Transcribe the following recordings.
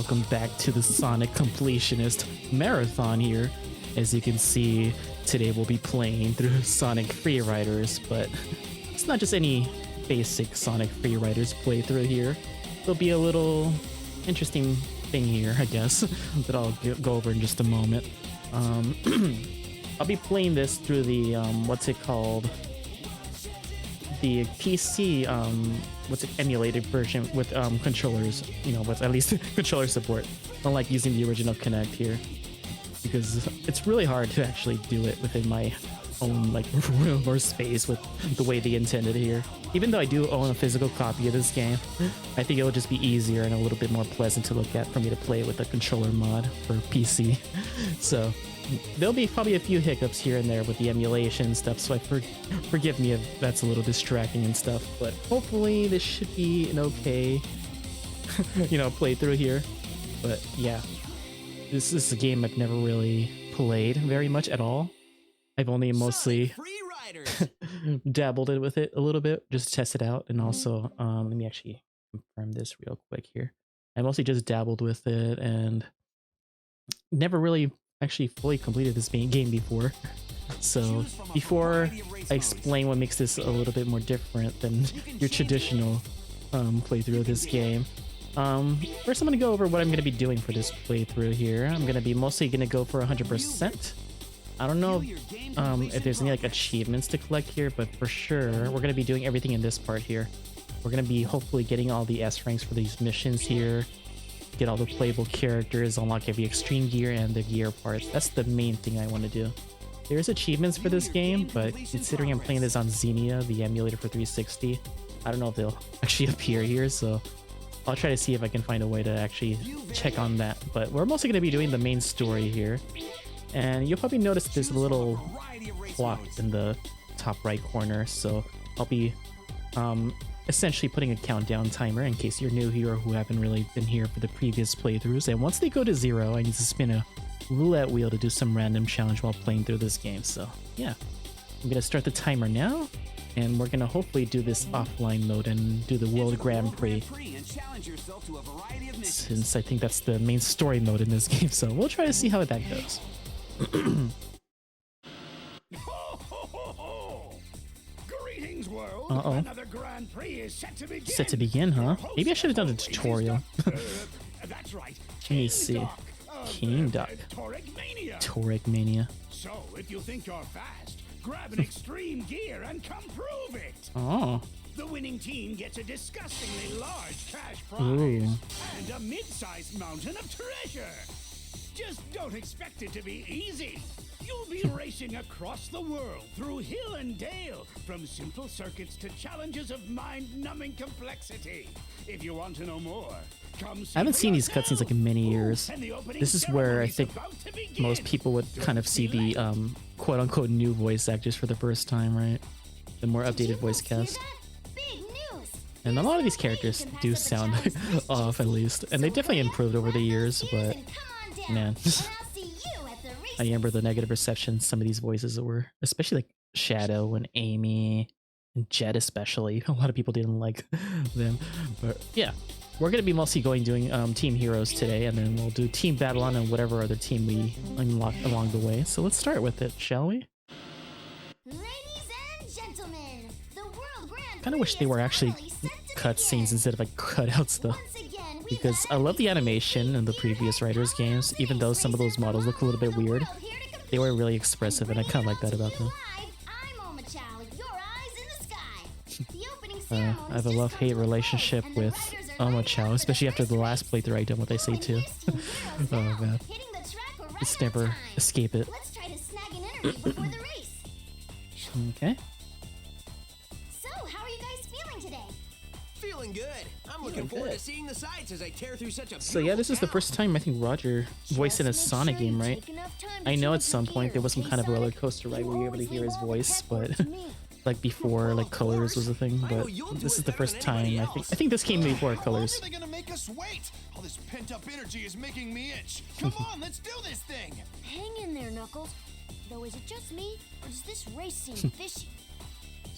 welcome back to the Sonic Completionist Marathon here. As you can see, today we'll be playing through Sonic Freeriders, but it's not just any basic Sonic Freeriders playthrough here. There'll be a little interesting thing here, I guess, that I'll go over in just a moment. I'll be playing this through the, what's it called? The PC, emulated version with controllers, you know, with at least controller support, unlike using the original Kinect here, because it's really hard to actually do it within my own like room or space with the way they intended here. Even though I do own a physical copy of this game, I think it would just be easier and a little bit more pleasant to look at for me to play with a controller mod for PC. So there'll be probably a few hiccups here and there with the emulation stuff, so forgive me if that's a little distracting and stuff, but hopefully this should be an okay you know, playthrough here. But yeah, this is a game I've never really played very much at all. I've only mostly dabbled it with it a little bit just to test it out, and also let me actually confirm this real quick here. I mostly just dabbled with it and never really actually fully completed this game before. So before I explain what makes this a little bit more different than your traditional playthrough of this game, first I'm going to go over what I'm going to be doing for this playthrough here. I'm going to be mostly going to go for 100%. I don't know if there's any like achievements to collect here, but for sure we're going to be doing everything in this part here. We're going to be hopefully getting all the S ranks for these missions here, get all the playable characters, unlock every extreme gear and the gear parts. That's the main thing I want to do. There's achievements for this game, but considering I'm playing this on Xenia, the emulator for 360, I don't know if they'll actually appear here, so I'll try to see if I can find a way to actually check on that. But we're mostly going to be doing the main story here, and you'll probably notice there's a little clock in the top right corner, so I'll be essentially putting a countdown timer in case you're new here or who haven't really been here for the previous playthroughs. And once they go to 0, I need to spin a roulette wheel to do some random challenge while playing through this game. So yeah, I'm gonna start the timer now, and we're gonna hopefully do this offline mode and do the World Grand Prix, since I think that's the main story mode in this game. So we'll try to see how that goes. Uh-oh. Another Grand Prix is set to begin, huh? Maybe I should have done the tutorial. That's right. Let me see. King Duck. Toric Mania. So, if you think you're fast, grab an extreme gear and come prove it. Oh. The winning team gets a disgustingly large cash prize and a mid-sized mountain of treasure. Just don't expect it to be easy. You'll be racing across the world, through hill and dale, from simple circuits to challenges of mind-numbing complexity. If you want to know more, come see. I haven't seen these cutscenes like in many years. This is where I think most people would kind of see the quote-unquote new voice actors for the first time, right? The more updated voice cast. And a lot of these characters do sound off, at least. And they definitely improved over the years, but man, I remember the negative reception some of these voices were, especially like Shadow and Amy and Jet especially. A lot of people didn't like them. But yeah, we're going to be mostly doing Team Heroes today, and then we'll do Team Babylon and whatever other team we unlock along the way. So let's start with it, shall we? Ladies and gentlemen, the World Grand Kind of wish they were actually cutscenes instead of like cutouts though, because I love the animation in the previous Riders games. Even though some of those models look a little bit weird, they were really expressive, and I kind of like that about them. I have a love-hate relationship with Omochao, especially after the last playthrough I done what I say too. Oh man, just never escape it. Okay. Good. I'm looking forward to seeing the sights as I tear through such a So yeah, this is the first time I think Roger voiced in a Sonic game, right? I know at some point there was some kind of roller coaster ride where you were able to hear his voice, but like before, like Colors was a thing. But this is the first time I think this came before Colors. How are they gonna make us wait? All this pent-up energy is making me itch. Come on, let's do this thing. Hang in there, Knuckles. Though, is it just me, or does this race seem fishy?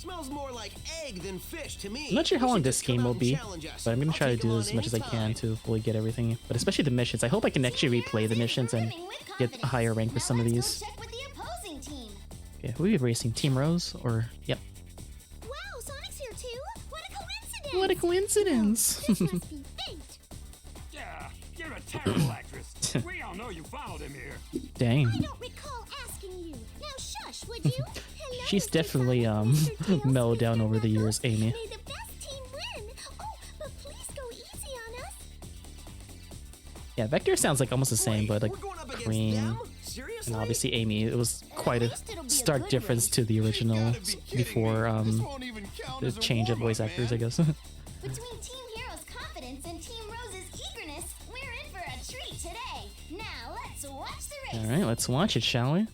Smells more like egg than fish to me. I'm not sure how You long should this just come game out will and be, challenge us. but I'm gonna I'll try to take 'em do on as much as I can anytime. to fully get everything. But especially the missions. I hope I can actually replay the missions and get a higher rank for some of these. Check with the opposing team. Okay, who are we racing? Team Rose or yep? Wow, Sonic's here too. What a coincidence! What a coincidence! This must be fate. Yeah, you're a terrible actress. We all know you followed him here. Dang. I don't recall asking you. Now shush, would you? Hello, She's Mr. definitely Sonic, Mr. Tails, mellowed down Mr. over the years, Knuckles. Amy. May the best team win. Oh, but please go easy on us. Yeah, Vector sounds like almost the same, Wait, but like we're going up against Cream them? Seriously? and obviously Amy. It was quite a least it'll be a stark good difference race. to the original Gotta be kidding before me. This won't even count the as a change of warm-up, voice actors, I man. guess. Between Team Hero's confidence and Team Rose's eagerness, we're in for a treat today. Now let's watch the race. All right, let's watch it, shall we?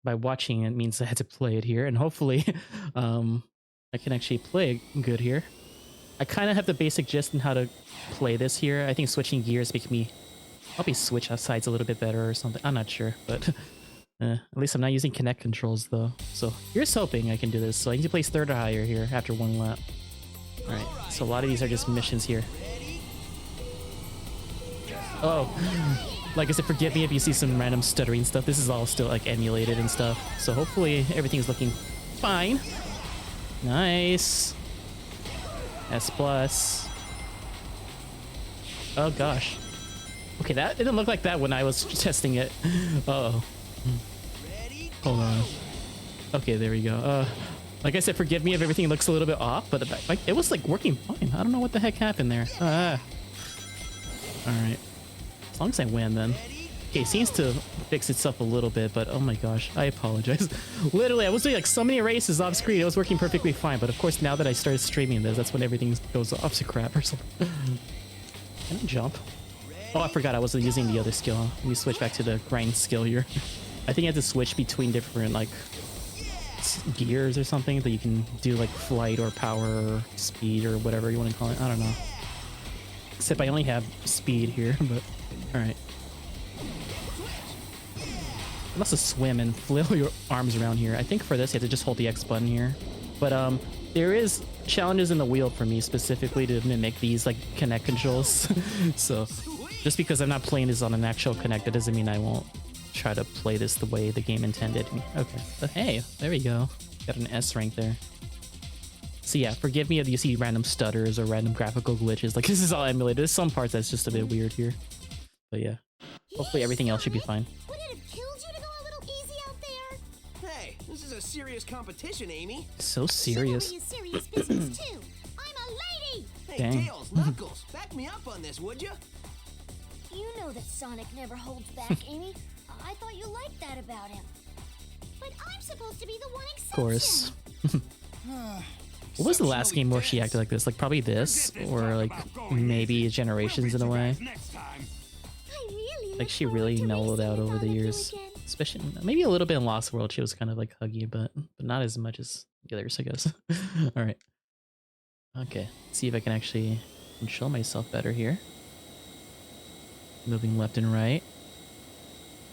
By watching it means I had to play it here, and hopefully, I can actually play good here. I kind of have the basic gist in how to play this here. I think switching gears make me probably switch sides a little bit better or something. I'm not sure, but at least I'm not using Kinect controls though. So here's hoping I can do this. So I need to place third or higher here after one lap. All right, so a lot of these are just missions here. Oh, like I said, forgive me if you see some random stuttering stuff. This is all still like emulated and stuff. So hopefully everything's looking fine. Nice. S plus. Oh gosh. Okay, that didn't look like that when I was testing it. Uh-oh. Hold on. Okay, there we go. Like I said, forgive me if everything looks a little bit off, but like it was like working fine. I don't know what the heck happened there. All right. As long as I win, then. Okay, it seems to fix itself a little bit, but oh my gosh, I apologize. Literally, I was doing like so many races off screen. It was working perfectly fine, but of course, now that I started streaming this, that's when everything goes off to crap or something. Can I jump? Oh, I forgot I wasn't using the other skill. Let me switch back to the grind skill here. I think I have to switch between different like gears or something that you can do like flight or power or speed or whatever you want to call it. I don't know. Except I only have speed here, but all right. You must swim and flail your arms around here. I think for this you have to just hold the X button here. But there is challenges in the wheel for me specifically to mimic these like Kinect controls. So just because I'm not playing this on an actual Kinect, that doesn't mean I won't try to play this the way the game intended me. Okay, but hey, there we go. Got an S rank there. So yeah, forgive me if you see random stutters or random graphical glitches. Like this is all emulated. There's some parts that's just a bit weird here. But yeah, hopefully everything else should be fine. Would it have killed you to go a little easy out there? Hey, this is a serious competition, Amy. So serious. Chivalry is serious business too. I'm a lady. Hey, Dang. Tails, Knuckles, back me up on this, would you? You know that Sonic never holds back, Amy. I thought you liked that about him. But I'm supposed to be the one exception. Of course. What was the last game where she acted like this? Like probably this, or like maybe Generations in a way. Next time. I really Like look she forward really to mellowed racing out with over the all of you years. again. Especially maybe a little bit in Lost World. She was kind of like huggy, but not as much as the others, I guess. All right. Okay. See if I can actually control myself better here. Moving left and right.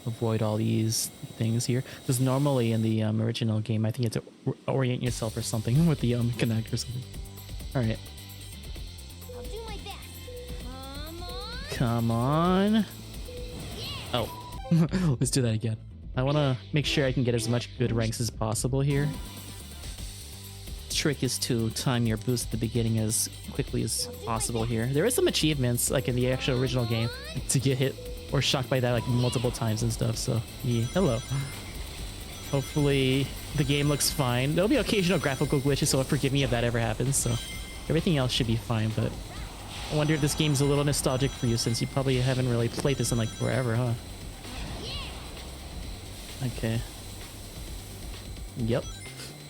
Avoid all these things here. Because normally in the original game, I think you have to orient yourself or something with the Kinect or something. All right. I'll do my best. Come on. Oh, let's do that again. I want to make sure I can get as much good ranks as possible here. Trick is to time your boost at the beginning as quickly as possible here. There is some achievements like in the actual original game to get hit or shocked by that like multiple times and stuff. So yeah, hello. Hopefully the game looks fine. There'll be occasional graphical glitches, so forgive me if that ever happens. So everything else should be fine, but I wonder if this game's a little nostalgic for you since you probably haven't really played this in like forever, huh? Okay. Yep.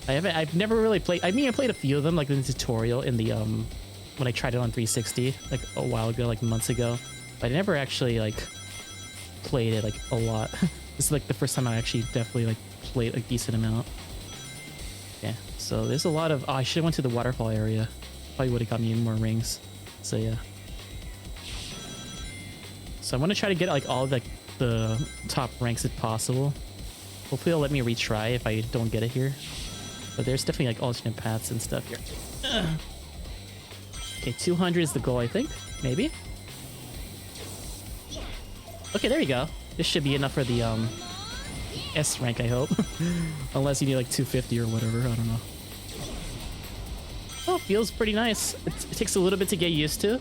I've never really played. I mean, I played a few of them, like in the tutorial in the when I tried it on 360, like a while ago, like months ago. But I never actually like played it like a lot. This is like the first time I actually definitely like played a decent amount. Yeah. So there's a lot of. Oh, I should have went to the waterfall area. Probably would have got me more rings. So yeah. So I want to try to get like all of, like the top ranks if possible. Hopefully it'll let me retry if I don't get it here. But there's definitely like alternate paths and stuff here. Ugh. Okay, 200 is the goal, I think. Maybe. Okay, there you go. This should be enough for the S rank, I hope. Unless you need like 250 or whatever. I don't know. Oh, feels pretty nice. It takes a little bit to get used to.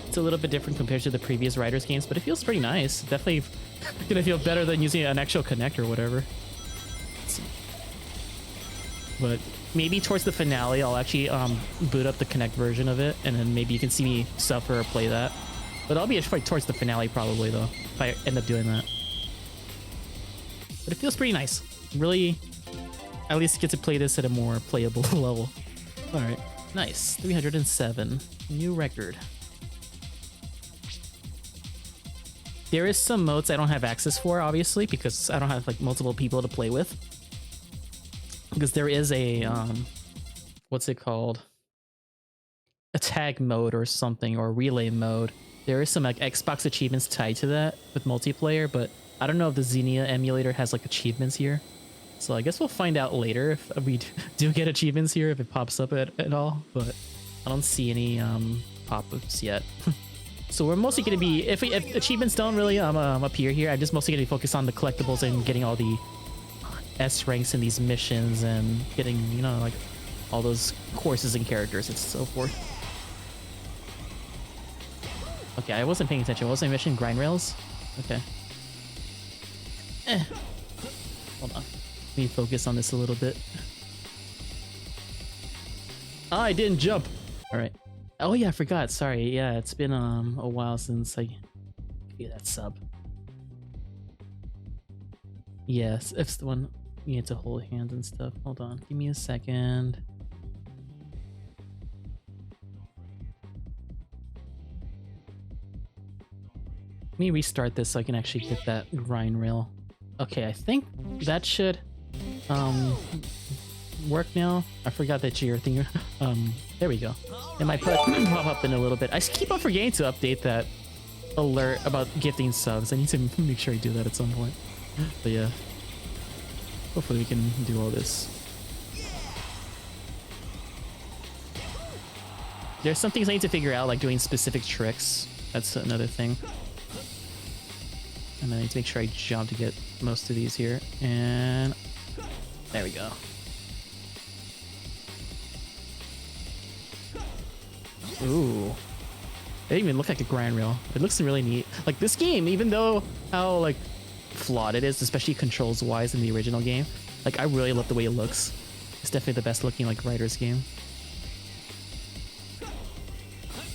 It's a little bit different compared to the previous Riders games, but it feels pretty nice. Definitely gonna feel better than using an actual Kinect or whatever. But maybe towards the finale, I'll actually boot up the Kinect version of it, and then maybe you can see me suffer or play that. But I'll be like towards the finale probably though, if I end up doing that. But it feels pretty nice. Really, at least get to play this at a more playable level. All right, nice. 307, new record. There is some modes I don't have access for, obviously, because I don't have like multiple people to play with. Because there is a what's it called? A tag mode or something, or relay mode. There is some like Xbox achievements tied to that with multiplayer, but I don't know if the Xenia emulator has like achievements here. So I guess we'll find out later if we do get achievements here, if it pops up at all, but I don't see any pop-ups yet. So we're mostly going to be, if achievements don't really appear here, I'm just mostly going to be focused on the collectibles and getting all the S ranks in these missions and getting, you know, like all those courses and characters and so forth. Okay, I wasn't paying attention. What was my mission? Grind rails? Okay. Hold on. Let me focus on this a little bit. Ah, I didn't jump. All right. Oh yeah, I forgot. Sorry. Yeah, it's been a while since I gave that sub. Yes, it's the one you need to hold hands and stuff. Hold on. Give me a second. Let me restart this so I can actually get that grind rail. Okay, I think that should work now. I forgot that your thing. There we go. It might pop up in a little bit. I keep on forgetting to update that alert about gifting subs. I need to make sure I do that at some point. But yeah, hopefully we can do all this. There's some things I need to figure out, like doing specific tricks. That's another thing. And I need to make sure I jump to get most of these here. And there we go. Ooh. It didn't even look like a grind rail. It looks really neat. Like this game, even though how like flawed it is, especially controls wise in the original game, like I really love the way it looks. It's definitely the best looking like Riders game.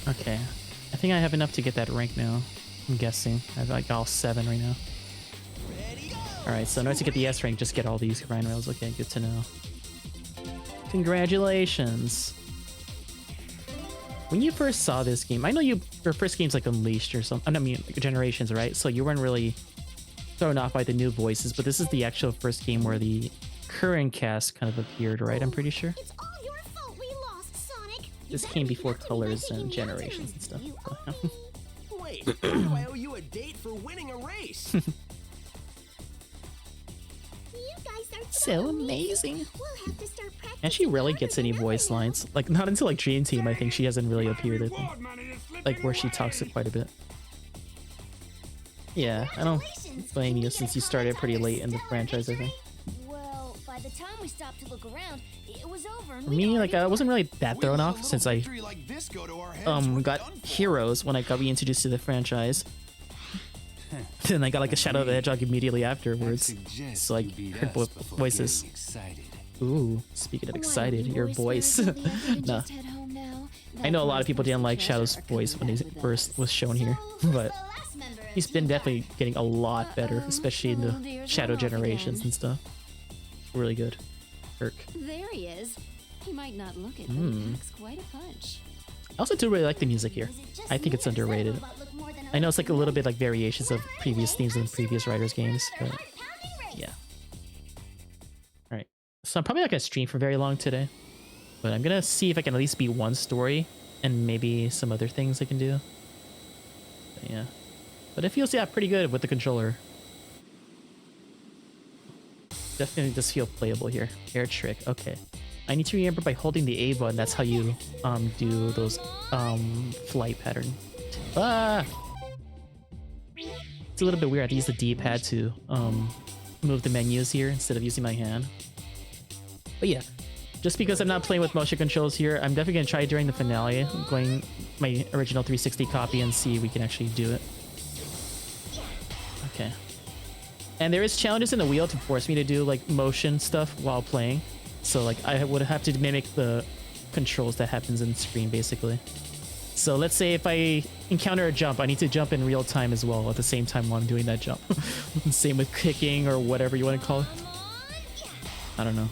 Okay. I think I have enough to get that rank now. I'm guessing. I have like all 7 right now. Alright, so in order to get the S rank, just get all these grind rails. Okay, good to know. Congratulations. When you first saw this game, I know your first game's like Unleashed or something. I mean, Generations, right? So you weren't really thrown off by the new voices, but this is the actual first game where the current cast kind of appeared, right? I'm pretty sure. It's all your fault we lost, Sonic. This came before Colors and Generations and stuff. Wait, I owe you a date for winning a race. You guys are So amazing. We'll have to start practicing. And she really gets any voice lines. Like, not until like Dream Team, I think she hasn't really appeared. I think. Like, where she talks it quite a bit. Yeah, I don't blame you since you started pretty late in the franchise, I think. Well, by the time we stopped to look around, it was over. For me, like, I wasn't really that thrown off since I got Heroes when I got reintroduced to the franchise. Then I got like a Shadow of the Hedgehog immediately afterwards. So I heard both voices. Ooh, speaking of excited, your voice. Nah. I know a lot of people didn't like Shadow's voice when he first was shown here, but he's been definitely getting a lot better, especially in the Shadow Generations and stuff. Really good. Kirk. There he is. He might not look it, but he packs quite a punch. I also do really like the music here. I think it's underrated. I know it's like a little bit like variations of previous themes in previous Riders games, but yeah. Alright, so I'm probably not gonna stream for very long today, but I'm gonna see if I can at least beat one story and maybe some other things I can do. But yeah. But it feels, yeah, pretty good with the controller. definitely does feel playable here. Air trick, okay. I need to remember by holding the A button, that's how you do those flight pattern. Ah! It's a little bit weird. I have to use the D-pad to move the menus here instead of using my hand. But yeah, just because I'm not playing with motion controls here, I'm definitely gonna try during the finale, going my original 360 copy and see if we can actually do it. Okay. And there is challenges in the wheel to force me to do like motion stuff while playing. So like I would have to mimic the controls that happens in the screen basically. So let's say if I encounter a jump, I need to jump in real time as well at the same time while I'm doing that jump. Same with kicking or whatever you want to call it. I don't know.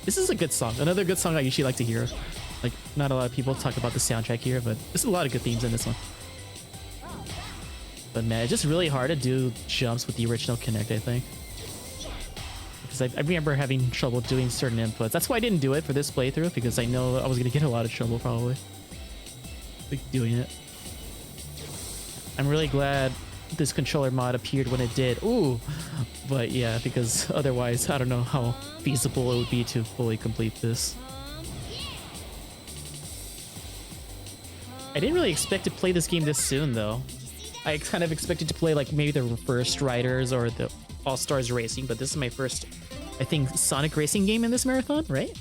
This is a good song. Another good song I usually like to hear. Like, not a lot of people talk about the soundtrack here, but there's a lot of good themes in this one. But man, it's just really hard to do jumps with the original Kinect, I think. Because I remember having trouble doing certain inputs. That's why I didn't do it for this playthrough, because I know I was going to get a lot of trouble probably like doing it. I'm really glad this controller mod appeared when it did. Ooh! But yeah, because otherwise, I don't know how feasible it would be to fully complete this. I didn't really expect to play this game this soon, though. I kind of expected to play like maybe the first Riders or the All-Stars Racing, but this is my first, I think, Sonic Racing game in this marathon, right?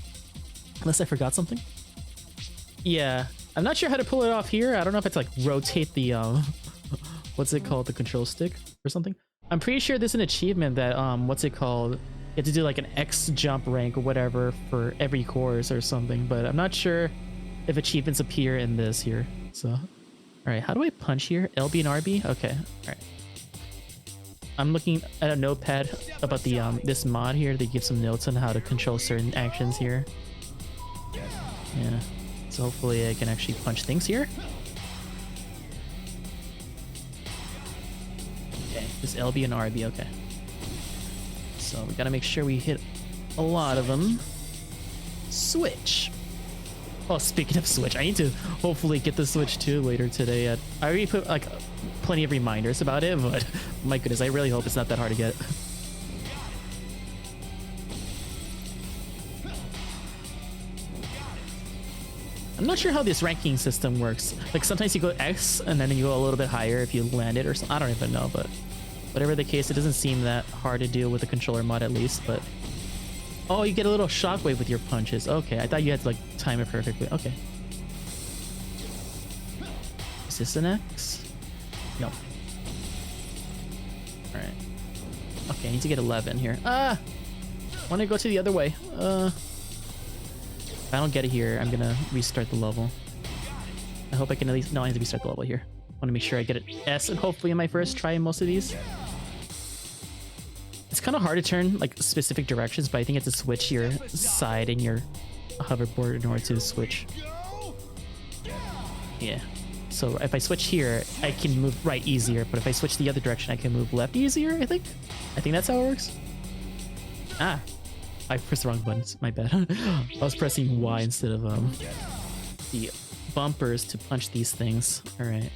Unless I forgot something. Yeah, I'm not sure how to pull it off here. I don't know if it's like rotate the what's it called, the control stick or something. I'm pretty sure there's an achievement that what's it called? You have to do like an X jump rank or whatever for every course or something, but I'm not sure if achievements appear in this here. So, all right, how do I punch here? LB and RB? Okay, all right. I'm looking at a notepad about the this mod here. They give some notes on how to control certain actions here. Yeah, so hopefully I can actually punch things here. Okay, just LB and RB, okay. So we gotta make sure we hit a lot of them. Switch. Oh, speaking of Switch, I need to hopefully get the Switch too later today. I already put like plenty of reminders about it, but my goodness, I really hope it's not that hard to get. I'm not sure how this ranking system works. Like sometimes you go X and then you go a little bit higher if you land it or something. I don't even know, but whatever the case, it doesn't seem that hard to do with the controller mod at least, but oh, you get a little shockwave with your punches. Okay, I thought you had to like time it perfectly. Okay. Is this an X? No. Alright. Okay, I need to get 11 here. Ah! I want to go to the other way. If I don't get it here, I'm gonna restart the level. I hope I can at least... No, I need to restart the level here. I want to make sure I get an S and hopefully in my first try in most of these. It's kind of hard to turn like specific directions, but I think you have to switch your side and your hoverboard in order to switch. Yeah. So if I switch here, I can move right easier, but if I switch the other direction, I can move left easier, I think. I think that's how it works. Ah, I pressed the wrong buttons. My bad. I was pressing Y instead of the bumpers to punch these things. All right.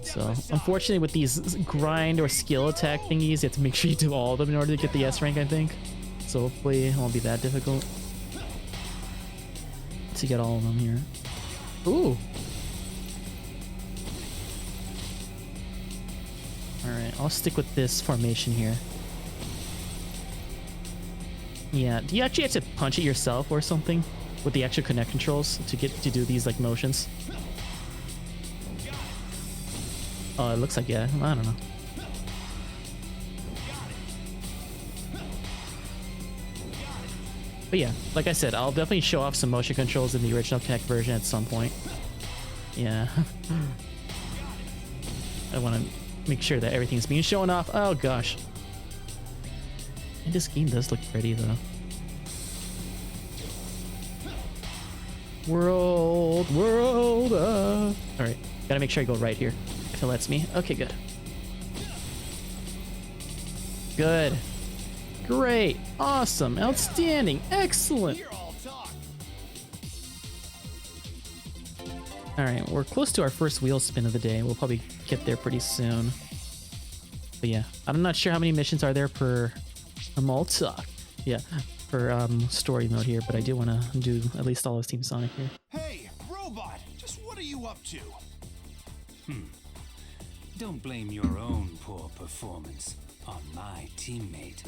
So, unfortunately with these grind or skill attack thingies, you have to make sure you do all of them in order to get the S rank, I think. So hopefully it won't be that difficult to get all of them here. Ooh! Alright, I'll stick with this formation here. Yeah, do you actually have to punch it yourself or something? With the extra Kinect controls to get to do these like motions? Oh, it looks like, yeah. I don't know. But yeah, like I said, I'll definitely show off some motion controls in the original Kinect version at some point. Yeah. I want to make sure that everything's being shown off. Oh, gosh. And this game does look pretty, though. World. Alright, gotta make sure I go right here. If it lets me. Okay, good. Good. Great. Awesome. Outstanding. Excellent. Alright, we're close to our first wheel spin of the day. We'll probably get there pretty soon. But But yeah, I'm not sure how many missions are there per yeah, per story mode here, but I do want to do at least all of Team Sonic here. Hey, robot, just what are you up to? Don't blame your own poor performance on my teammate.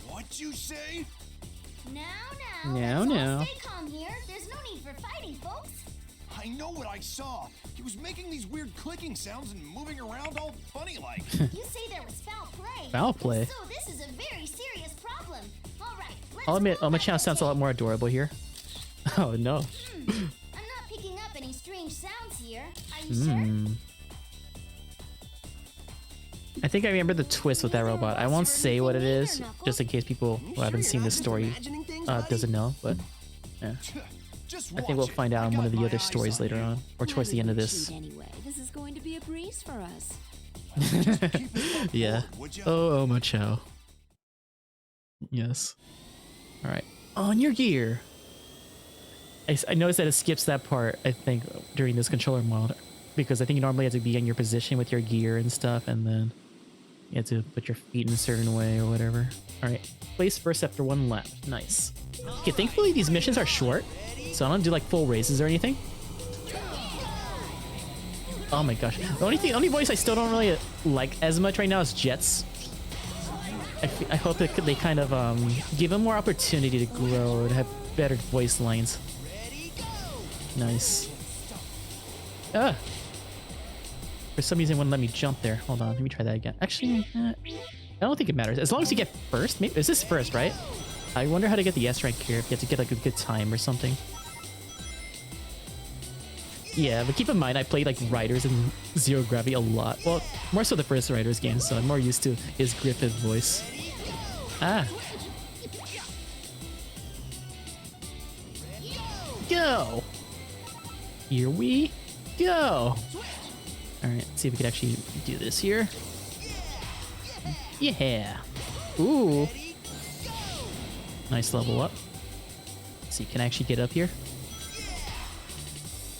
What'd you say? Now, let's all stay calm here. There's no need for fighting, folks. I know what I saw. He was making these weird clicking sounds and moving around all funny like. You say there was foul play. Foul play? So this is a very serious problem. All right, let's I'll admit, go back Omachan to sounds a lot more adorable here. Oh no. I'm not picking up any strange sounds here. Are you sure? I think I remember the twist with that robot. I won't say what it is, just in case people who haven't seen this story doesn't know, but yeah. Just I think we'll find out in one of the other stories later on, or towards the end of this. Anyway, this is going to be a breeze for us. Yeah. Oh, Omocho. Yes. All right. On your gear. I noticed that it skips that part, I think, during this controller mode, because I think you normally have to be in your position with your gear and stuff, and then you have to put your feet in a certain way or whatever. All right. Place first after one lap. Nice. Okay, thankfully these missions are short, so I don't do like full races or anything. Oh my gosh. The only voice I still don't really like as much right now is Jet's. I hope that they kind of give him more opportunity to grow and have better voice lines. Nice. Ah! For some reason it wouldn't let me jump there. Hold on, let me try that again. Actually, I don't think it matters. As long as you get first, maybe. Is this first, right? I wonder how to get the S rank here. If you have to get like a good time or something. Yeah, but keep in mind, I played like Riders and Zero Gravity a lot. Well, more so the first Riders game, so I'm more used to his Griffith voice. Ah. Go! Here we go! Alright, let's see if we can actually do this here. Yeah! Ooh! Nice level up. Let's see, can I actually get up here?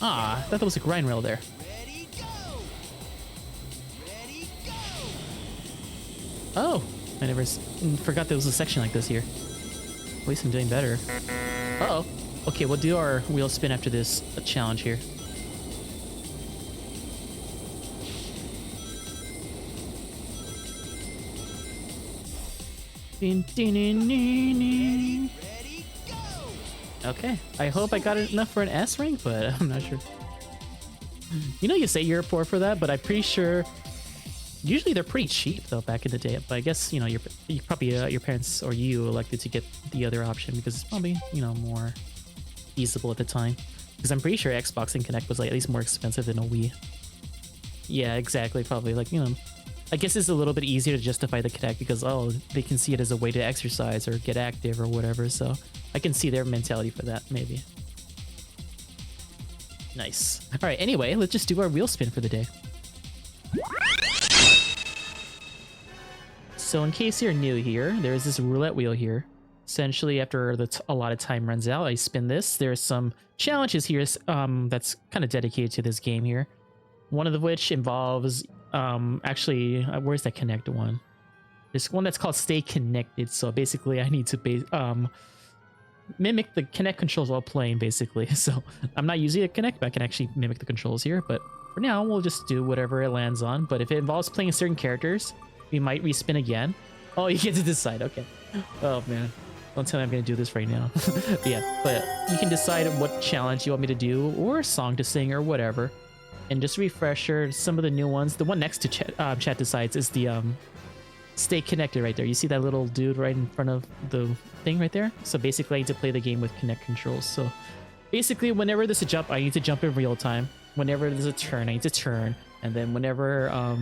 Ah, I thought that was a grind rail there. Oh! I never forgot there was a section like this here. At least I'm doing better. Uh-oh. Okay, we'll do our wheel spin after this challenge here. Okay, I hope I got enough for an S rank, but I'm not sure. You know, you say you're poor for that, but I'm pretty sure usually they're pretty cheap though back in the day. But I guess, you know, you probably your parents or you elected to get the other option because it's probably, you know, more feasible at the time. Because I'm pretty sure Xbox and Kinect was like at least more expensive than a Wii. Yeah, exactly. Probably like, you know, I guess it's a little bit easier to justify the Kinect because, oh, they can see it as a way to exercise or get active or whatever. So I can see their mentality for that, maybe. Nice. All right, anyway, let's just do our wheel spin for the day. So in case you're new here, there's this roulette wheel here. Essentially, after a lot of time runs out, I spin this. There's some challenges here that's kind of dedicated to this game here. One of which involves actually, where's that connect one? There's one that's called Stay Connected. So basically, I need to mimic the Kinect controls while playing, basically. So I'm not using a Kinect, but I can actually mimic the controls here. But for now, we'll just do whatever it lands on. But if it involves playing certain characters, we might respin again. Oh, you get to decide. Okay. Oh man, don't tell me I'm gonna do this right now. Yeah, but you can decide what challenge you want me to do, or a song to sing, or whatever. And just refresher, some of the new ones. The one next to chat decides is the Stay Connected right there. You see that little dude right in front of the thing right there? So basically I need to play the game with Kinect controls. So basically whenever there's a jump, I need to jump in real time. Whenever there's a turn, I need to turn. And then whenever I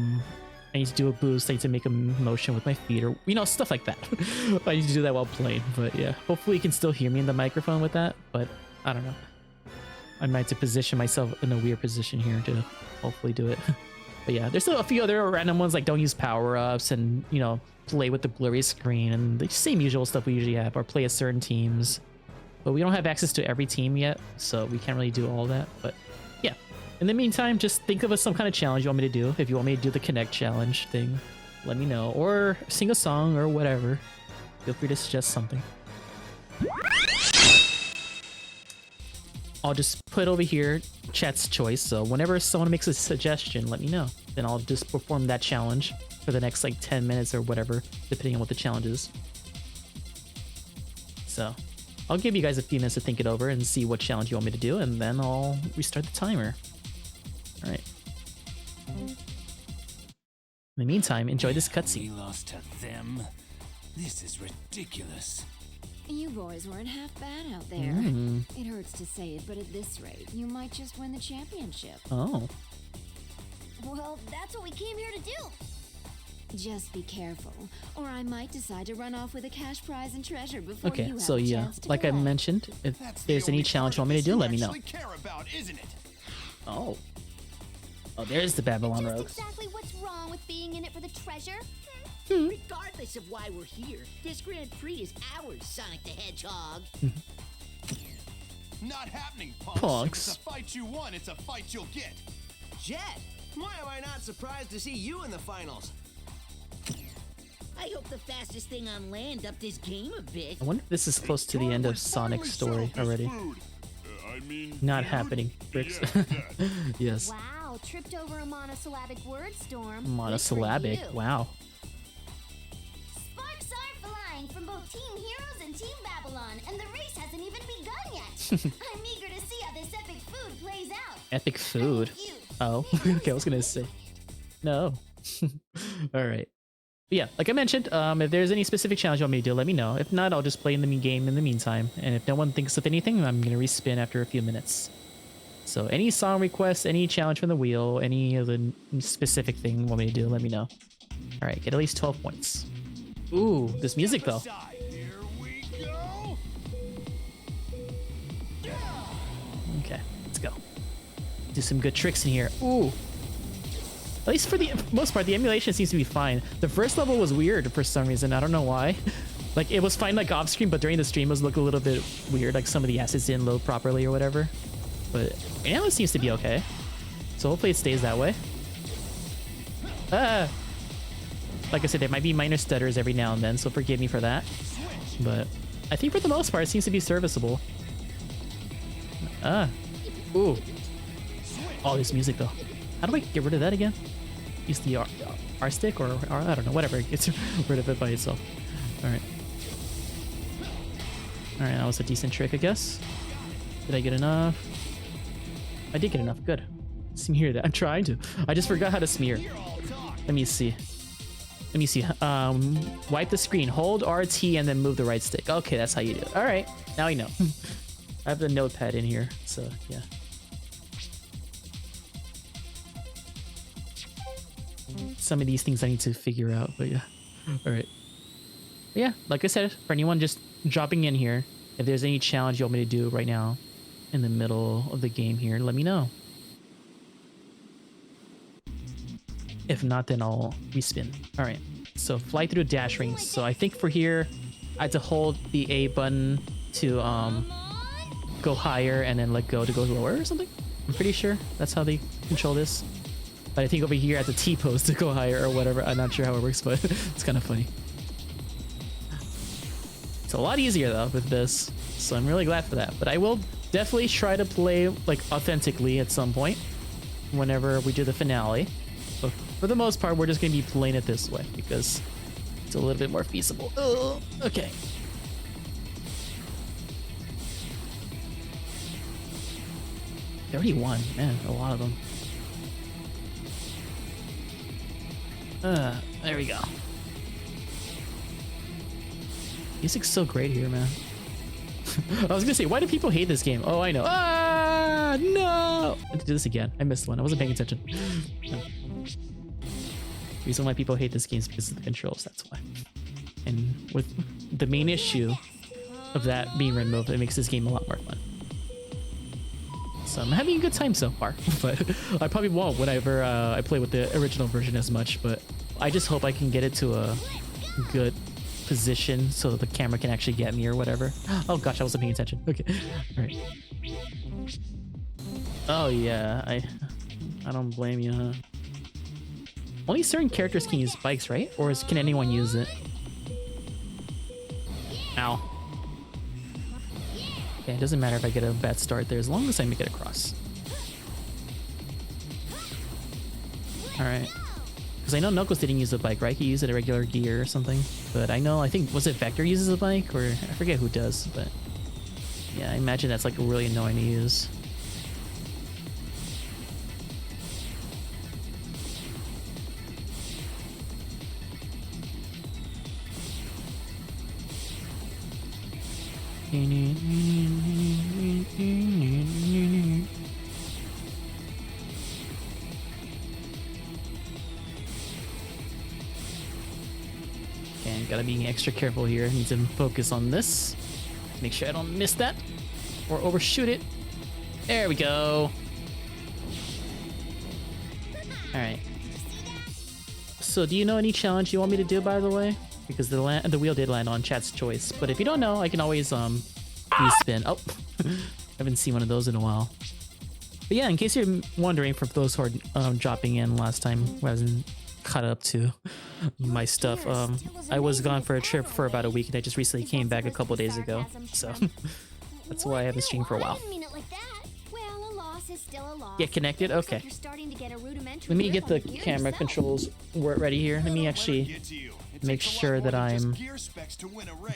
need to do a boost, I need to make a motion with my feet, or, you know, stuff like that. I need to do that while playing. But yeah, hopefully you can still hear me in the microphone with that. But I don't know. I might have to position myself in a weird position here to hopefully do it. But yeah, there's still a few other random ones like don't use power-ups and, you know, play with the blurry screen and the same usual stuff we usually have, or play as certain teams. But we don't have access to every team yet, so we can't really do all that. But yeah, in the meantime, just think of some kind of challenge you want me to do. If you want me to do the Kinect challenge thing, let me know. Or sing a song or whatever. Feel free to suggest something. I'll just put over here chat's choice, so whenever someone makes a suggestion, let me know. Then I'll just perform that challenge for the next like 10 minutes or whatever, depending on what the challenge is. So I'll give you guys a few minutes to think it over and see what challenge you want me to do, and then I'll restart the timer. All right. In the meantime, enjoy this We cutscene. lost to them. This is ridiculous. You boys weren't half bad out there. It hurts to say it, but at this rate, you might just win the championship. Oh, Well, that's what we came here to do. Just be careful, or I might decide to run off with a cash prize and treasure before okay. you have So a yeah, chance to like I collect. mentioned, if That's the there's any only challenge you part want me of to do, this let me you know. actually care about, isn't it? Oh. Oh, there's the Babylon Just Rogues. exactly what's wrong with being in it for the treasure? Regardless of why we're here, this Grand Prix is ours, Sonic the Hedgehog. Not happening, punks. Punks. If it's a fight you want, it's a fight you'll get. Jet, why am I not surprised to see you in the finals? I hope the fastest thing on land upped his game a bit. I wonder if this is close to the end of Sonic's story already. Not happening, Bricks. Yes. Wow, tripped over a monosyllabic word storm. Monosyllabic. Good for you. Wow. Sparks are flying from both Team Heroes and Team Babylon, and the race hasn't even begun yet. I'm eager to see how this epic food plays out. Epic food. You. Oh, okay. I was gonna say no. All right. But yeah, like I mentioned, if there's any specific challenge you want me to do, let me know. If not, I'll just play in the game in the meantime. And if no one thinks of anything, I'm gonna respin after a few minutes. So any song requests, any challenge from the wheel, any of the specific thing you want me to do, let me know. All right, get at least 12 points. Ooh, this music though. Aside, here we go. Okay, let's go. Do some good tricks in here. Ooh. At least for the most part, the emulation seems to be fine. The first level was weird for some reason. I don't know why. Like, it was fine like off screen, but during the stream it was looking a little bit weird. Like some of the assets didn't load properly or whatever. But now it seems to be okay. So hopefully it stays that way. Ah! Like I said, there might be minor stutters every now and then, so forgive me for that. But I think for the most part, it seems to be serviceable. Ah. Ooh. All this music though. How do I get rid of that again? Use the R stick or I don't know, whatever. It gets rid of it by itself. Alright. Alright, that was a decent trick, I guess. Did I get enough? I did get enough. Good. Smear that. I'm trying to. I just forgot how to smear. Let me see. Let me see. Wipe the screen. Hold RT and then move the right stick. Okay, that's how you do it. Alright. Now I know. I have the notepad in here, so yeah. Some of these things I need to figure out, but yeah. All right. But yeah, like I said, for anyone just dropping in here, if there's any challenge you want me to do right now in the middle of the game here, let me know. If not, then I'll respin. All right. So fly through dash rings. So I think for here, I had to hold the A button to go higher and then let go to go lower or something. I'm pretty sure that's how they control this. But I think over here at the T pose to go higher or whatever. I'm not sure how it works, but it's kind of funny. It's a lot easier though with this, so I'm really glad for that. But I will definitely try to play like authentically at some point whenever we do the finale. But for the most part, we're just gonna be playing it this way because it's a little bit more feasible. Oh, okay. They already won, man. A lot of them. There we go. Music's so great here, man. I was gonna say, why do people hate this game? Oh, I know. Ah, no! I have to do this again. I missed one. I wasn't paying attention. The reason why people hate this game is because of the controls. That's why. And with the main issue of that being removed, it makes this game a lot more fun. So I'm having a good time so far, but I probably won't whenever I play with the original version as much, but I just hope I can get it to a good position so the camera can actually get me or whatever. Oh gosh, I wasn't paying attention. Okay. All right. Oh yeah, I don't blame you, huh? Only certain characters can use bikes, right? Or can anyone use it? Ow. Okay, it doesn't matter if I get a bad start there as long as I make it across. Alright. Because I know Knuckles didn't use a bike, right? He used a regular gear or something. But I know, I think, was it Vector uses a bike? Or I forget who does, but... yeah, I imagine that's like really annoying to use. Okay, gotta be extra careful here. Need to focus on this. Make sure I don't miss that or overshoot it. There we go. All right. So, do you know any challenge you want me to do, by the way? Because the wheel did land on chat's choice. But if you don't know, I can always use spin. Oh, I haven't seen one of those in a while. But yeah, in case you're wondering, for those who are dropping in last time, who hasn't caught up to my stuff, I was gone for a trip for about a week, and I just recently came back a couple days ago. So that's why I haven't streamed for a while. Get connected? Okay. Let me get the camera controls ready here. Let me actually make sure that I'm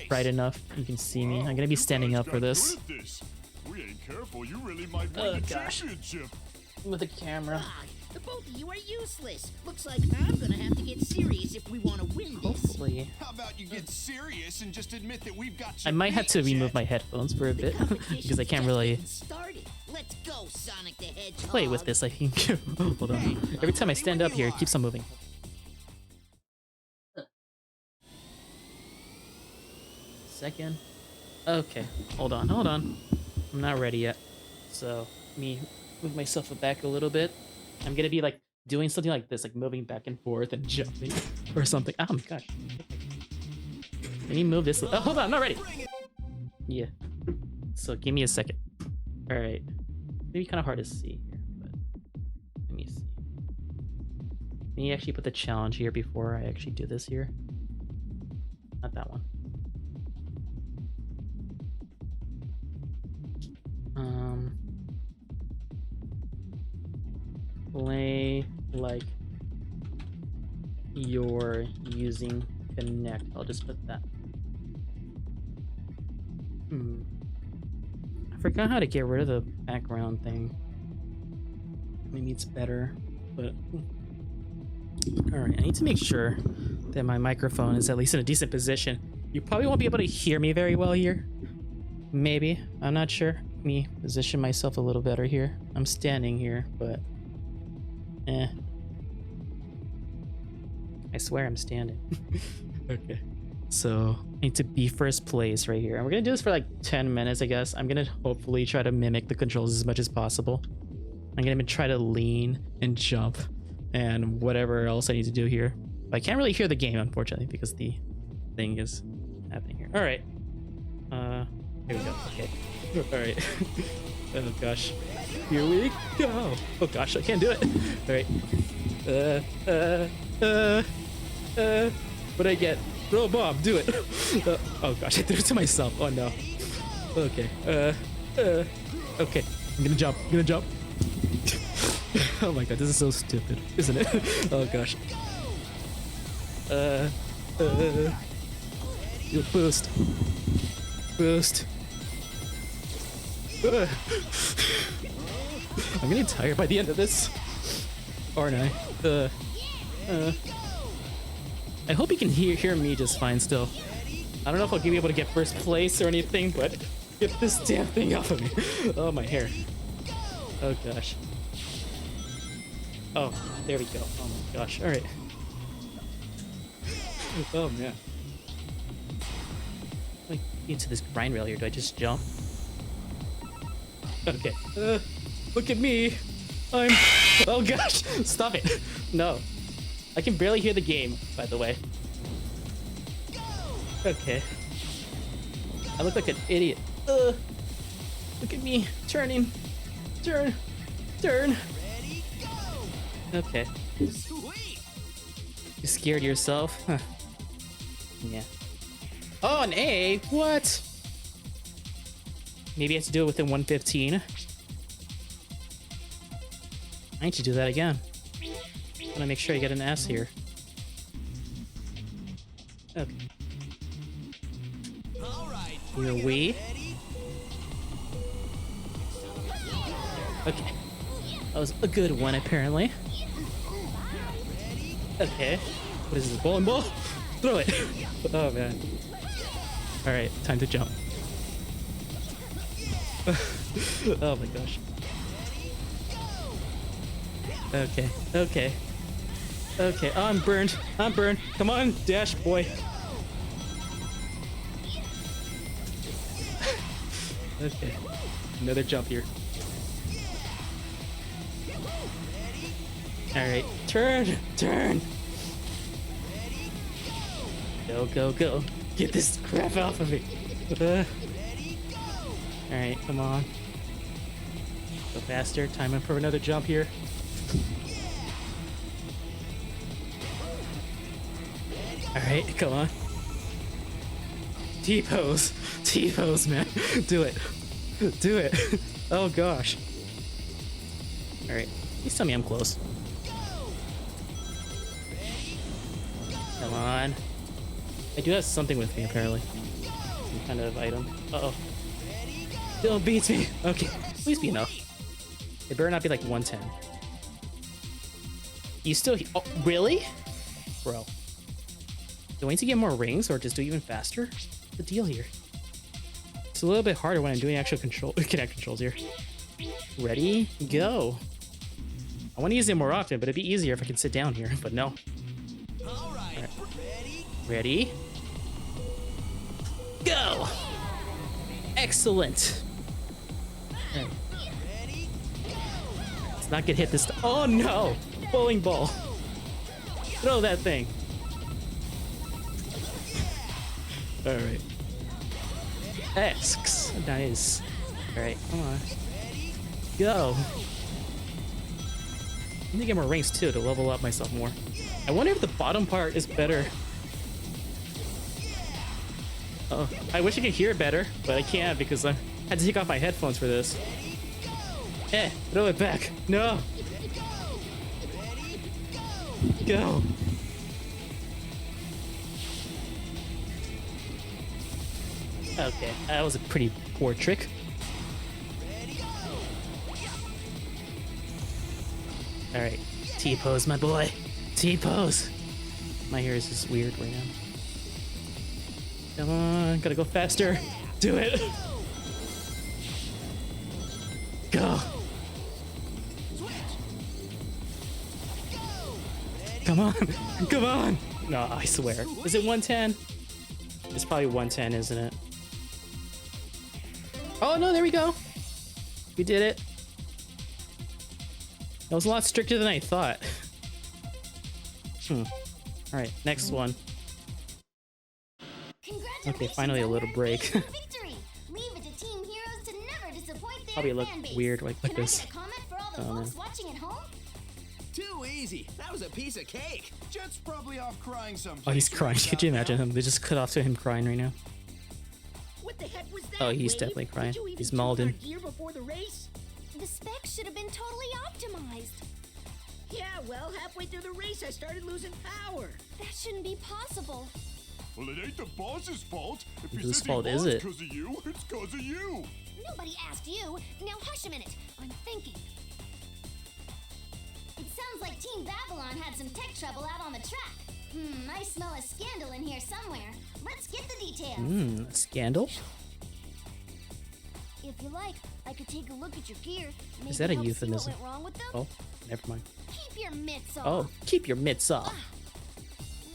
bright enough you can see me. I'm gonna be standing up for this. Oh gosh. With the camera. The both of you are useless. Looks like I'm gonna have to get serious if we want to win this. Hopefully. How about you get serious and just admit that we've got you I might have to beat, remove Jet? my headphones for a bit because I can't really Let's go, Sonic the Hedgehog. play with this, I think. Hold on. Every time I stand up here, it keeps on moving. Second. Okay, hold on. I'm not ready yet. So, let me move myself back a little bit. I'm gonna be like doing something like this, like moving back and forth and jumping or something. Oh my gosh. Let me move this. Oh, hold on, I'm not ready. Yeah. So, give me a second. Alright. Maybe kind of hard to see here, but let me see. Let me actually put the challenge here before I actually do this here. Not that one. Play like you're using Connect. I'll just put that. I forgot how to get rid of the background thing. Maybe it's better, but alright, I need to make sure that my microphone is at least in a decent position. You probably won't be able to hear me very well here. Maybe, I'm not sure. Let me position myself a little better here. I'm standing here, but I swear I'm standing. Okay. So, I need to be first place right here. And we're gonna do this for like 10 minutes, I guess. I'm gonna hopefully try to mimic the controls as much as possible. I'm gonna try to lean and jump and whatever else I need to do here. But I can't really hear the game, unfortunately, because the thing is happening here. Alright. Here we go. Okay. Alright. Oh gosh. Here we go. Oh gosh, I can't do it. Alright. What'd I get? Throw a bomb, do it. Oh gosh, I threw it to myself. Oh no. Okay. Okay. I'm gonna jump. Oh my god, this is so stupid, isn't it? Oh gosh. You boost. I'm getting tired by the end of this. Aren't I? I hope you can hear me just fine still. I don't know if I'll be able to get first place or anything, but get this damn thing off of me. Oh, my hair. Oh, gosh. Oh, there we go. Oh, my gosh. All right. Oh, man. Like, into this grind rail here. Do I just jump? Okay. Look at me. Oh, gosh. Stop it. No. I can barely hear the game, by the way. Okay. I look like an idiot. Look at me. Turning. Turn. Ready, go. Okay. Sweet. You scared yourself? Huh. Yeah. Oh, an A? What? Maybe I have to do it within 115. I need to do that again. I want to make sure I get an S here. Okay. All right, Here we. Okay. That was a good one, apparently. Okay. What is this? Bowling ball? Throw it! Oh, man. Alright, time to jump. Oh my gosh. Okay, okay. Okay, oh, I'm burned. I'm burned. Come on, dash, boy. Okay. Another jump here. Alright, turn! Turn! Go, go, go. Get this crap off of me. Alright, come on. Go faster. Time in for another jump here. Alright, come on. T-pose. T-pose, man. Do it. Do it. Oh gosh. Alright. Please tell me I'm close. Come on. I do have something with me, apparently. Some kind of item. Uh-oh. Still beats me. Okay. Please be enough. It better not be like 110. You still... Oh, really? Bro. Do I need to get more rings or just do it even faster? What's the deal here? It's a little bit harder when I'm doing actual connect controls here. Ready? Go. I want to use it more often, but it'd be easier if I can sit down here, but no. all right. Ready? Go! Excellent. Okay. Let's not get hit this time. Oh no! Bowling ball. Throw that thing. Alright. X. Nice. Alright, come on. Go. I need to get more rings too to level up myself more. I wonder if the bottom part is better. Oh, I wish I could hear it better, but I can't because I had to take off my headphones for this. Throw it back. No. Go. Okay, that was a pretty poor trick. Alright, T-pose, my boy. T-pose. My hair is just weird right now. Come on, gotta go faster. Do it. Go. Come on, come on. No, I swear. Is it 110? It's probably 110, isn't it? Oh no, there we go. We did it. That was a lot stricter than I thought. Alright, next one. Okay, finally a little break. Victory! Leave it to Team Heroes to never disappoint their Probably look fan base. weird like Can this. I get a comment for all the folks watching at home? Too easy. That was a piece of cake. Jet's probably off crying someplace. Oh, he's crying. right Could you about imagine now. him? They just cut off to him crying right now. What the heck was that? Oh, he's Wave? definitely crying. Did you even He's tune mauled in. our gear before the race? The specs should have been totally optimized. Yeah, well, halfway through the race, I started losing power. That shouldn't be possible. Well, it ain't the boss's fault. If he Whose says fault he is lost it? because of you, it's because of you. Nobody asked you. Now hush a minute. I'm thinking. It sounds like Team Babylon had some tech trouble out on the track. I smell a scandal in here somewhere. Let's get the details. A scandal? If you like, I could take a look at your gear. Maybe Is that a help see euphemism? what went wrong with them? Oh, never mind. Keep your mitts off. Oh, keep your mitts off.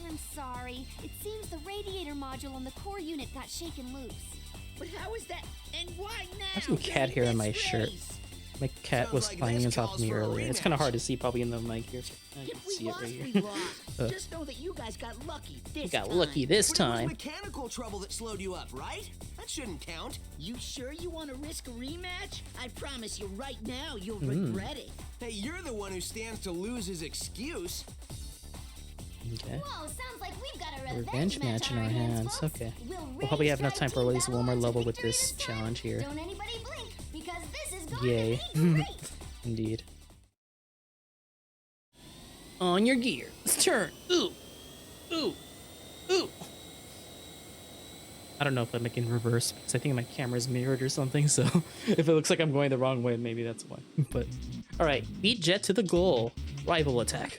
I'm sorry. It seems the radiator module on the core unit got shaken loose. But how is that? And why now? I have some cat hair on my This shirt. race? My cat Sounds was like flying this on top of calls me for a earlier. It's kind of rematch. hard to see probably in the mic here. I can If we see it lost, right we here. lost. Just know that you guys got lucky this We got time. lucky this But it was time. mechanical trouble that slowed you up, right? That shouldn't count. You sure you want to risk a rematch? I promise you right now you'll Hmm. regret it. Hey, you're the one who stands to lose his excuse. Okay. Whoa, sounds like we've got a Revenge match in our hands. folks. Okay. We'll We'll probably have enough race time for at least one more battle level to with victory this this time. challenge here. Don't anybody blink, because this is going Yay. to be great. Indeed. On your gear. Let's turn. Ooh. Ooh. Ooh. I don't know if I'm making reverse because I think my camera's mirrored or something. So if it looks like I'm going the wrong way, maybe that's why. But all right, beat Jet to the goal. Rival attack.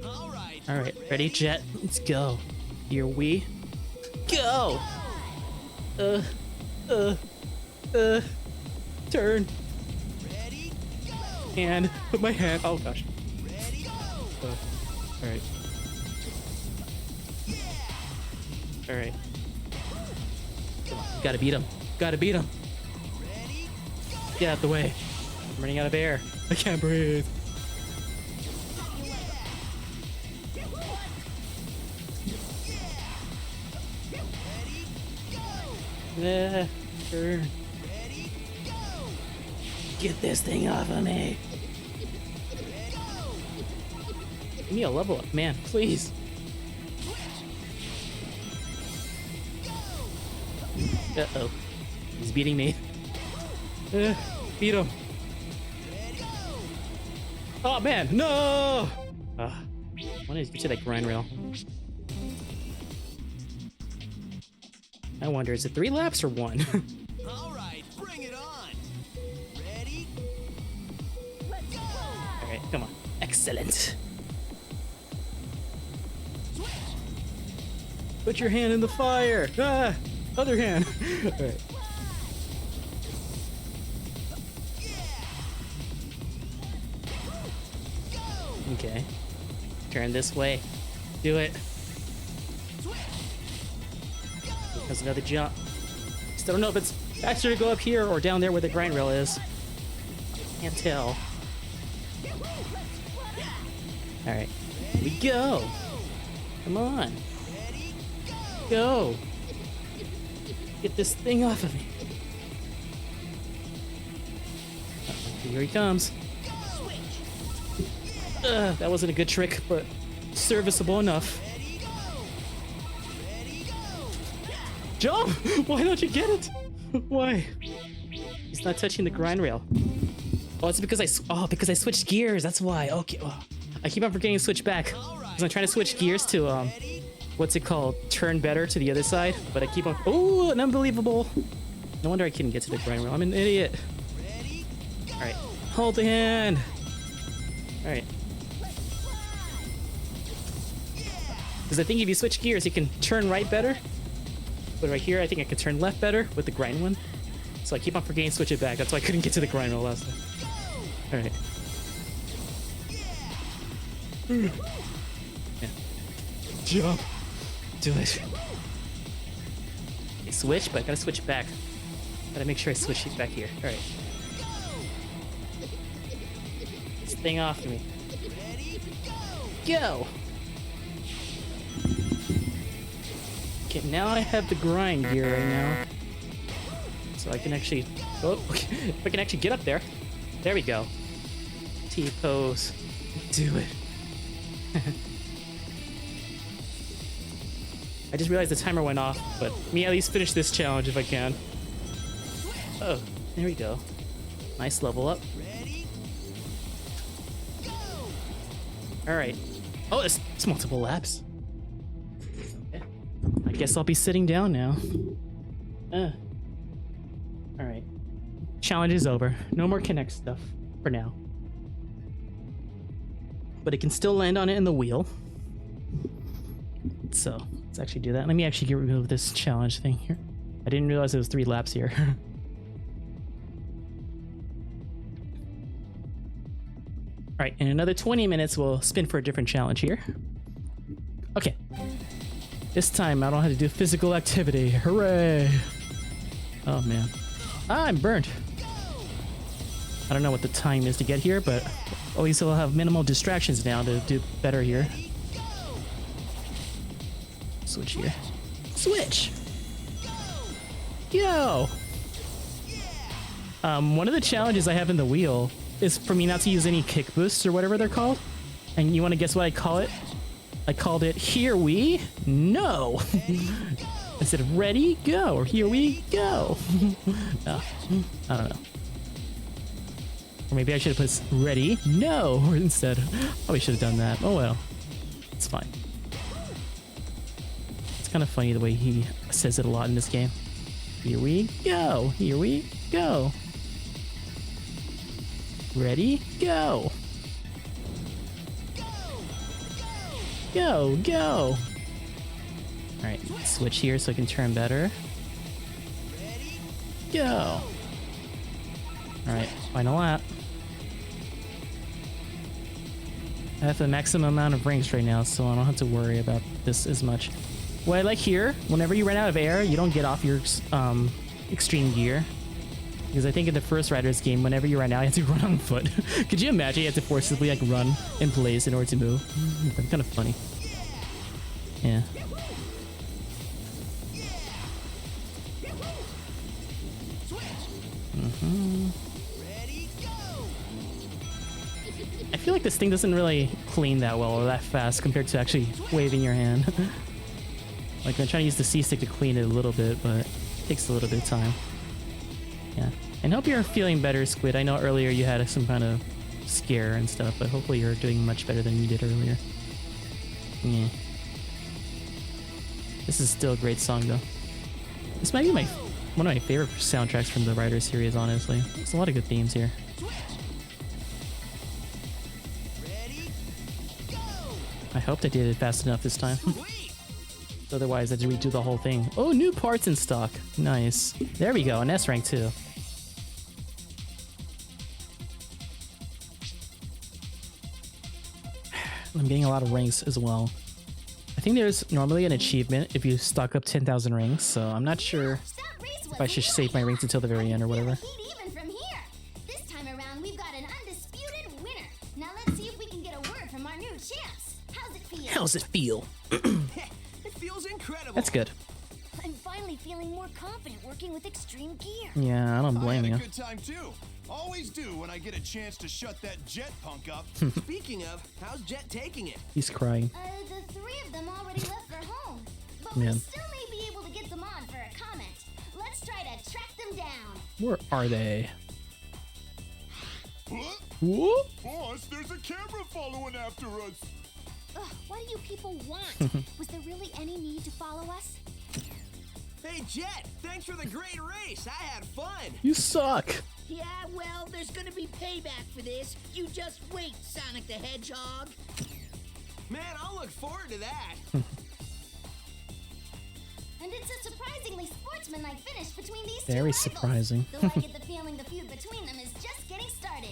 All right. All right, ready, Jet? Let's go. Here we go. Turn. Ready, go. And put my hand. Oh gosh. Ready, go. All right. All right. Come on, gotta beat him. Gotta beat him. Ready, Get out the way. I'm running out of air. I can't breathe. Turn. ready, go. Get this thing off of me. Give me a level up, man, please. Uh-oh. He's beating me. Beat him. Oh, man, no! I want to get to that grind rail. I wonder, is it 3 laps or 1? All right, bring it on. Ready, Alright, come on. Excellent. Put your hand in the fire! Ah! Other hand! Alright. Okay. Turn this way. Do it. There's another jump. Still don't know if it's faster to go up here or down there where the grind rail is. Can't tell. Alright. Here we go. Come on. Go. Get this thing off of me. Uh-oh, here he comes. That wasn't a good trick, but serviceable enough. Jump! Why don't you get it? Why? He's not touching the grind rail. Oh, it's because I switched gears. That's why. Okay. Oh, I keep on forgetting to switch back because I'm trying to switch gears to what's it called? Turn better to the other side. But I keep on. Oh, an unbelievable! No wonder I couldn't get to the grind rail. I'm an idiot. All right, hold the hand. All right. Because I think if you switch gears, you can turn right better. But right here, I think I can turn left better with the grind one. So I keep on forgetting to switch it back. That's why I couldn't get to the grind roll last time. All right. Yeah. Jump. Do it. Okay, switch, but I gotta switch back. Gotta make sure I switch it back here. All right. This thing off me. Go. Okay, now I have the grind gear right now. So I can actually... Oh, okay. If I can actually get up there. There we go. T-pose. Do it. I just realized the timer went off, but me at least finish this challenge if I can. Oh, there we go. Nice level up. Alright. Oh, it's multiple laps. I guess I'll be sitting down now. Alright. Challenge is over. No more Connect stuff for now. But it can still land on it in the wheel. So, let's actually do that. Let me actually get rid of this challenge thing here. I didn't realize it was 3 laps here. Alright, in another 20 minutes, we'll spin for a different challenge here. Okay. This time, I don't have to do physical activity. Hooray! Oh, man. Ah, I'm burnt. I don't know what the time is to get here, but at least I'll have minimal distractions now to do better here. Switch here. Switch! Yo! One of the challenges I have in the wheel is for me not to use any kick boosts or whatever they're called. And you want to guess what I call it? I called it Here We No. Instead of Ready Go or Here We Go. I don't know. Or maybe I should have put Ready No instead. Probably should have done that. Oh well. It's fine. It's kind of funny the way he says it a lot in this game. Here we go. Here we go. Ready? Go. Go, go. All right, switch here so I can turn better. Go. All right, final lap. I have the maximum amount of rings right now, so I don't have to worry about this as much. What I like here, whenever you run out of air, you don't get off your extreme gear. Because I think in the first Riders game, whenever you run out, you have to run on foot. Could you imagine you have to forcibly like run in place in order to move? That's kind of funny. Yeah. I feel like this thing doesn't really clean that well or that fast compared to actually waving your hand. Like I'm trying to use the C stick to clean it a little bit, but it takes a little bit of time. Yeah. And hope you're feeling better, Squid. I know earlier you had some kind of scare and stuff, but hopefully you're doing much better than you did earlier. Yeah. This is still a great song though. This might be one of my favorite soundtracks from the Rider series, honestly. There's a lot of good themes here. I hope they did it fast enough this time. Otherwise, I had to redo the whole thing. Oh, new parts in stock. Nice. There we go, an S rank too. I'm getting a lot of ranks as well. I think there's normally an achievement if you stock up 10,000 rings, so I'm not sure if I should save my rings until the very end or whatever. Even from here. This time around, we've got an undisputed winner. Now let's see if we can get a word from our new champs. How's it feel? How's it feel? It feels incredible. That's good. I'm finally feeling more confident working with extreme gear. Yeah, I don't blame I you. had a good time too. Always do when I get a chance to shut that Jet punk up. Speaking of, how's Jet taking it? He's crying. The three of them already left for home. But Man. we still may be able to get them on for a comment. Let's try to track them down. Where are they? What? Whoop. Boss, there's a camera following after us. Ugh, what do you people want? Was there really any need to follow us? Hey, Jet, thanks for the great race. I had fun. You suck. Yeah, well, there's gonna be payback for this. You just wait, Sonic the Hedgehog. Man, I'll look forward to that. And it's a surprisingly sportsmanlike finish between these Very two rivals. surprising. Though I get the feeling the feud between them is just getting started.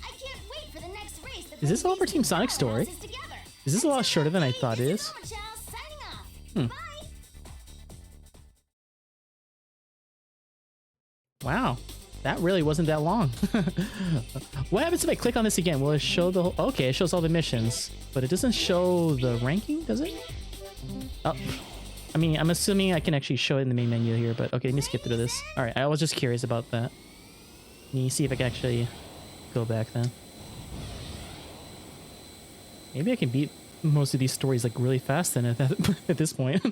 I can't wait for the next race. That Is this all for Team Sonic's story? powerhouses together. Is this a lot shorter than I thought it This is? Mama Chow signing off. Bye. Wow. That really wasn't that long. What happens if I click on this again? Will it show the whole... Okay, it shows all the missions. But it doesn't show the ranking, does it? Oh. I mean, I'm assuming I can actually show it in the main menu here, but okay, let me skip through this. Alright, I was just curious about that. Let me see if I can actually go back then. Maybe I can beat most of these stories like really fast then at this point.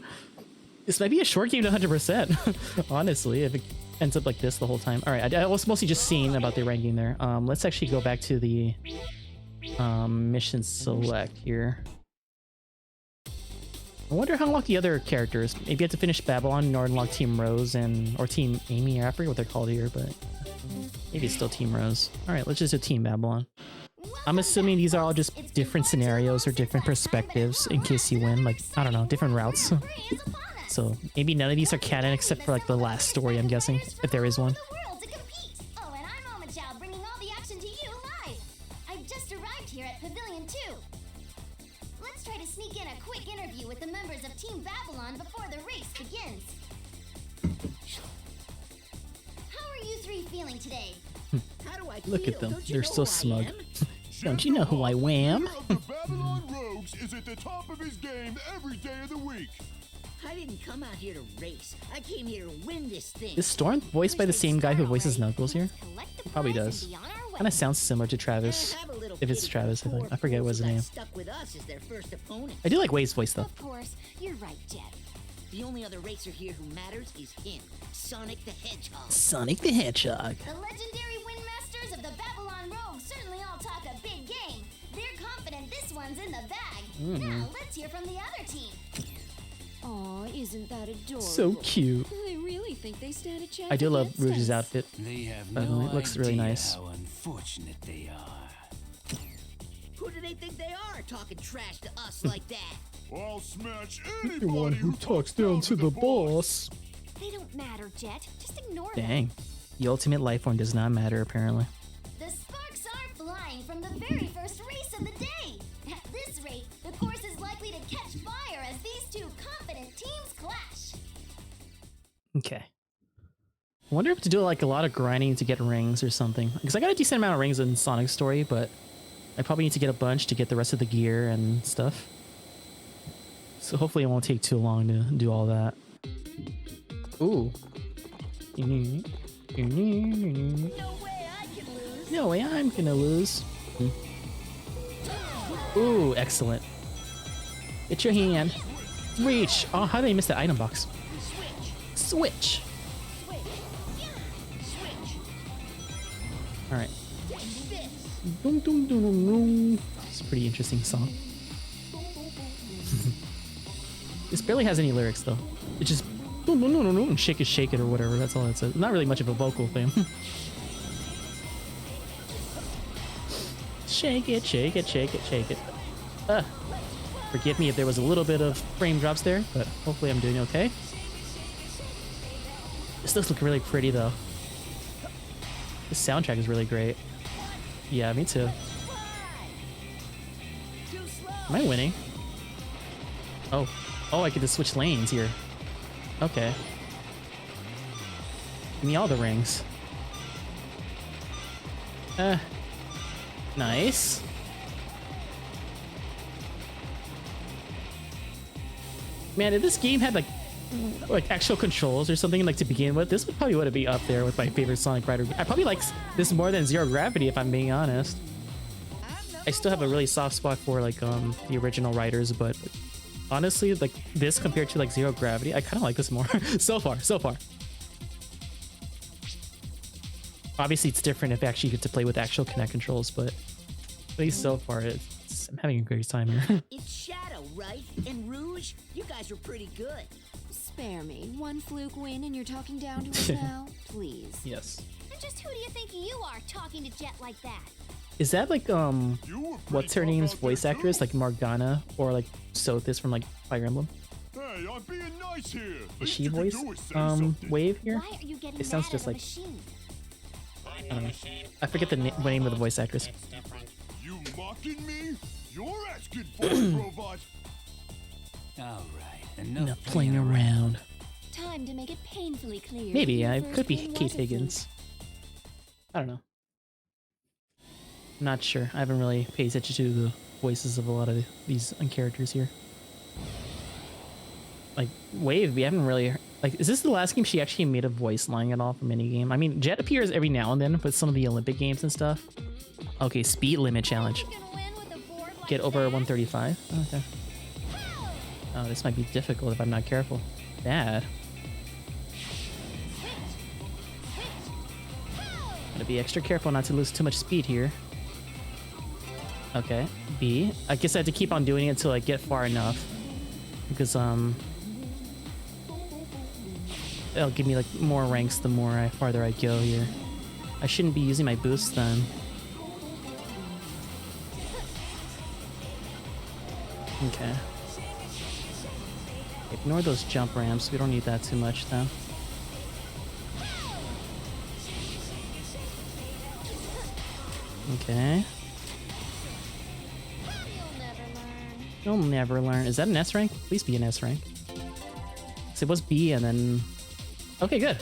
This might be a short game to 100%, honestly, if it ends up like this the whole time. Alright, I was mostly just seeing about the ranking there. Let's actually go back to the mission select here. I wonder how to unlock the other characters. Maybe I have to finish Babylon or unlock Team Rose or Team Amy. I forget what they're called here, but maybe it's still Team Rose. Alright, let's just do Team Babylon. I'm assuming these are all just different scenarios or different perspectives in case you win. Like, I don't know, different routes. So maybe none of these are canon except for like the last story, I'm guessing, if there is one. Oh, and I'm Mama Chow, bringing all the action to you live. I've just arrived here at Pavilion 2. Let's try to sneak in a quick interview with the members of Team Babylon before the race begins. How are you three feeling today? How do I Look feel? at them. Don't you They're know so who I smug. am? Don't you know who I am? Leader of the Babylon Rogues is at the top of his game every day of the week. I didn't come out here to race. I came here to win this thing. Is Storm voiced by the same guy who voices Knuckles here? Collect the Probably prize does. and be on our way. Kind of sounds similar to Travis. Have a little If it's Travis, I forget what his name. Stuck with us as their first opponent. I do like Wave's voice though. Of course, you're right, Jet. The only other racer here who matters is him, Sonic the Hedgehog. Sonic the Hedgehog. The legendary windmasters of the Babylon Rogues certainly all talk a big game. They're confident this one's in the bag. Now let's hear from the other team. Aw, isn't that adorable? So cute. They really think they stand a chance. I do love against Rouge's us. outfit. They have By the way, no it looks really idea nice. how unfortunate they are. Who do they think they are, talking trash to us like that? I'll smash The anybody one who talks down to the boss. They don't matter, Jet. Just ignore them. Dang. The ultimate life form does not matter, apparently. The sparks are flying from the very first race of the day. At this rate, the course is likely to catch fire as these two confident teams clash. Okay. I wonder if to do like a lot of grinding to get rings or something. Because I got a decent amount of rings in Sonic's story, but I probably need to get a bunch to get the rest of the gear and stuff. So hopefully it won't take too long to do all that. Ooh. No way I can lose. No way I'm gonna lose. Ooh, excellent. Get your hand. Reach. Oh, how did I miss that item box? Switch. Alright. Dum, dum, dum, dum, dum. It's a pretty interesting song. This barely has any lyrics though. It just boom, boom, boom, boom, boom, shake it or whatever. That's all it says. Not really much of a vocal thing. Shake it, shake it, shake it, shake it. Forgive me if there was a little bit of frame drops there, but hopefully I'm doing okay. This does look really pretty though. This soundtrack is really great. Yeah, me too. Am I winning? Oh. Oh, I get to switch lanes here. Okay. Give me all the rings. Nice. Man, if this game had like actual controls or something like to begin with, this would probably be up there with my favorite Sonic Rider. I probably like this more than Zero Gravity if I'm being honest. I still have a really soft spot for like the original Riders, but honestly, like this compared to like Zero Gravity, I kind of like this more. so far. Obviously, it's different if actually you get to play with actual Kinect controls, but at least so far, I'm having a great time here. It's Shadow, right? And Rouge? You guys were pretty good. Spare me. One fluke win and you're talking down to us now? Please. Yes. And just who do you think you are talking to Jet like that? Is that like what's her name's voice actress, like Morgana or like Sothis from like Fire Emblem? Hey, I'm being nice here. Is she voice Wave here? Why are you getting It sounds mad just at a like machine? I don't know. I forget the name of the voice actress. You mocking me? You're asking for it, robot. All right, enough Not playing around. Time to make it painfully clear. Maybe I First could be win Kate was a Higgins. I don't know. Not sure. I haven't really paid attention to the voices of a lot of these characters here. Like Wave, we haven't really like. Is this the last game she actually made a voice line at all from any game? I mean, Jet appears every now and then with some of the Olympic games and stuff. Okay, speed limit challenge. You can win with a board like Get over that? 135. Okay. Oh, this might be difficult if I'm not careful. Bad. Gotta be extra careful not to lose too much speed here. Okay, B. I guess I have to keep on doing it until I get far enough. Because, it'll give me, like, more ranks the more farther I go here. I shouldn't be using my boost then. Okay. Ignore those jump ramps. We don't need that too much, though. Okay. You'll never learn. Is that an S rank? Please be an S rank. So it was B and then... Okay, good.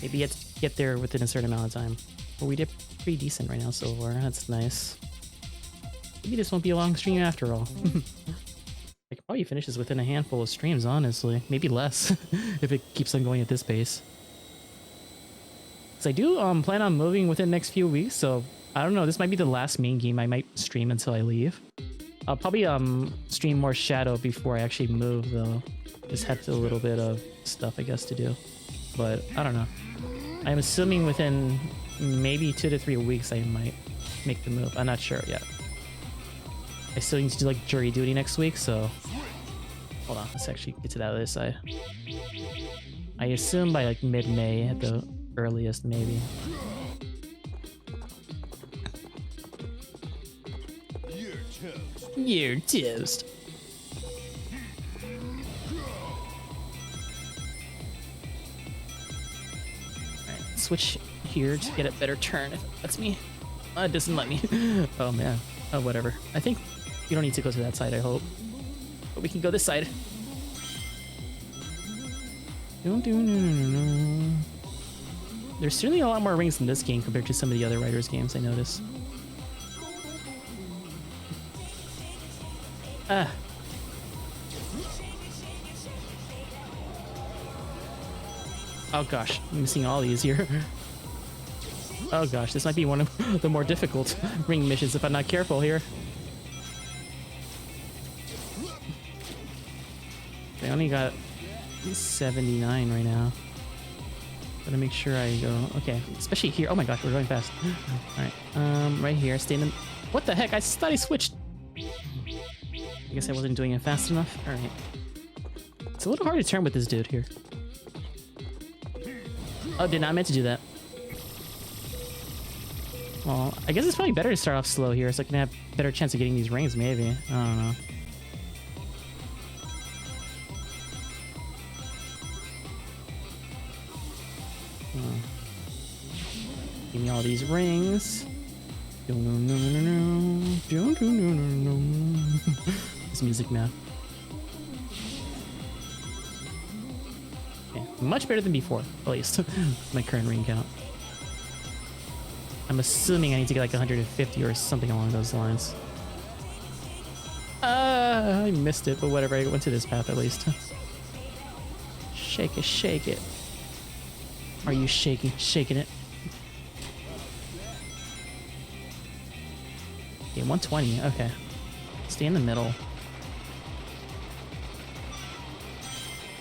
Maybe you have to get there within a certain amount of time. Well, we did pretty decent right now so far. That's nice. Maybe this won't be a long stream after all. I could probably finish this within a handful of streams, honestly. Maybe less, if it keeps on going at this pace. So I do plan on moving within the next few weeks, so I don't know. This might be the last main game I might stream until I leave. I'll probably stream more Shadow before I actually move though. Just have a little bit of stuff I guess to do. But I don't know. I'm assuming within maybe 2 to 3 weeks I might make the move. I'm not sure yet. I still need to do like jury duty next week, so hold on, let's actually get to that other side. I assume by like mid-May at the earliest, maybe. You're toast. Alright, switch here to get a better turn if it lets me. It doesn't let me. Oh man. Oh, whatever. I think you don't need to go to that side, I hope. But we can go this side. There's certainly a lot more rings in this game compared to some of the other Riders games, I notice. Ah. Oh gosh, I'm missing all these here. Oh gosh, this might be one of the more difficult ring missions if I'm not careful here. I only got 79 right now. Gotta make sure I go. Okay, especially here. Oh my gosh, we're going fast. Alright, right here, stay in the. What the heck? I thought I switched. I guess I wasn't doing it fast enough. Alright. It's a little hard to turn with this dude here. Oh, did not meant to do that. Well, I guess it's probably better to start off slow here so I can have a better chance of getting these rings, maybe. I don't know. Give me all these rings. This music now. Okay, much better than before, at least. My current ring count. I'm assuming I need to get like 150 or something along those lines. I missed it, but whatever. I went to this path at least. Shake it, shake it. Are you shaking it? Okay, 120. Okay. Stay in the middle.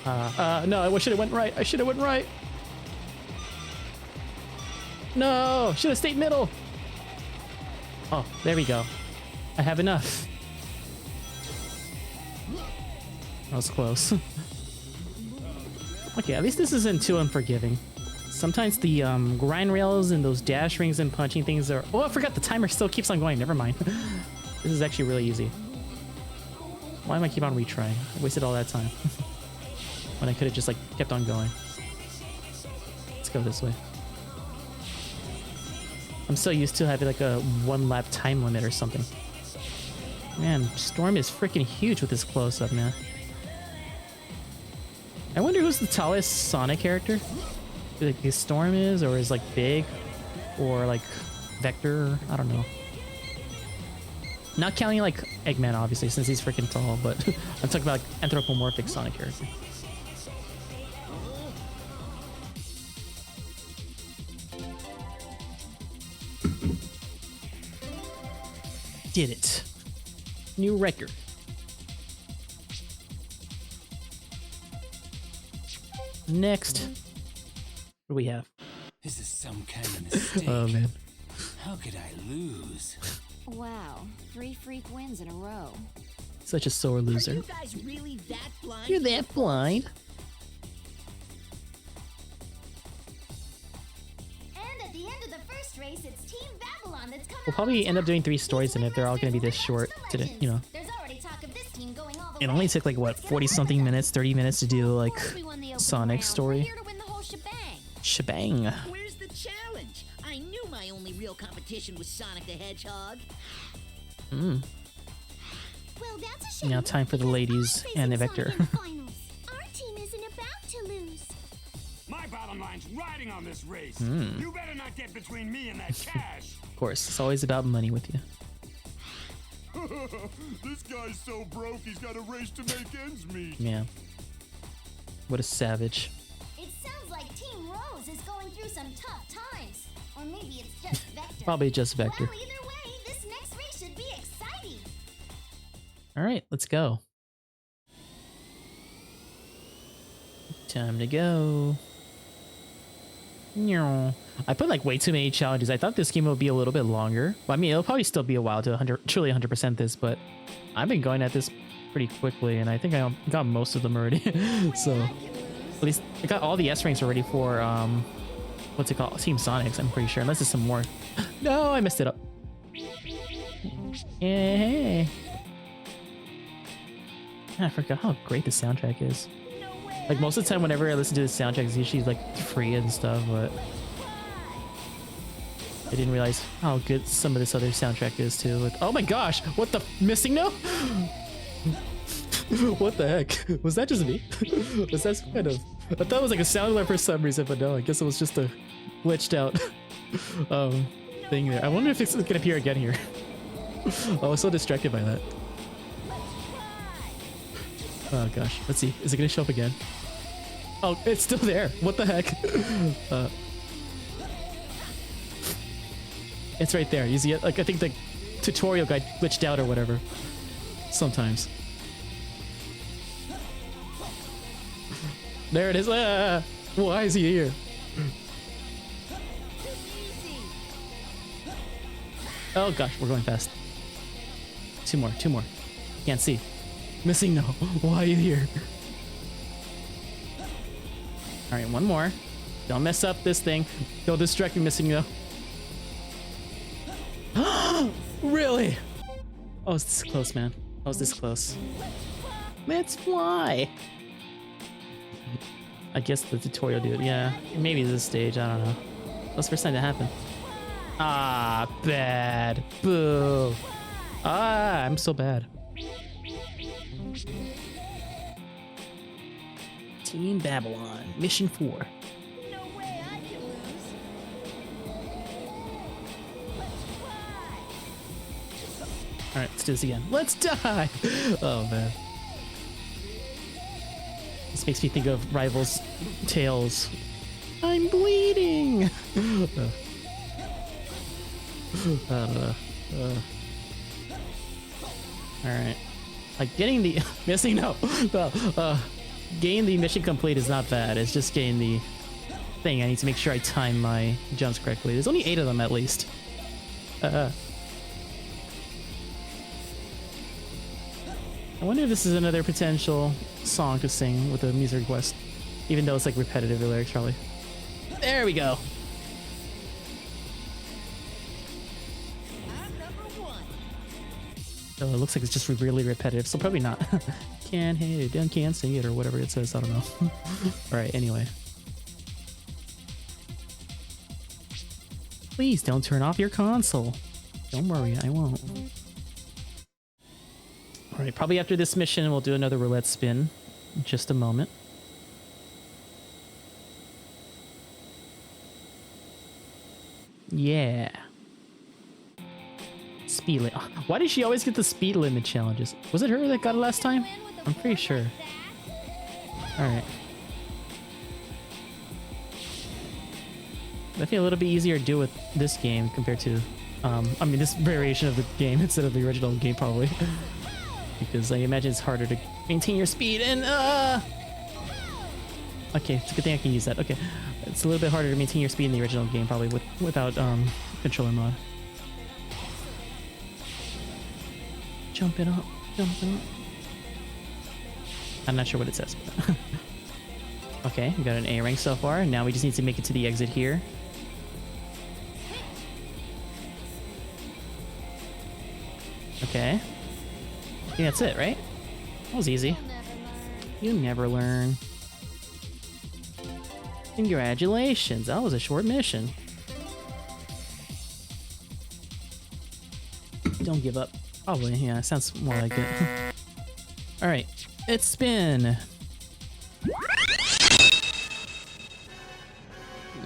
No, I should have went right. I should have went right. No, should have stayed middle. Oh, there we go. I have enough. That was close. Okay, at least this isn't too unforgiving. Sometimes the grind rails and those dash rings and punching things are... Oh, I forgot the timer still keeps on going. Never mind. This is actually really easy. Why am I keep on retrying? I wasted all that time. When I could have just like kept on going. Let's go this way. I'm so used to having like a 1 lap time limit or something. Man, Storm is freaking huge with this close-up, man. I wonder who's the tallest Sonic character? Like his Storm is, or is like Big, or like Vector. I don't know. Not counting like Eggman, obviously, since he's freaking tall. But I'm talking about like anthropomorphic Sonic character. Did it? New record. Next. What do we have? This is some kind of mistake. Oh man. How could I lose? Wow, 3 freak wins in a row. Such a sore Are loser. you guys really that blind? You're that blind. And at the end of the first race, it's Team Babylon that's coming. We'll probably end up doing 3 stories in it. They're all going to be this short today, you know. There's already talk of this team going all the It way. only took like what, 40 something minutes, 30 minutes to do like We won the open Sonic round. story. We're here to win the whole shebang. Shebang. Where's the challenge? I knew my only real competition was Sonic the Hedgehog. Mm. Well, that's a shame. Now time for the ladies and the Vector. Finals. Our team isn't about to lose. My bottom line's riding on this race. Hmm. You better not get between me and that cash. Of course, it's always about money with you. This guy's so broke he's got a race to make ends meet. Yeah. What a savage. It sounds like Team Rose is going through some tough times. Or maybe it's just Vector. Probably just Vector. Well, either way, this next race should be exciting. All right, let's go. Time to go. I put like way too many challenges. I thought this game would be a little bit longer. Well, I mean, it'll probably still be a while to truly 100% this, but I've been going at this pretty quickly, and I think I got most of them already. So at least I got all the S ranks already for what's it called? Team Sonics, I'm pretty sure. Unless there's some more. No, I messed it up. Hey. I forgot how great the soundtrack is. Like most of the time whenever I listen to the soundtrack, it's usually like free and stuff, but I didn't realize how good some of this other soundtrack is too. With, oh my gosh, what the missing note? What the heck? Was that just me? Was that some kind of... I thought it was like a sound alert for some reason, but no, I guess it was just a glitched out thing there. I wonder if it's gonna appear again here. I was so distracted by that. Oh gosh, let's see. Is it gonna show up again? Oh, it's still there. What the heck? It's right there. You see it? Like I think the tutorial guide glitched out or whatever. Sometimes. There it is. Ah, why is he here? Oh gosh, we're going fast. Two more. Can't see. Missing no. Why are you here? All right, one more. Don't mess up this thing. Don't distract me, missing no. Really? Oh, it's this close, man. I was this close. Let's fly. I guess the tutorial dude. Yeah, maybe this stage. I don't know. That's the first time that happened. Ah, bad. Boo. Ah, I'm so bad. Team Babylon, Mission 4. No way I can lose. Alright, let's do this again. Let's die! Oh man. This makes me think of Rivals Tales. I'm bleeding! Alright. Like getting the missing no. Getting the mission complete is not bad. It's just getting the thing. I need to make sure I time my jumps correctly. There's only 8 of them at least. I wonder if this is another potential song to sing with a music request. Even though it's like repetitive, the lyrics probably. There we go. I'm number 1. Oh, it looks like it's just really repetitive, so probably not. Can't hit it, can't sing it, or whatever it says. I don't know. Alright, anyway. Please don't turn off your console. Don't worry, I won't. Alright, probably after this mission, we'll do another roulette spin. In just a moment. Yeah. Speed limit. Why did she always get the speed limit challenges? Was it her that got it last time? I'm pretty sure. Alright. I think a little bit easier to do with this game compared to, I mean, this variation of the game instead of the original game, probably. Because I imagine it's harder to maintain your speed and, okay, it's a good thing I can use that. Okay. It's a little bit harder to maintain your speed in the original game, probably, without, controller mod. Jumping up, jumping up. I'm not sure what it says. But okay, we got an A rank so far. Now we just need to make it to the exit here. Okay. I think that's it, right? That was easy. You never learn. Congratulations, that was a short mission. Don't give up. Probably, yeah, sounds more like it. Alright, it's spin.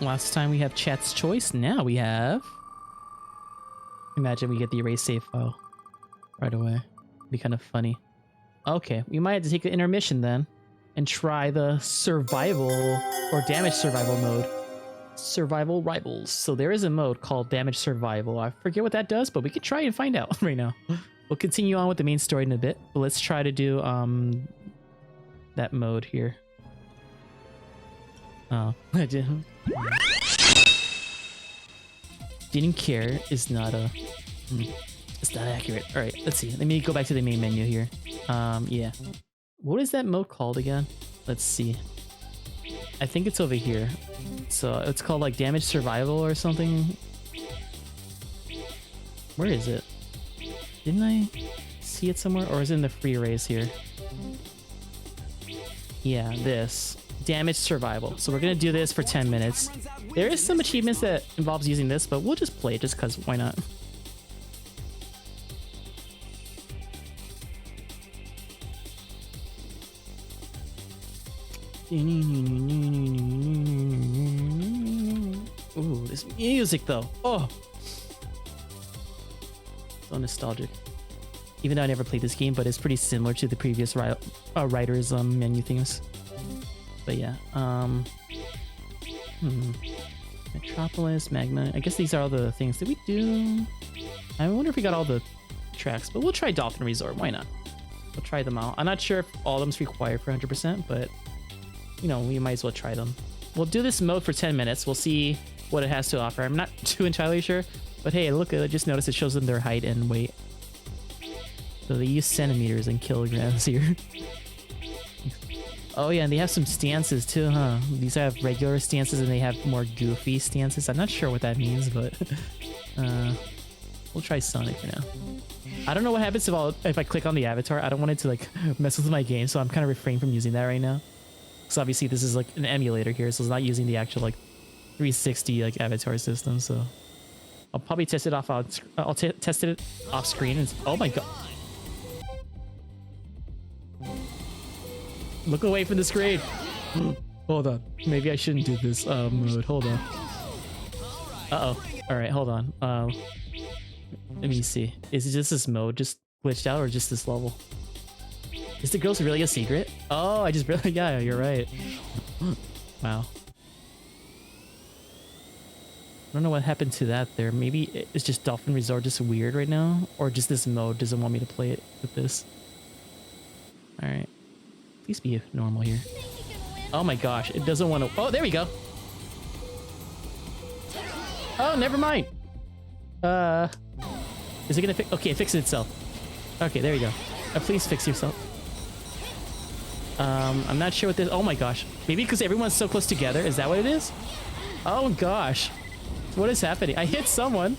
Last time we have chat's choice, now we have... Imagine we get the erase save file right away. Be kind of funny. Okay, we might have to take an intermission then and try the survival or damage survival mode. Survival Rivals. So there is a mode called Damage Survival. I forget what that does, but we could try and find out right now. We'll continue on with the main story in a bit, but let's try to do that mode here. Oh, I didn't care is not a it's not accurate. All right, let's see. Let me go back to the main menu here. Yeah. What is that mode called again? Let's see. I think it's over here. So it's called like Damage Survival or something. Where is it? Didn't I see it somewhere? Or is it in the free race here? Yeah, this. Damage Survival. So we're gonna do this for 10 minutes. There is some achievements that involves using this, but we'll just play it just because why not? Ooh, this music though. Oh, so nostalgic. Even though I never played this game, but it's pretty similar to the previous writers' menu themes. But yeah, Metropolis, Magma. I guess these are all the things that we do. I wonder if we got all the tracks, but we'll try Dolphin Resort. Why not? We'll try them out. I'm not sure if all of them's required for 100%, but you know, we might as well try them. We'll do this mode for 10 minutes. We'll see what it has to offer. I'm not too entirely sure, but hey, look, I just noticed it shows them their height and weight. So they use centimeters and kilograms here. Oh yeah, and they have some stances too, huh? These have regular stances and they have more goofy stances. I'm not sure what that means, but we'll try Sonic for now. I don't know what happens if I click on the avatar. I don't want it to like mess with my game, so I'm kind of refraining from using that right now. Because obviously this is like an emulator here, so it's not using the actual like 360 like avatar system. So I'll probably test it off. I'll test it off screen. And oh my god! Look away from the screen. Hold on. Maybe I shouldn't do this mode. Hold on. Uh-oh. All right, hold on. Let me see. Is it just this mode just glitched out or just this level? Is the ghost really a secret? Oh, I just really... Yeah, you're right. Wow. I don't know what happened to that there. Maybe it's just Dolphin Resort just weird right now? Or just this mode doesn't want me to play it with this. Alright. Please be normal here. Oh my gosh, it doesn't want to... Oh, there we go. Oh, never mind. Is it gonna fix... Okay, it fixed itself. Okay, there you go. Please fix yourself. I'm not sure what this... Oh my gosh. Maybe because everyone's so close together. Is that what it is? Oh gosh. What is happening? I hit someone.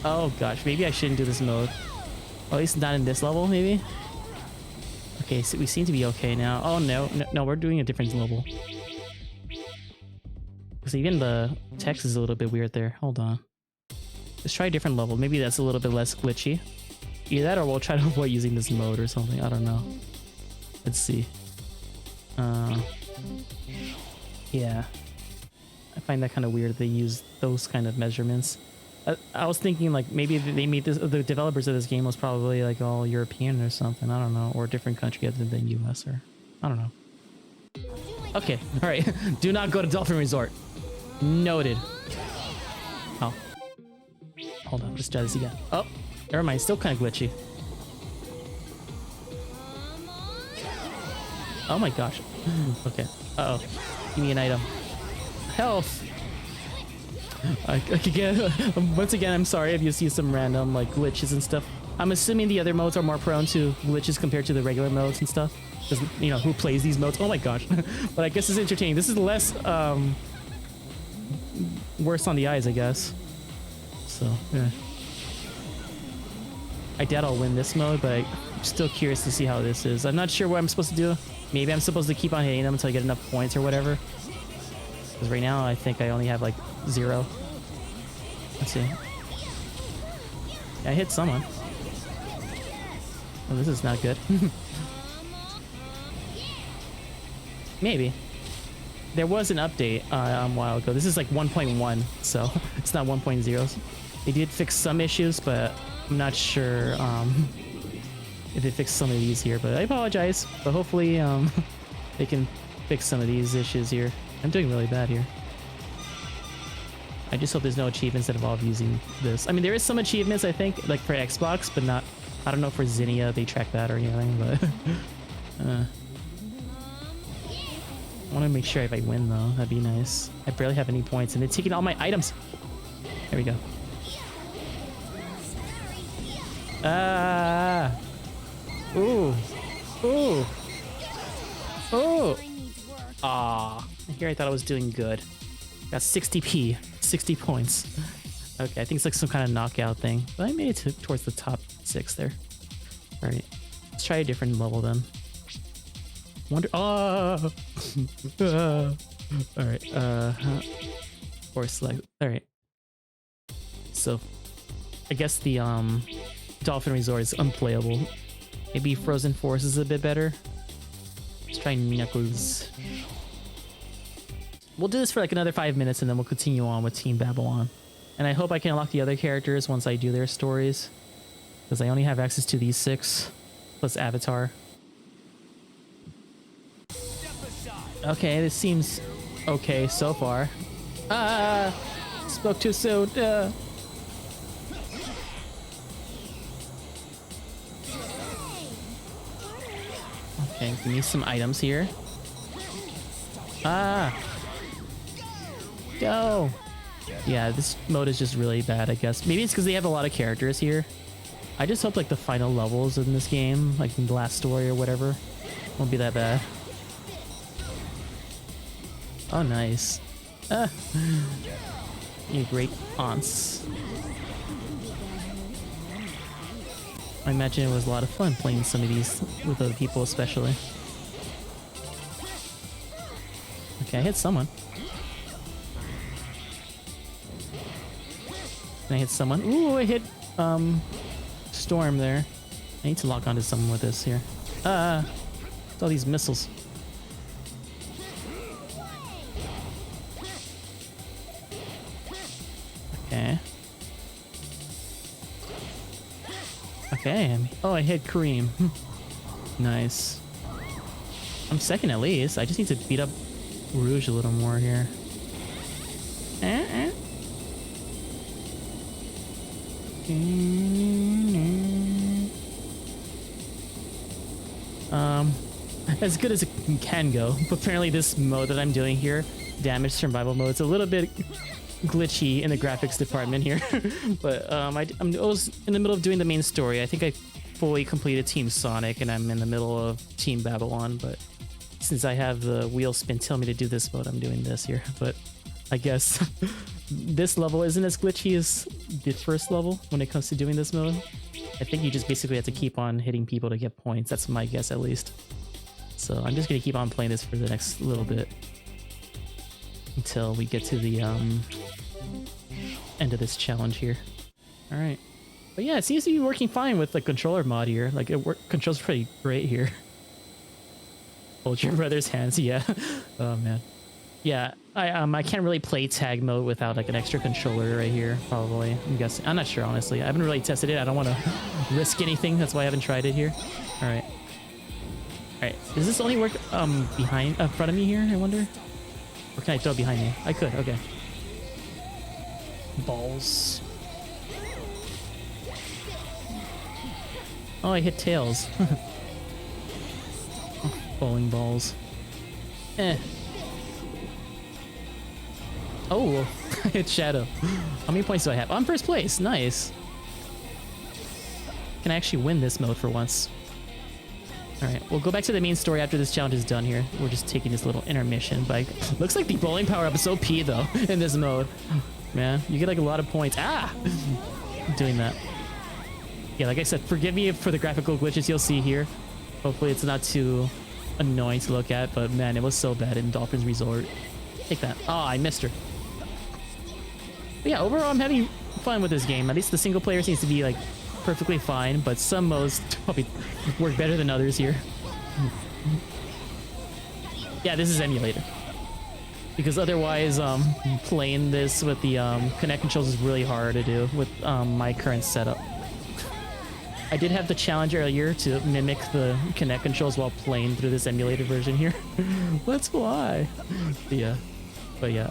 Oh gosh, maybe I shouldn't do this mode. Or at least not in this level, maybe? Okay, so we seem to be okay now. Oh no, no, we're doing a different level. Because even the text is a little bit weird there. Hold on. Let's try a different level. Maybe that's a little bit less glitchy. Either that or we'll try to avoid using this mode or something. I don't know. Let's see. Yeah. I find that kind of weird they use those kind of measurements. I was thinking like maybe they made this, the developers of this game was probably like all European or something. I don't know. Or a different country other than US or... I don't know. Okay. Alright. Do not go to Dolphin Resort. Noted. Oh. Hold on. Let's try this again. Oh. Never mind. Still kind of glitchy. Oh my gosh. Okay. Uh-oh. Give me an item. Health. Again, once again, I'm sorry if you see some random like glitches and stuff. I'm assuming the other modes are more prone to glitches compared to the regular modes and stuff. Because, you know, who plays these modes? Oh my gosh. But I guess it's entertaining. This is less worse on the eyes, I guess. So, yeah. I doubt I'll win this mode, but I'm still curious to see how this is. I'm not sure what I'm supposed to do. Maybe I'm supposed to keep on hitting them until I get enough points or whatever. Because right now, I think I only have like 0. Let's see. Yeah, I hit someone. Oh, this is not good. Maybe. There was an update a while ago. This is like 1.1, so it's not 1.0. They did fix some issues, but I'm not sure if they fixed some of these here. But I apologize. But hopefully they can fix some of these issues here I'm doing really bad here. I just hope there's no achievements that involve using this. I mean, there is some achievements, I think, like for Xbox, but not... I don't know for Zinnia they track that or anything, but... I want to make sure if I win, though. That'd be nice. I barely have any points, and they're taking all my items. There we go. Ah! Ooh! Ooh! Ooh! Ah! Here I thought I was doing good. Got 60p. 60 points. Okay, I think it's like some kind of knockout thing. But I made it towards the top 6 there. Alright. Let's try a different level then. Wonder... Oh! Alright, or select... Alright. So, I guess the, Dolphin Resort is unplayable. Maybe Frozen Forest is a bit better. Let's try Knuckles. We'll do this for like another 5 minutes and then we'll continue on with Team Babylon. And I hope I can unlock the other characters once I do their stories. Because I only have access to these 6. Plus Avatar. Okay, this seems okay so far. Ah! Spoke too soon. Okay, give me some items here. Ah! Go! Yeah, this mode is just really bad, I guess. Maybe it's because they have a lot of characters here. I just hope like the final levels in this game, like in the last story or whatever, won't be that bad. Oh, nice. Ah! You great aunts. I imagine it was a lot of fun playing some of these with other people, especially. Okay, I hit someone. And I hit someone. Ooh, I hit Storm there. I need to lock onto someone with this here. It's all these missiles. Okay. Okay. Oh, I hit Kareem. Nice. I'm second at least. I just need to beat up Rouge a little more here. As good as it can go. But apparently this mode that I'm doing here, damage survival mode, it's a little bit glitchy in the graphics department here. But I was in the middle of doing the main story. I think I fully completed Team Sonic and I'm in the middle of Team Babylon, but since I have the wheel spin tell me to do this mode, I'm doing this here. But I guess this level isn't as glitchy as the first level when it comes to doing this mode. I think you just basically have to keep on hitting people to get points. That's my guess at least. So I'm just gonna keep on playing this for the next little bit until we get to the end of this challenge here. All right, but yeah, it seems to be working fine with the controller mod here. Like it controls pretty great here. Hold your brother's hands, yeah. Oh man, yeah. I can't really play tag mode without like an extra controller right here. Probably, I'm guessing. I'm not sure honestly. I haven't really tested it. I don't want to risk anything. That's why I haven't tried it here. All right. All right. Does this only work behind, front of me here? I wonder. Or can I throw it behind me? I could. Okay. Balls. Oh, I hit tails. Bowling balls. Eh. Oh, I hit Shadow. How many points do I have? I'm first place. Nice. Can I actually win this mode for once? Alright, we'll go back to the main story after this challenge is done here. We're just taking this little intermission, but looks like the bowling power up is OP though in this mode. Man, you get like a lot of points. Ah! Doing that. Yeah, like I said, forgive me for the graphical glitches you'll see here. Hopefully it's not too annoying to look at, but man, it was so bad in Dolphin's Resort. Take that. Oh, I missed her. But yeah, overall I'm having fun with this game. At least the single player seems to be like perfectly fine, but some modes probably work better than others here. Yeah, this is emulated. Because otherwise, playing this with the Kinect controls is really hard to do with my current setup. I did have the challenge earlier to mimic the Kinect controls while playing through this emulated version here. Let's fly. But yeah, But yeah.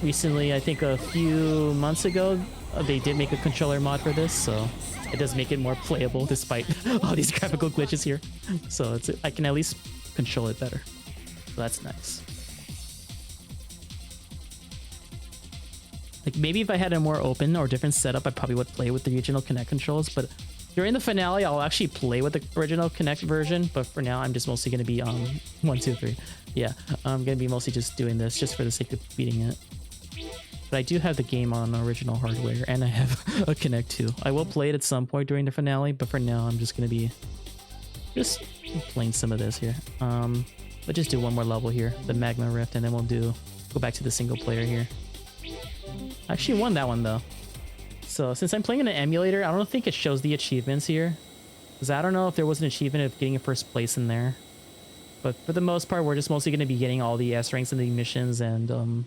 Recently, I think a few months ago, they did make a controller mod for this, so it does make it more playable despite all these graphical glitches here. So I can at least control it better. So that's nice. Like maybe if I had a more open or different setup, I probably would play with the regional Kinect controls, but during the finale, I'll actually play with the original Kinect version, but for now, I'm just mostly going to be 1, 2, 3. Yeah, I'm going to be mostly just doing this just for the sake of beating it. But I do have the game on original hardware, and I have a Kinect too. I will play it at some point during the finale, but for now, I'm just going to be just playing some of this here. Let's just do one more level here, the Magma Rift, and then we'll go back to the single player here. I actually won that one though. So since I'm playing in an emulator, I don't think it shows the achievements here. Because I don't know if there was an achievement of getting a first place in there. But for the most part, we're just mostly going to be getting all the S ranks and the missions and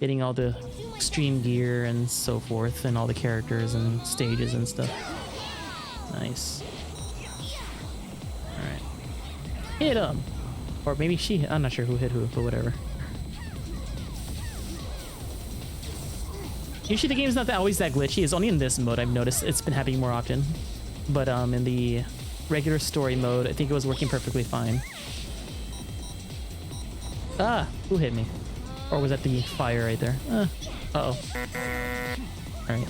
getting all the extreme gear and so forth and all the characters and stages and stuff. Nice. Alright. Hit him! Or maybe she, I'm not sure who hit who, but whatever. Usually the game's not always that glitchy. It's only in this mode I've noticed it's been happening more often. But in the regular story mode, I think it was working perfectly fine. Ah! Who hit me? Or was that the fire right there? Uh-oh. Alright.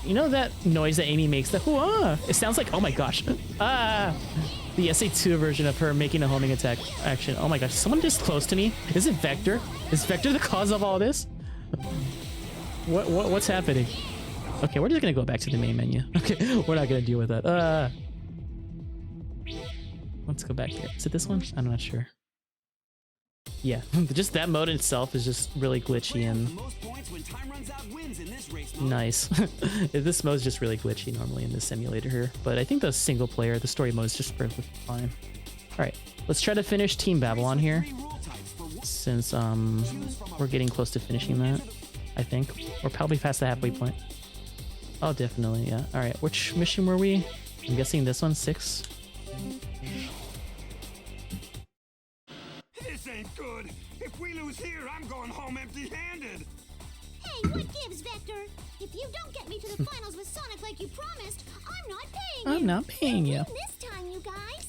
You know that noise that Amy makes? That hoo-ah! It sounds like, oh my gosh. Ah! The SA2 version of her making a homing attack action. Oh my gosh, someone just close to me? Is it Vector? Is Vector the cause of all this? What's happening? Okay, we're just gonna go back to the main menu. Okay, we're not gonna deal with that. Let's go back here. Is it this one? I'm not sure. Yeah, just that mode itself is just really glitchy and nice. This mode is just really glitchy normally in this simulator here, but I think the single player, the story mode is just perfectly fine. All right, let's try to finish Team Babylon here, since we're getting close to finishing that. I think we're probably past the halfway point. Oh, definitely, yeah. All right, which mission were we? I'm guessing this one, 6. This ain't good. If we lose here, I'm going home empty-handed. Hey, what gives, Vector? If you don't get me to the finals with Sonic like you promised, I'm not paying you. I'm not paying you. This time, you guys.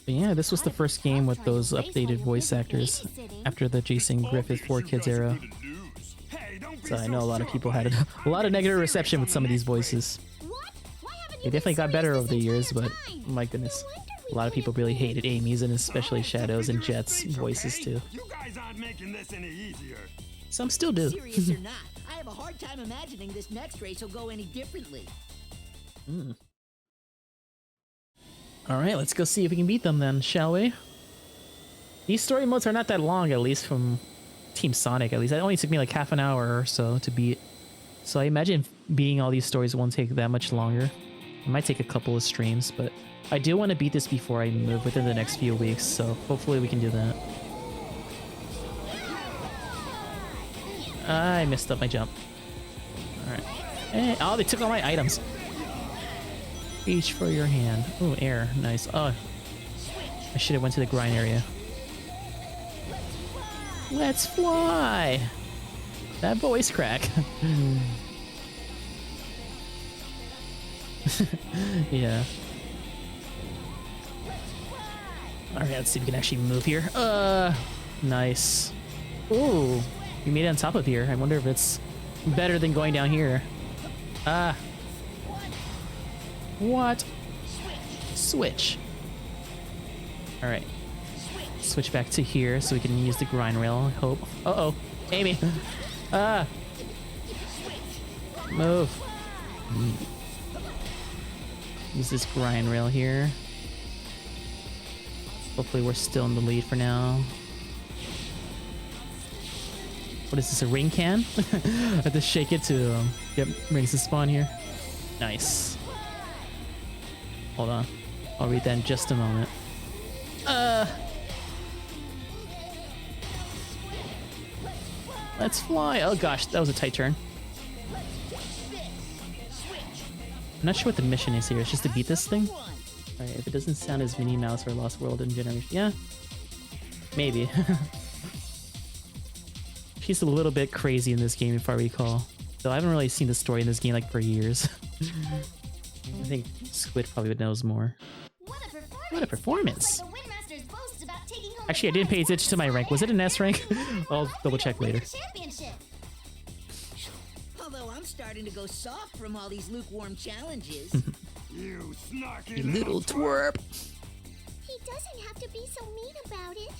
But yeah, this was the first game with those updated voice actors after the Jason Griffith 4Kids era. So I know a lot of people had a lot of negative reception with some of these voices. They definitely got better over the years, but my goodness. A lot of people really hated Amy's and especially Shadow's and Jet's voices too. You guys aren't making this any easier. Some still do. Serious or not, I have a hard time imagining this next race will go any differently. Alright, let's go see if we can beat them then, shall we? These story modes are not that long, at least from Team Sonic, at least. It only took me like half an hour or so to beat. So I imagine beating all these stories won't take that much longer. It might take a couple of streams, but I do want to beat this before I move within the next few weeks, so hopefully we can do that. I messed up my jump. Alright. Hey, oh, they took all my items. Reach for your hand. Oh, air. Nice. Oh, I should have went to the grind area. Let's fly! That voice crack. Yeah. Alright, let's see if we can actually move here. Nice. Ooh, we made it on top of here. I wonder if it's better than going down here. What? Switch. Alright. Switch back to here so we can use the grind rail, I hope. Uh-oh. Amy. Move. Use this grind rail here. Hopefully we're still in the lead for now. What is this, a ring can? I have to shake it to get rings to spawn here. Nice. Hold on. I'll read that in just a moment. Let's fly. Oh gosh, that was a tight turn. I'm not sure what the mission is here. It's just to beat this thing? Alright, if it doesn't sound as Minnie Mouse or Lost World in Generation. Yeah. Maybe. She's a little bit crazy in this game, if I recall. Though I haven't really seen the story in this game like for years. I think Squid probably knows more. What a performance! Like the Windmasters boast about taking home Actually, I didn't pay attention to my rank. Was it an S rank? I'll double check later. Championship. Although I'm starting to go soft from all these lukewarm challenges. You snarky You little twerp! He doesn't have to be so mean about it.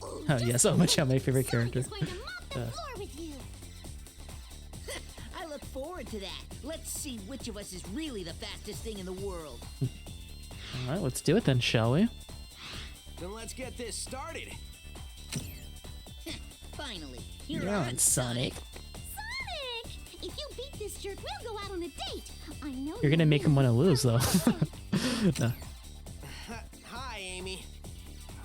Oh yeah, so much on my favorite character. Going to mop the floor with you. I look forward to that. Let's see which of us is really the fastest thing in the world. Alright, let's do it then, shall we? Then let's get this started. Finally, you're You're on, on, Sonic. Sonic! If you beat this jerk, we'll go out on a date. I know You're gonna make him want to lose, though. No. Hi, Amy.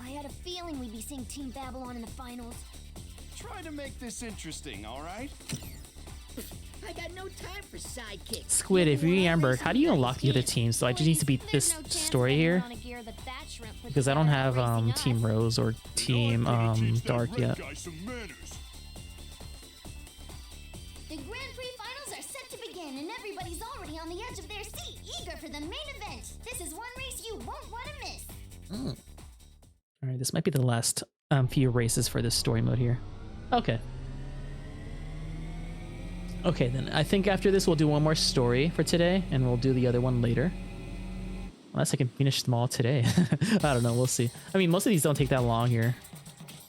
I had a feeling we'd be seeing Team Babylon in the finals. Try to make this interesting, all right? I got no time for sidekicks. Squid, if you remember, how do you unlock the other teams? So I just need to beat this story here. Because I don't have Team Rose or Team Dark yet. The Grand Prix finals are set to begin, and everybody's already on the edge of their seat, eager for the main event. This is one race you won't want to miss. Alright, this might be the last few races for this story mode here. Okay. Okay, then I think after this we'll do one more story for today, and we'll do the other one later. Unless I can finish them all today. I don't know, we'll see. I mean, most of these don't take that long here.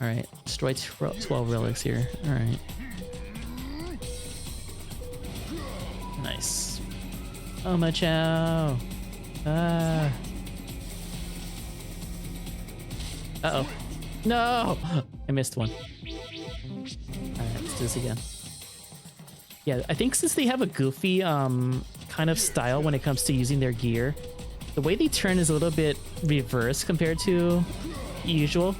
Alright, destroy 12 relics here. Alright. Nice. Oh my chow. Ah. Uh-oh. No! I missed one. Alright, let's do this again. Yeah, I think since they have a goofy kind of style when it comes to using their gear, the way they turn is a little bit reverse compared to usual.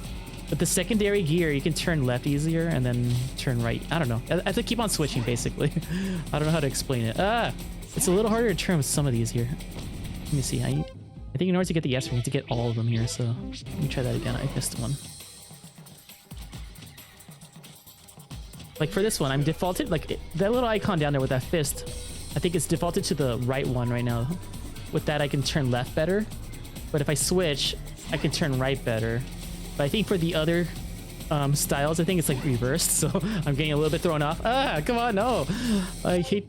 With the secondary gear, you can turn left easier and then turn right. I don't know. I have to keep on switching, basically. I don't know how to explain it. Ah! It's a little harder to turn with some of these here. Let me see. I think in order to get the yes, we need to get all of them here, so let me try that again. I missed one. Like for this one, I'm defaulted, like that little icon down there with that fist, I think it's defaulted to the right one right now. With that, I can turn left better. But if I switch, I can turn right better. But I think for the other styles, I think it's like reversed. So I'm getting a little bit thrown off. Ah, come on, no. I hate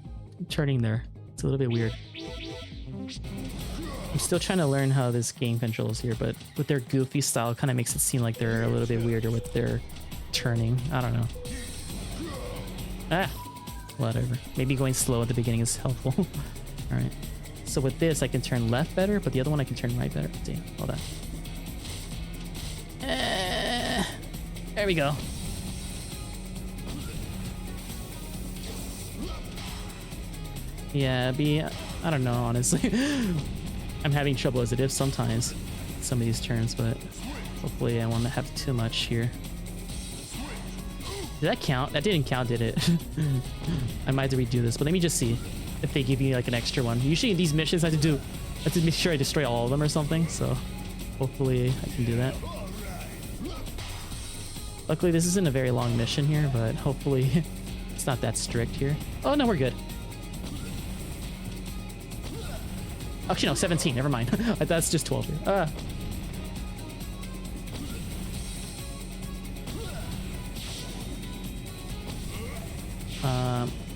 turning there. It's a little bit weird. I'm still trying to learn how this game controls here, but with their goofy style, it kind of makes it seem like they're a little bit weirder with their turning. I don't know. Ah, whatever. Maybe going slow at the beginning is helpful. All right. So with this, I can turn left better, but the other one I can turn right better. Damn, hold on. There we go. Yeah, I don't know, honestly. I'm having trouble as it is sometimes, some of these turns, but hopefully I won't have too much here. Did that count? That didn't count, did it? I might have to redo this, but let me just see if they give me like an extra one. Usually in these missions I have to make sure I destroy all of them or something, so hopefully I can do that. Luckily this isn't a very long mission here, but hopefully it's not that strict here. Oh no, we're good. Actually no, 17, never mind. That's just 12 here.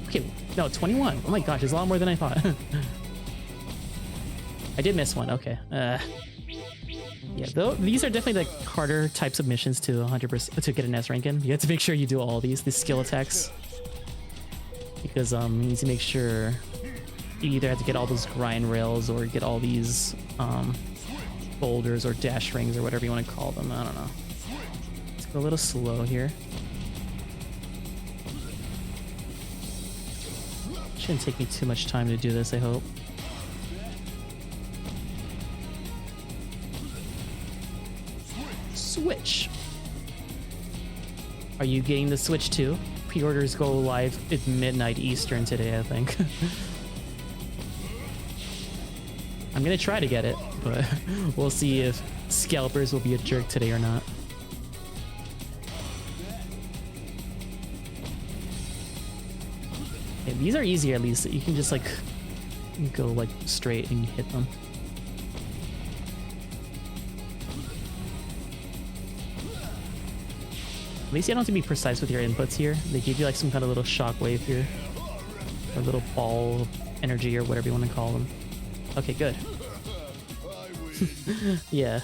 Okay, no, 21. Oh my gosh, there's a lot more than I thought. I did miss one, okay. Yeah, though these are definitely like harder types of missions to 100% to get an S rank in. You have to make sure you do all these skill attacks. Because you need to make sure you either have to get all those grind rails or get all these boulders or dash rings or whatever you want to call them. I don't know. Let's go a little slow here. Shouldn't take me too much time to do this, I hope. Switch. Are you getting the Switch too? Pre-orders go live at midnight Eastern today, I think. I'm gonna try to get it, but we'll see if scalpers will be a jerk today or not. these are easy at least. You can just like go like straight and hit them. At least you don't have to be precise with your inputs here. They give you like some kind of little shockwave here. Or little ball of energy or whatever you want to call them. Okay, good. Yeah.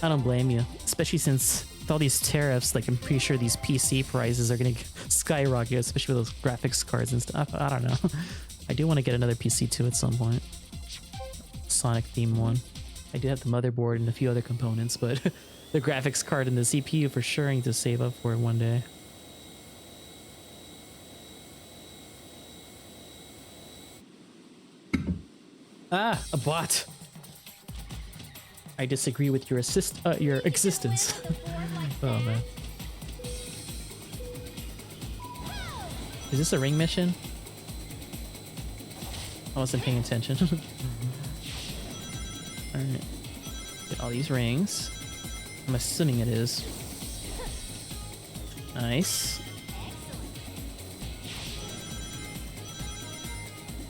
I don't blame you. Especially since with all these tariffs, like I'm pretty sure these PC prices are gonna skyrocket, especially with those graphics cards and stuff. I don't know. I do want to get another PC too at some point. Sonic theme one. I do have the motherboard and a few other components, but the graphics card and the CPU for sure I need to save up for it one day. Ah, a bot. I disagree with your existence. Oh man. Is this a ring mission? I wasn't paying attention. Alright. Get all these rings. I'm assuming it is. Nice.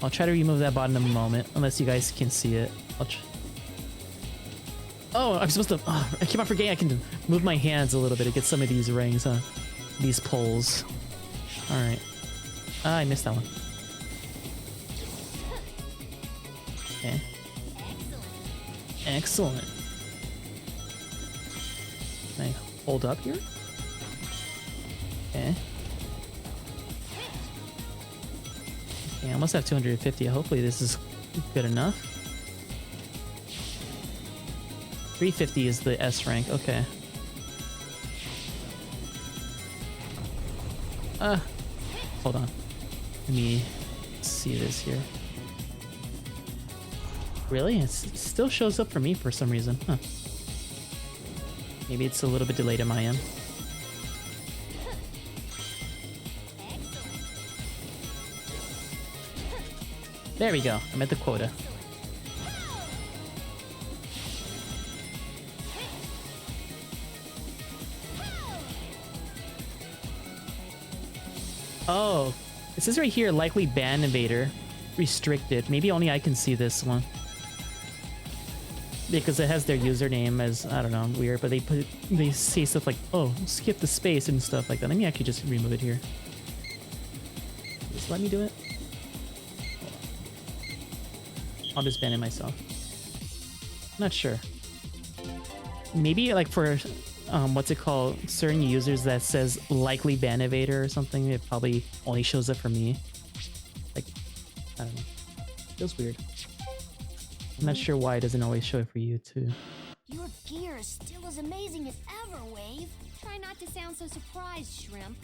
I'll try to remove that bot in a moment, unless you guys can see it. Oh, I'm supposed to... Oh, I keep on forgetting I can move my hands a little bit to get some of these rings, huh? These poles. Alright. Ah, I missed that one. Okay. Excellent. Can I hold up here? Okay. Okay, I almost have 250. Hopefully this is good enough. 350 is the S rank. Okay. Hold on. Let me see this here. Really? It still shows up for me for some reason. Huh. Maybe it's a little bit delayed on my end. There we go. I'm at the quota. Oh, it says right here, likely ban invader, restricted. Maybe only I can see this one. Because it has their username as, I don't know, weird, but they say stuff like, oh, skip the space and stuff like that. Let me actually just remove it here. Just let me do it. I'll just ban it myself. Not sure. Maybe like for what's it called, certain users that says likely ban evader or something, it probably only shows up for me. Like, I don't know. Feels weird. I'm not sure why it doesn't always show it for you too. Your gear is still as amazing as ever, Wave. Try not to sound so surprised, Shrimp.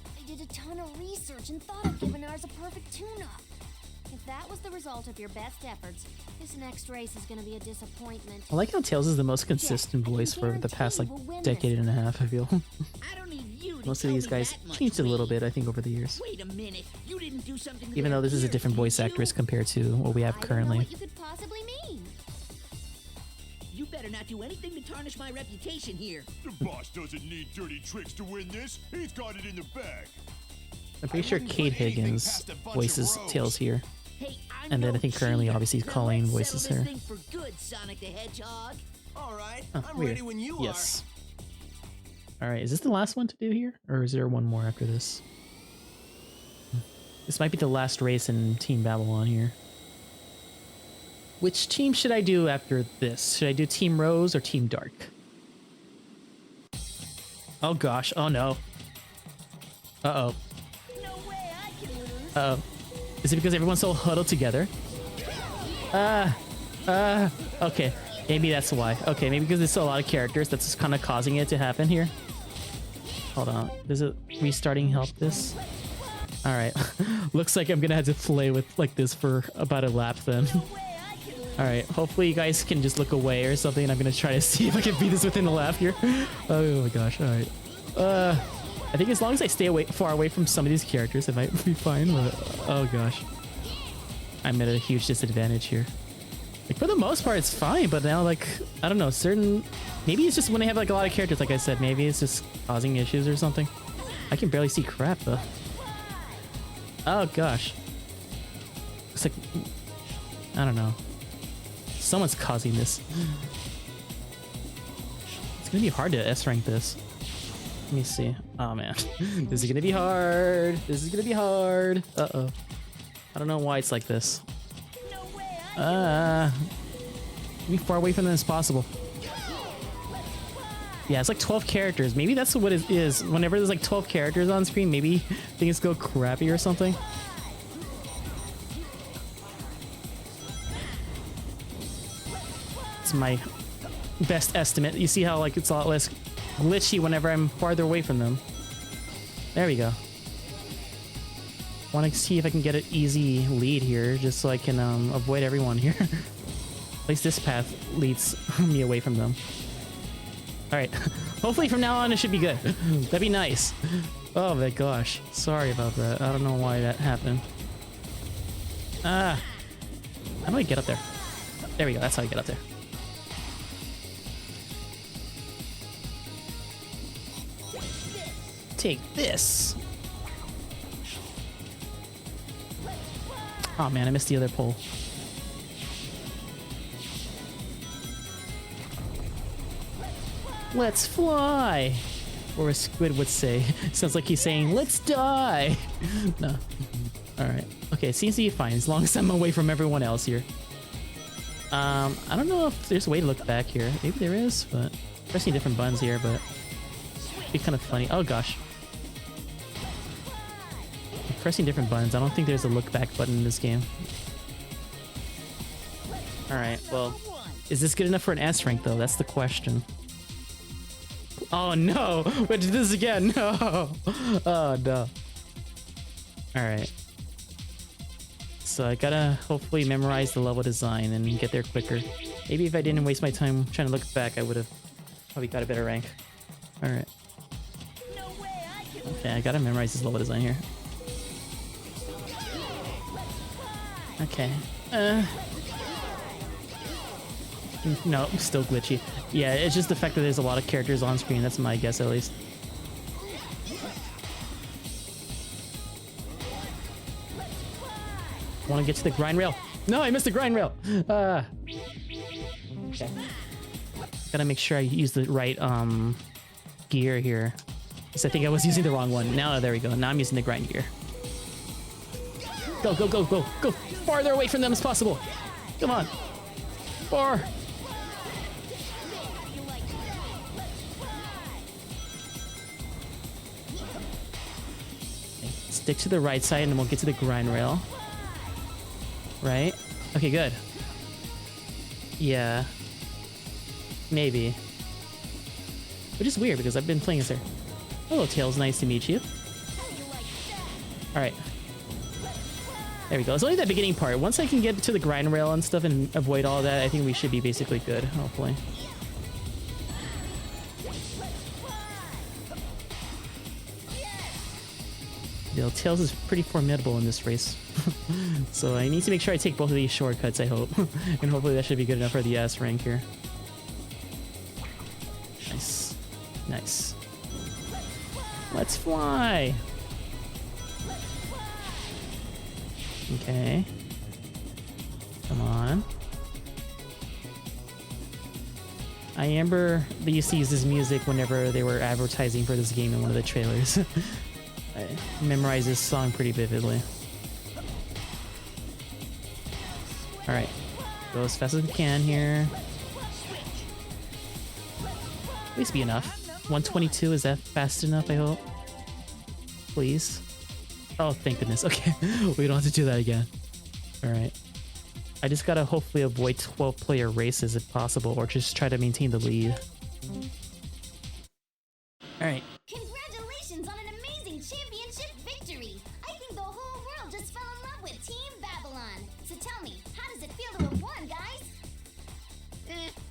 I did a ton of research and thought of giving ours a perfect tune-up. If that was the result of your best efforts, this next race is going to be a disappointment. I like how Tails is the most consistent voice for the past like decade and a half, I feel. I don't need you to Most of tell these me guys that much, changed a little Wade. bit, I think, over the years. Wait a minute. You didn't do something. Even though this is a different voice actress compared to what we have I don't know currently. what you could possibly mean. You better not do anything to tarnish my reputation here. The boss doesn't need dirty tricks to win this. He's got it in the bag. I'm pretty sure Kate Higgins voices Tails here. Hey, I'm And then no I think currently, cheater. obviously, Now Colleen let's voices settle her. this thing for good, Sonic the Hedgehog. All right, Oh, I'm weird. ready when you Yes. Alright, is this the last one to do here? Or is there one more after this? This might be the last race in Team Babylon here. Which team should I do after this? Should I do Team Rose or Team Dark? Oh gosh, oh no. Uh-oh. No way I can lose. Uh-oh. Is it because everyone's so huddled together? Okay. Maybe that's why. Okay, maybe because there's a lot of characters that's kind of causing it to happen here. Hold on. Does it restarting help this? Alright. Looks like I'm gonna have to play with like this for about a lap then. Alright, hopefully you guys can just look away or something, and I'm gonna try to see if I can beat this within a lap here. Oh my gosh, alright. I think as long as I stay far away from some of these characters, it might be fine, but oh gosh. I'm at a huge disadvantage here. Like, for the most part, it's fine, but now, like, I don't know, maybe it's just when I have, like, a lot of characters, like I said, maybe it's just causing issues or something. I can barely see crap, though. Oh gosh. It's like, I don't know. Someone's causing this. It's gonna be hard to S rank this. Let me see. Oh man, this is gonna be hard. This is gonna be hard. Uh-oh. I don't know why it's like this. Be far away from them as possible. Yeah, it's like 12 characters. Maybe that's what it is. Whenever there's like 12 characters on screen, maybe things go crappy or something. It's my best estimate. You see how like it's a lot less glitchy whenever I'm farther away from them. There we go. Want to see if I can get an easy lead here, just so I can avoid everyone here. At least this path leads me away from them. All right. Hopefully from now on it should be good. That'd be nice. Oh my gosh. Sorry about that. I don't know why that happened. How do I get up there? There we go. That's how I get up there. Take this. Oh man, I missed the other pole. Let's fly! Or a squid would say. Sounds like he's saying, let's die! No. Alright. Okay, it seems to be fine as long as I'm away from everyone else here. I don't know if there's a way to look back here. Maybe there is, but pressing different buttons here, but it'd be kind of funny. Oh gosh. Pressing different buttons. I don't think there's a look back button in this game. Alright, well, is this good enough for an S rank though? That's the question. Oh no! Wait, do this again? No! Oh no. Alright. So I gotta hopefully memorize the level design and get there quicker. Maybe if I didn't waste my time trying to look back, I would have probably got a better rank. Alright. Okay, I gotta memorize this level design here. Okay. No, still glitchy. Yeah, it's just the fact that there's a lot of characters on screen. That's my guess, at least. Want to get to the grind rail? No, I missed the grind rail. Okay. Gotta make sure I use the right gear here. Because I think I was using the wrong one. Now, there we go. Now I'm using the grind gear. Go, go, go, go, go! Farther away from them as possible. Come on. Far. Okay, stick to the right side and then we'll get to the grind rail. Right? Okay, good. Yeah. Maybe. Which is weird because I've been playing this here. Hello, Tails. Nice to meet you. Alright. There we go. It's only that beginning part. Once I can get to the grind rail and stuff and avoid all that, I think we should be basically good, hopefully. Yo, Tails is pretty formidable in this race. So I need to make sure I take both of these shortcuts, I hope. And hopefully that should be good enough for the S rank here. Nice. Nice. Let's fly! Okay. Come on. I remember they used to use this music whenever they were advertising for this game in one of the trailers. I memorized this song pretty vividly. Alright. Go as fast as we can here. At least be enough. 122, is that fast enough, I hope? Please. Oh, thank goodness. Okay. We don't have to do that again. Alright. I just gotta hopefully avoid 12-player races if possible, or just try to maintain the lead. Alright. Congratulations on an amazing championship victory! I think the whole world just fell in love with Team Babylon. So tell me, how does it feel to have won, guys?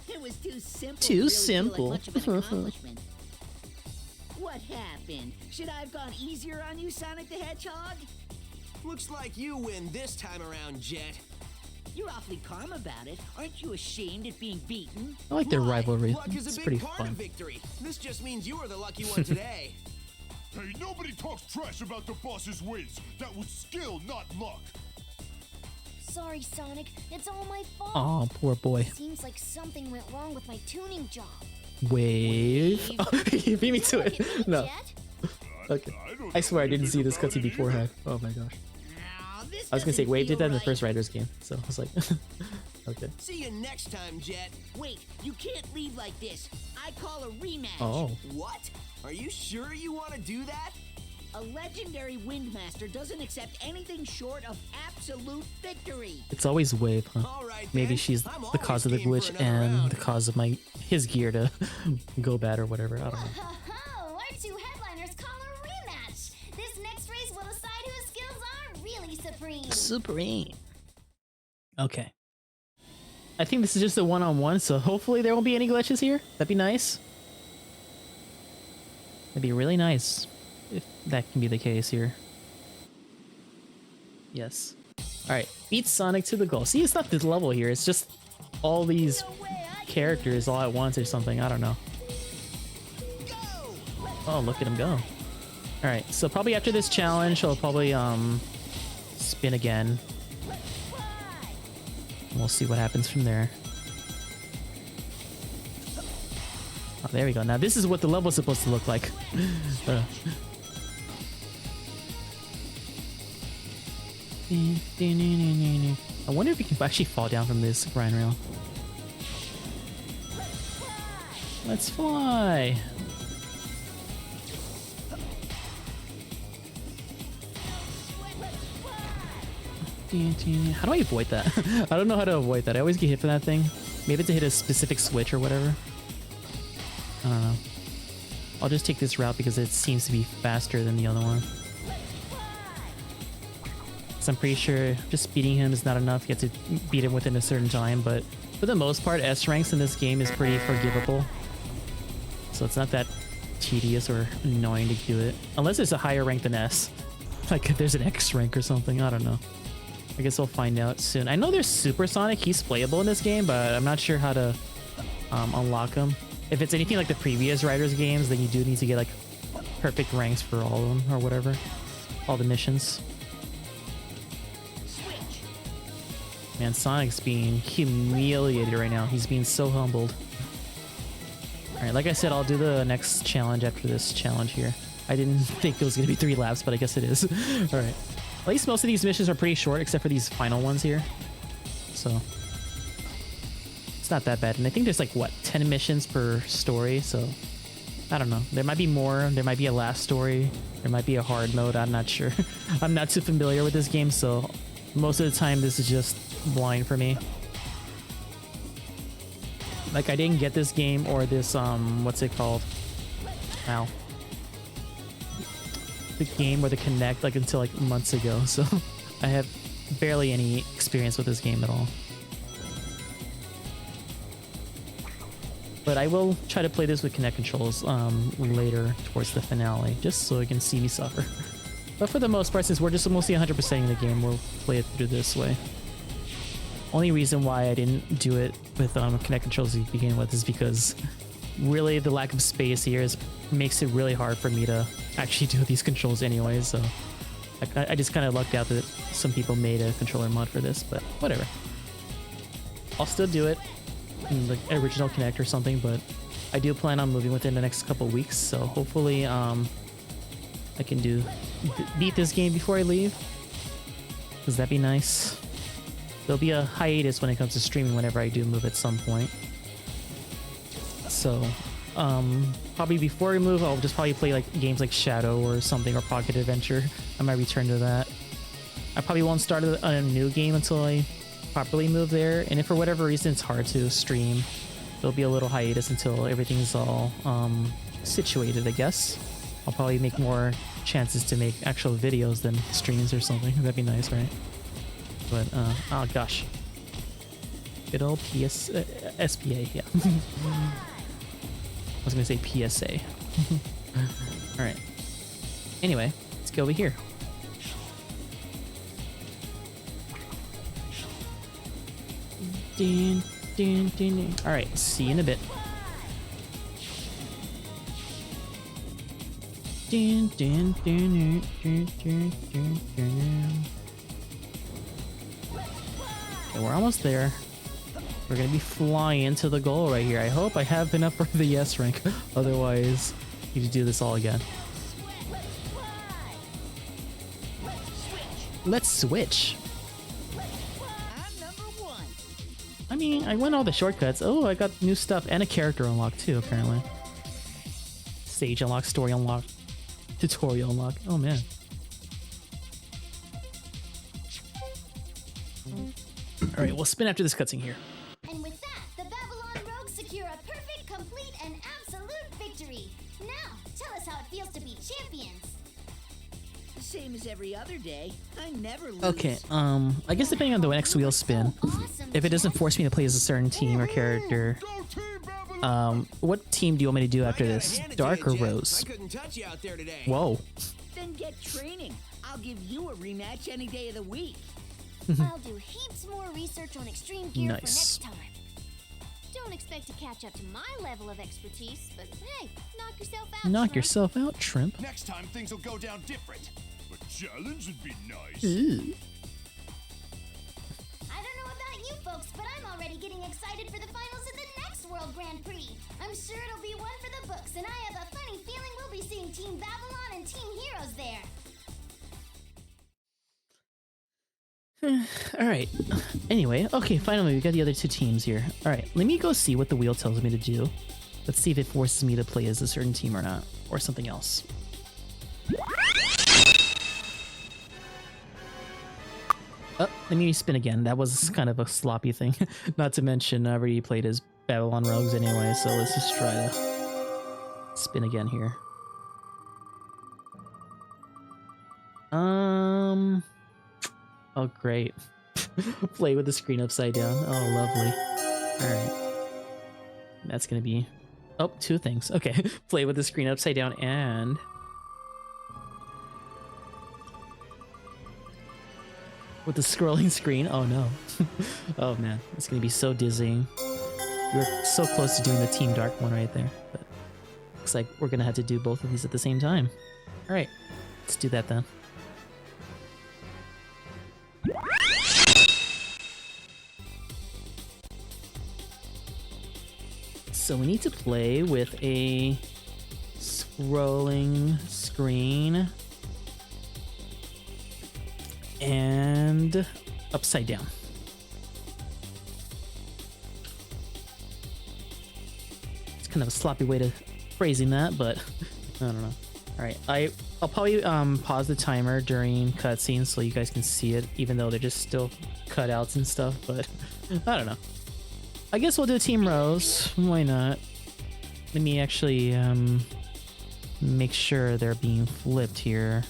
It was too simple. Too to really simple. Feel like much of an accomplishment. What happened? Should I have gone easier on you, Sonic the Hedgehog? Looks like you win this time around, Jet. You're awfully calm about it. Aren't you ashamed at being beaten? I like their rivalry. Luck is It's a pretty big part fun. of victory. This just means you are the lucky one today. Hey, nobody talks trash about the boss's wins. That was skill, not luck. Sorry, Sonic. It's all my fault. Oh, poor boy. Seems like something went wrong with my tuning job. Wave. Oh, he beat me to it. No. Jet? Okay. I swear I didn't see this cutscene beforehand. Oh my gosh. I was gonna say Wave did that in the first Riders game, so I was like, okay. See you next time, Jet. Wait, you can't leave like this. I call a rematch. Oh. What? Are you sure you want to do that? A legendary Windmaster doesn't accept anything short of absolute victory. It's always Wave, huh? All right, Maybe then. she's I'm the cause of the always glitch game for another and round. the cause of his gear to go bad or whatever. I don't know. Ho-ho! Our two headliners call a rematch. This next race will decide whose skills are really supreme. Supreme. Okay. I think this is just a one-on-one, so hopefully there won't be any glitches here. That'd be nice. That'd be really nice if that can be the case here. Yes. Alright, beat Sonic to the goal. See, it's not this level here, it's just all these characters all at once or something. I don't know. Oh, look at him go. Alright, so probably after this challenge, I'll probably spin again. We'll see what happens from there. Oh, there we go. Now this is what the level is supposed to look like. I wonder if you can actually fall down from this grind rail. Let's fly. How do I avoid that? I don't know how to avoid that. I always get hit from that thing. Maybe to hit a specific switch or whatever. I don't know. I'll just take this route because it seems to be faster than the other one. So I'm pretty sure just beating him is not enough. You have to beat him within a certain time, but for the most part, S ranks in this game is pretty forgivable. So it's not that tedious or annoying to do it. Unless it's a higher rank than S. Like if there's an X rank or something, I don't know. I guess we'll find out soon. I know there's Super Sonic, he's playable in this game, but I'm not sure how to unlock him. If it's anything like the previous Riders games, then you do need to get like perfect ranks for all of them or whatever. All the missions. Man, Sonic's being humiliated right now. He's being so humbled. Alright, like I said, I'll do the next challenge after this challenge here. I didn't think it was going to be 3 laps, but I guess it is. Alright. At least most of these missions are pretty short, except for these final ones here. So, it's not that bad. And I think there's like, what, 10 missions per story? So, I don't know. There might be more. There might be a last story. There might be a hard mode. I'm not sure. I'm not too familiar with this game, so most of the time this is just blind for me. Like, I didn't get this game or this, what's it called? Wow. The game or the Connect like until like months ago, so I have barely any experience with this game at all. But I will try to play this with Connect controls later towards the finale, just so you can see me suffer. But for the most part, since we're just mostly 100%ing the game, we'll play it through this way. Only reason why I didn't do it with Connect controls to begin with is because really the lack of space here makes it really hard for me to actually do these controls anyway, so I just kind of lucked out that some people made a controller mod for this, but whatever. I'll still do it in the original Connect or something, but I do plan on moving within the next couple weeks, so hopefully I can beat this game before I leave, because that'd be nice. There'll be a hiatus when it comes to streaming whenever I do move at some point. So, probably before I move, I'll just probably play like games like Shadow or something, or Pocket Adventure. I might return to that. I probably won't start a new game until I properly move there. And if for whatever reason it's hard to stream, there'll be a little hiatus until everything's all situated, I guess. I'll probably make more chances to make actual videos than streams or something. That'd be nice, right? But, oh gosh. Good old SPA, yeah. I was gonna say PSA. Alright. Anyway, let's go over here. Alright, see you in a bit. Dun, dun, dun, dun, dun, dun, dun. Okay, we're almost there. We're gonna be flying to the goal right here. I hope I have enough for the yes rank. Otherwise, you need to do this all again. Let's switch. I'm number 1. I mean, I went all the shortcuts. Oh, I got new stuff and a character unlock too, apparently. Stage unlock, story unlock, tutorial unlock. Oh man. Alright, we'll spin after this cutscene here. And with that, the Babylon Rogues secure a perfect, complete, and absolute victory. Now, tell us how it feels to be champions. The same as every other day. I never lose. Okay, I guess depending on the next wheel spin, Awesome, if it doesn't force me to play as a certain team or character, what team do you want me to do after this? Dark or Rose? I couldn't touch you out there today. Whoa. Then get training. I'll give you a rematch any day of the week. I'll do heaps more research on extreme gear for Nice. next time. Don't expect to catch up to my level of expertise, but hey, knock yourself out. Knock Shrimp. yourself out, Shrimp. Next time things will go down different. A challenge would be nice. Ooh. I don't know about you folks, but I'm already getting excited for the finals of the next World Grand Prix. I'm sure it'll be one for the books, and I have a funny feeling we'll be seeing Team Babylon and Team Heroes there. Alright. Anyway, okay, finally we got the other two teams here. Alright, let me go see what the wheel tells me to do. Let's see if it forces me to play as a certain team or not. Or something else. Oh, let me spin again. That was kind of a sloppy thing. Not to mention, I already played as Babylon Rogues anyway, so let's just try to spin again here. Oh, great. Play with the screen upside down. Oh, lovely. Alright. That's gonna be... Oh, two things. Okay. Play with the screen upside down and... with the scrolling screen. Oh, no. Oh, man. It's gonna be so dizzying. You're so close to doing the Team Dark one right there. But looks like we're gonna have to do both of these at the same time. Alright. Let's do that then. So we need to play with a scrolling screen and upside down. It's kind of a sloppy way to phrasing that, but I don't know. All right, I'll probably pause the timer during cutscenes so you guys can see it, even though they're just still cutouts and stuff. But I don't know. I guess we'll do Team Rose. Why not? Let me actually make sure they're being flipped here.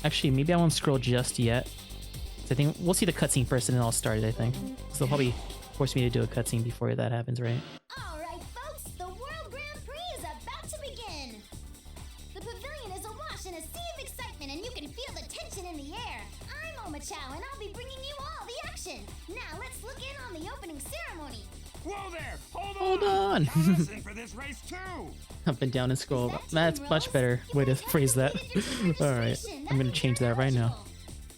Actually, maybe I won't scroll just yet. I think we'll see the cutscene first and then I'll start it, I think. So they'll probably force me to do a cutscene before that happens, right? Alright, folks, the World Grand Prix is about to begin. The pavilion is awash in a sea of excitement, and you can feel the tension in the air. I'm Oma Chow, and I'll be bringing you all the action. Now let's look in on the opening ceremony. Whoa there! Hold on! I'm wrestling for this race too. Up and down and scroll. That's much better way to phrase that. Alright, I'm gonna change that right now.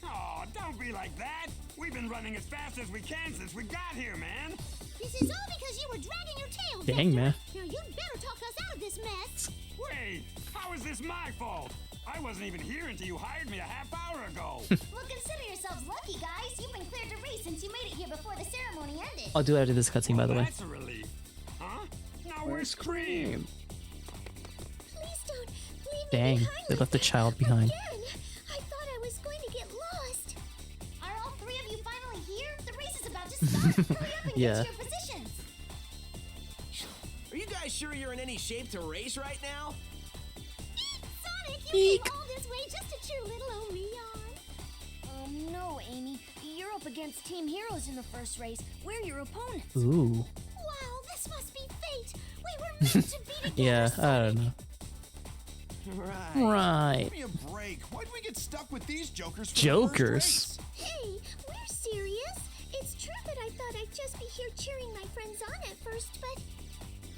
Oh, don't be like that. We've been running as fast as we can since we got here, man. This is all because you were dragging your tail. Dang, man. Now you'd better talk us out of this mess. Wait, how is this my fault? I wasn't even here until you hired me a half hour ago. Well, consider yourselves lucky, guys. You've been cleared to race since you made it here before the ceremony ended. I'll do it after this cutscene, by the way. That's a relief. Huh? Now where's Cream? Please don't leave Dang, me behind they like left the that child behind. again. I thought I was going to get lost. Are all three of you finally here? The race is about to start. Hurry up and Yeah. get to your positions. Are you guys sure you're in any shape to race right now? Sonic, you came all this way just to cheer little old me on. No, Amy. You're up against Team Heroes in the first race. We're your opponents. Ooh. Wow, this must be fate. We were meant to be together. Yeah, I don't know. Right. Right. Give me a break. Why'd we get stuck with these jokers? For Jokers? The first Hey, we're serious. It's true that I thought I'd just be here cheering my friends on at first, but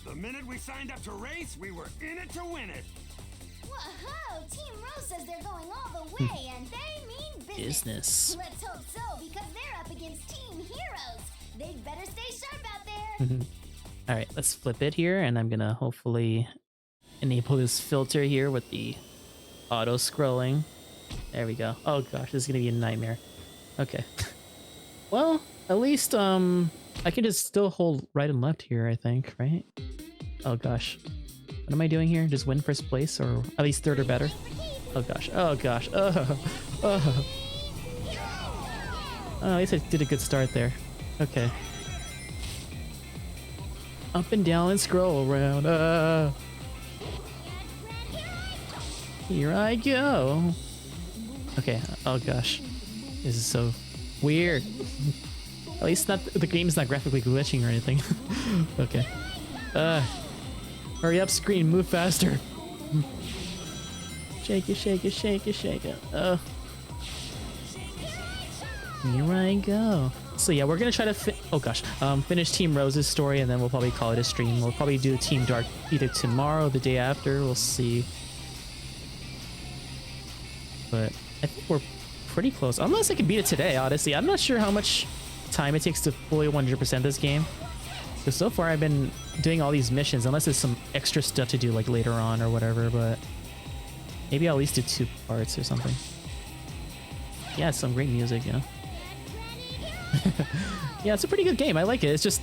The minute we signed up to race, we were in it to win it. Whoa! Team Rose says they're going all the way, and they mean business. Let's hope so, because they're up against Team Heroes. They'd better stay sharp out there. All right, let's flip it here, and I'm gonna hopefully enable this filter here with the auto scrolling. There we go. Oh gosh, this is gonna be a nightmare. Okay. Well, at least I can just still hold right and left here, I think, right? Oh gosh. What am I doing here? Just win first place, or at least third or better? Oh gosh. Oh gosh. Oh, at least I did a good start there. Okay. Up and down and scroll around. Here I go. Okay. Oh gosh. This is so weird. At least not the game's not graphically glitching or anything. Okay. Hurry up, screen. Move faster. Shake it, shake it, shake it, shake it. Here I go. So yeah, we're gonna try to finish Team Rose's story, and then we'll probably call it a stream. We'll probably do Team Dark either tomorrow or the day after. We'll see. But I think we're pretty close. Unless I can beat it today, honestly. I'm not sure how much time it takes to fully 100% this game. Because so far I've been doing all these missions, unless there's some extra stuff to do like later on or whatever, but maybe I'll at least do 2 parts or something. Yeah, some great music, yeah. Yeah, it's a pretty good game. I like it. It's just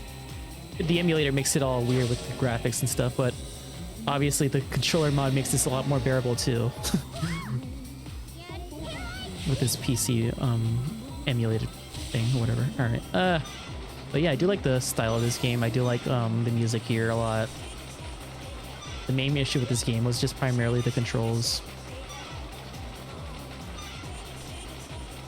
the emulator makes it all weird with the graphics and stuff, but obviously the controller mod makes this a lot more bearable too. With this PC emulated thing or whatever. Alright. But yeah, I do like the style of this game. I do like the music here a lot. The main issue with this game was just primarily the controls.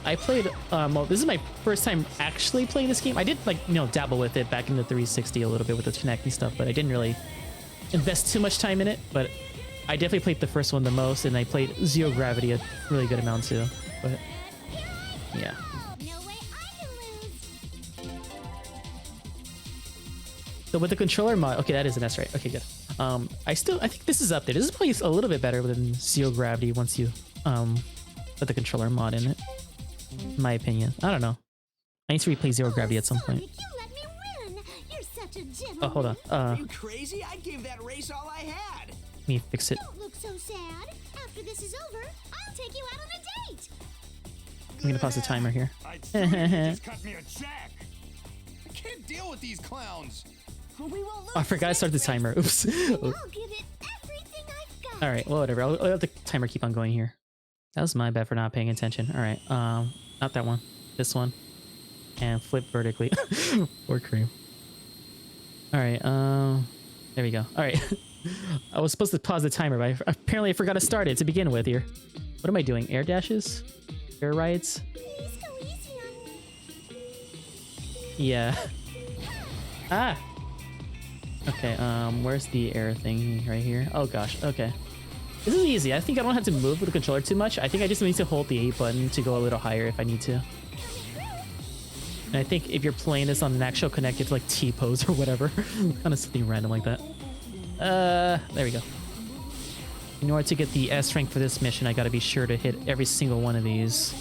I played, well, this is my first time actually playing this game. I did, like, you know, dabble with it back in the 360 a little bit with the Kinect and stuff, but I didn't really invest too much time in it. But I definitely played the first one the most, and I played Zero Gravity a really good amount too. But yeah. No way I can lose. So with the controller mod, okay, that is an S, right? Okay, good. I think this is up there. This is probably a little bit better than Zero Gravity once you put the controller mod in it. In my opinion. I don't know. I need to replay Zero Gravity at some point. You let me win. You're such a gentleman. Oh, hold on. Are you crazy? I gave that race all I had. Let me fix it. Don't look so sad. After this is over, I'll take you out on a date. I'm gonna pause the timer here. I'd sooner you just cut me a check. I can't deal with these clowns. We won't lose. I forgot to start the timer. Oops. I'll give it everything I've got. Alright, well, whatever. I'll let the timer keep on going here. That was my bad for not paying attention. Alright, not that one. This one. And flip vertically. Or cream. Alright, there we go. Alright. I was supposed to pause the timer, but apparently I forgot to start it to begin with here. What am I doing? Air dashes? Air rides? Please go easy on me. Yeah. Ah! Okay, where's the air thing right here? Oh gosh, okay. This is easy. I think I don't have to move with the controller too much. I think I just need to hold the A button to go a little higher if I need to. And I think if you're playing this on an actual Kinect, it's like T-pose or whatever. Kind of something random like that. There we go. In order to get the S rank for this mission, I gotta be sure to hit every single one of these.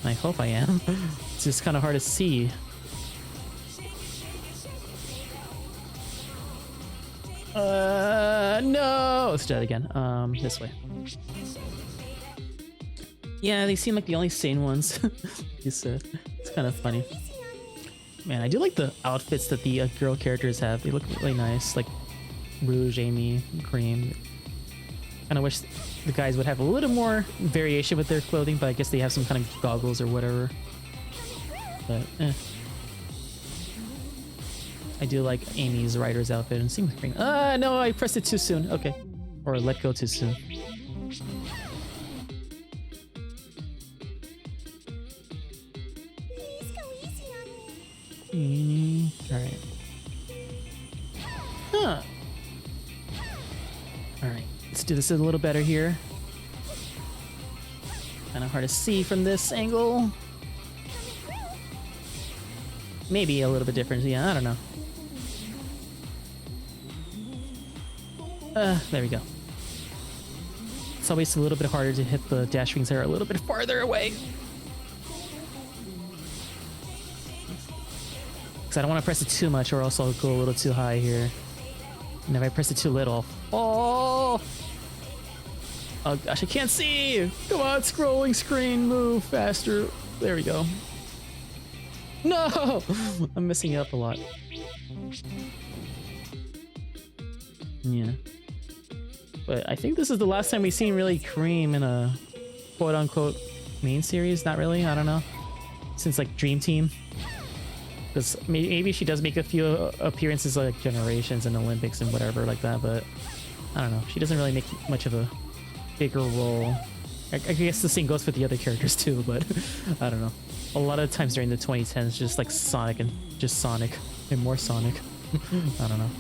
And I hope I am. It's just kind of hard to see. No! Let's do that again. This way. Yeah, they seem like the only sane ones. You said. It's kind of funny. Man, I do like the outfits that the girl characters have. They look really nice. Like Rouge, Amy, Cream. Kind of wish the guys would have a little more variation with their clothing, but I guess they have some kind of goggles or whatever. But, I do like Amy's rider's outfit and same with Cream. No, I pressed it too soon. Okay. Or let go too soon. Please go easy on me. Alright. Huh. Alright. Let's do this a little better here. Kind of hard to see from this angle. Maybe a little bit different. Yeah, I don't know. There we go. It's always a little bit harder to hit the dash rings that are a little bit farther away. Because I don't want to press it too much or else I'll go a little too high here. And if I press it too little... Oh! Oh gosh, I can't see! Come on, scrolling screen, move faster. There we go. No! I'm messing up a lot. Yeah. But I think this is the last time we've seen really Cream in a quote-unquote main series. Not really, I don't know. Since like Dream Team. Because maybe she does make a few appearances like Generations and Olympics and whatever like that, but I don't know. She doesn't really make much of a bigger role. I guess the same goes for the other characters too, but I don't know. A lot of times during the 2010s, just like Sonic and just Sonic and more Sonic. I don't know.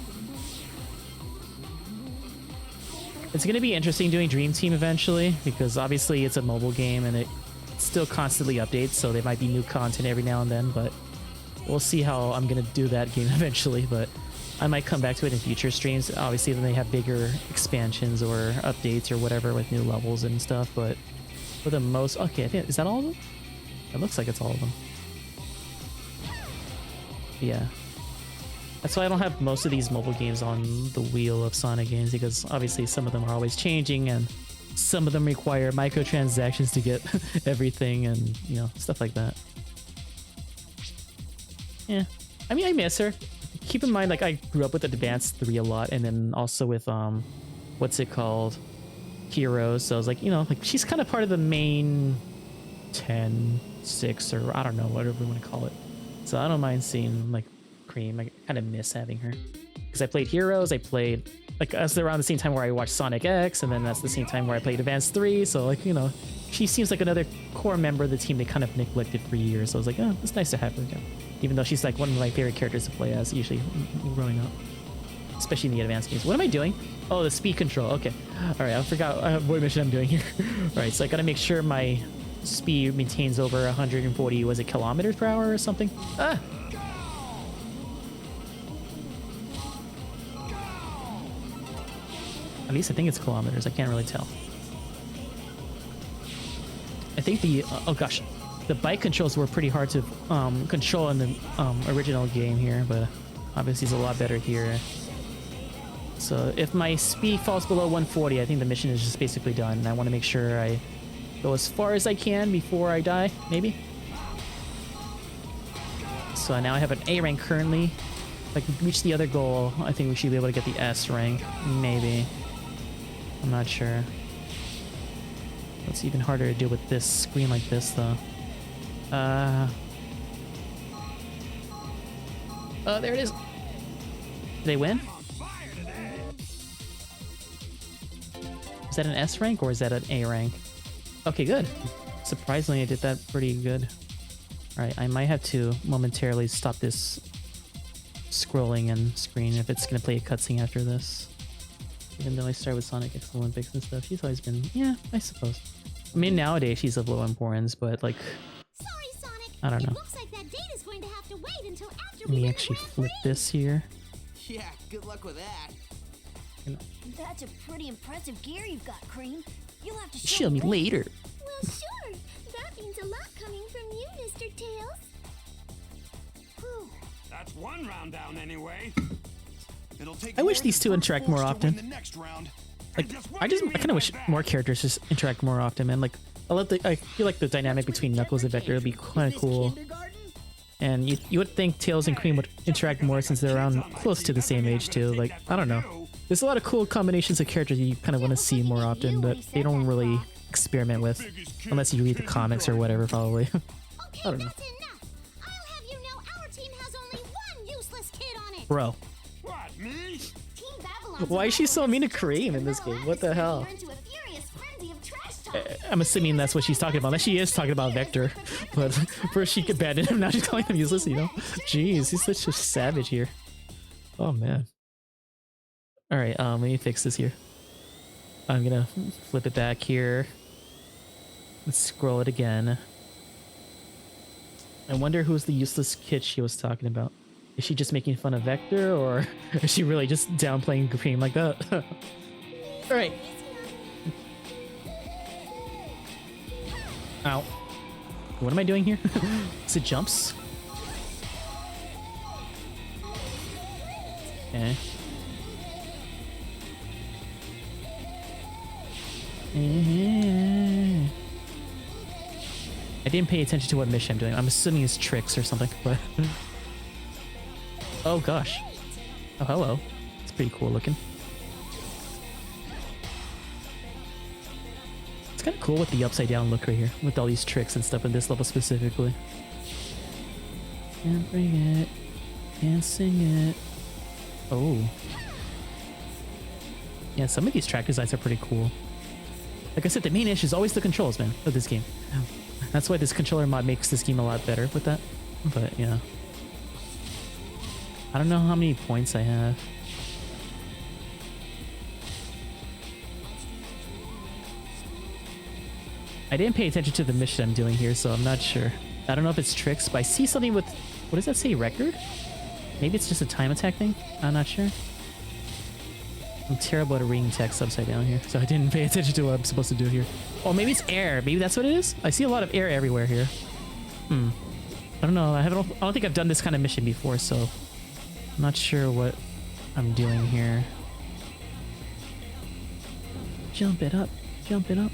It's going to be interesting doing Dream Team eventually, because obviously it's a mobile game and it still constantly updates, so there might be new content every now and then, but we'll see how I'm going to do that game eventually, but I might come back to it in future streams. Obviously then they have bigger expansions or updates or whatever with new levels and stuff, but for the most... Okay, I think... Is that all of them? It looks like it's all of them. Yeah. That's why I don't have most of these mobile games on the wheel of Sonic games, because obviously some of them are always changing and some of them require microtransactions to get everything and, you know, stuff like that. Yeah. I mean, I miss her. Keep in mind, like, I grew up with Advance 3 a lot, and then also with, what's it called? Heroes. So I was like, you know, like, she's kind of part of the main 10, 6, or I don't know, whatever you want to call it. So I don't mind seeing, like, Cream. I kind of miss having her. Because I played Heroes, I played, like, that's around the same time where I watched Sonic X, and then that's the same time where I played Advance 3, so, like, you know, she seems like another core member of the team they kind of neglected for years, so I was like, oh, it's nice to have her again. Even though she's, like, one of my favorite characters to play as, usually, growing up. Especially in the advanced games. What am I doing? Oh, the speed control, okay. Alright, I forgot what mission I'm doing here. Alright, so I gotta make sure my speed maintains over 140, was it kilometers per hour or something? Ah! At least I think it's kilometers. I can't really tell. I think the... oh gosh. The bike controls were pretty hard to control in the original game here, but obviously it's a lot better here. So if my speed falls below 140, I think the mission is just basically done. And I want to make sure I go as far as I can before I die, maybe. So now I have an A rank currently. If I can reach the other goal, I think we should be able to get the S rank. Maybe. I'm not sure. It's even harder to deal with this screen like this, though. Oh, there it is. Did they win? Is that an S rank or is that an A rank? Okay, good. Surprisingly, I did that pretty good. Alright, I might have to momentarily stop this scrolling and screen if it's going to play a cutscene after this. Even though I started with Sonic X Olympics and stuff, she's always been... Yeah, I suppose. I mean, nowadays she's of low importance, but like... Sorry, Sonic. I don't know. It looks like that date is going to have to wait until after Let me actually flip this here. Yeah, good luck with that. That's a pretty impressive gear you've got, Cream. You'll have to Show me later. Well, sure. That means a lot coming from you, Mr. Tails. Whew. That's one round down anyway. It'll take I wish more these than two brute interact more force to often. win the next round. Like, I kind of wish more characters just interact more often, man. Like, I feel like the dynamic between Knuckles and Vector would be kind of cool. And you would think Tails and Cream would interact more since they're around close to the same age too. Like, I don't know. There's a lot of cool combinations of characters you kind of want to see more often, but they don't really experiment with, unless you read the comics or whatever, probably. I don't know. That's enough. I'll have you know our team has only one useless kid on it. Bro, What, me? Team Babylon's why is she so mean to Cream in this game? What the hell? You're into a furious frenzy of trash talk. I'm assuming that's what she's talking about. Unless she is talking about Vector. But first she abandoned him, now she's calling him useless, you know? Jeez, he's such a savage here. Oh, man. Alright, let me fix this here. I'm gonna flip it back here. Let's scroll it again. I wonder who's the useless kid she was talking about. Is she just making fun of Vector, or is she really just downplaying Cream like that? All right. Ow. What am I doing here? Is it jumps? Okay. I didn't pay attention to what mission I'm doing. I'm assuming it's tricks or something, but... Oh gosh. Oh, hello. It's pretty cool looking. It's kind of cool with the upside down look right here, with all these tricks and stuff in this level specifically. Can't bring it. Can't sing it. Oh. Yeah, some of these track designs are pretty cool. Like I said, the main issue is always the controls, man, of this game. That's why this controller mod makes this game a lot better with that. But, yeah. I don't know how many points I have. I didn't pay attention to the mission I'm doing here, so I'm not sure. I don't know if it's tricks, but I see something with... What does that say? Record? Maybe it's just a time attack thing? I'm not sure. I'm terrible at reading text upside down here, so I didn't pay attention to what I'm supposed to do here. Oh, maybe it's air. Maybe that's what it is? I see a lot of air everywhere here. I don't know. I don't think I've done this kind of mission before, so I'm not sure what I'm doing here. Jump it up. Jump it up.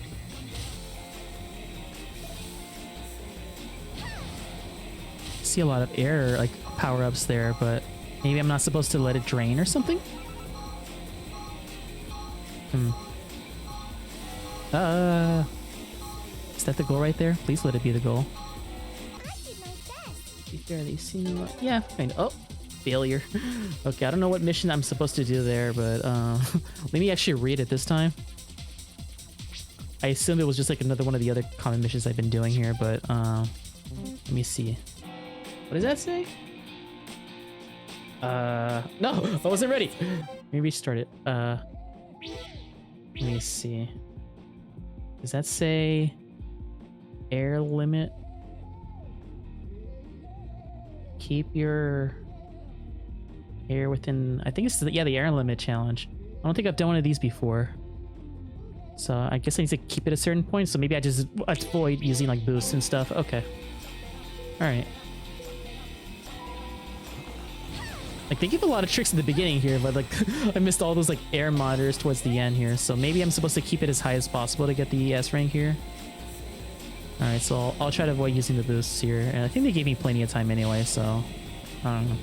I see a lot of air, like, power-ups there, but maybe I'm not supposed to let it drain or something? Is that the goal right there? Please let it be the goal. You barely seen. Yeah, fine. Oh, failure. Okay, I don't know what mission I'm supposed to do there, but let me actually read it this time. I assumed it was just like another one of the other common missions I've been doing here, but let me see. What does that say? No, I wasn't ready. Let me restart it. Let me see. Does that say air limit? Keep your air within... I think it's the air limit challenge. I don't think I've done one of these before. So I guess I need to keep it at a certain point. So maybe I just avoid using like boosts and stuff. Okay. All right. Like they give a lot of tricks at the beginning here, but like I missed all those like air monitors towards the end here. So maybe I'm supposed to keep it as high as possible to get the S rank here. All right, so I'll try to avoid using the boosts here. And I think they gave me plenty of time anyway, so I don't know.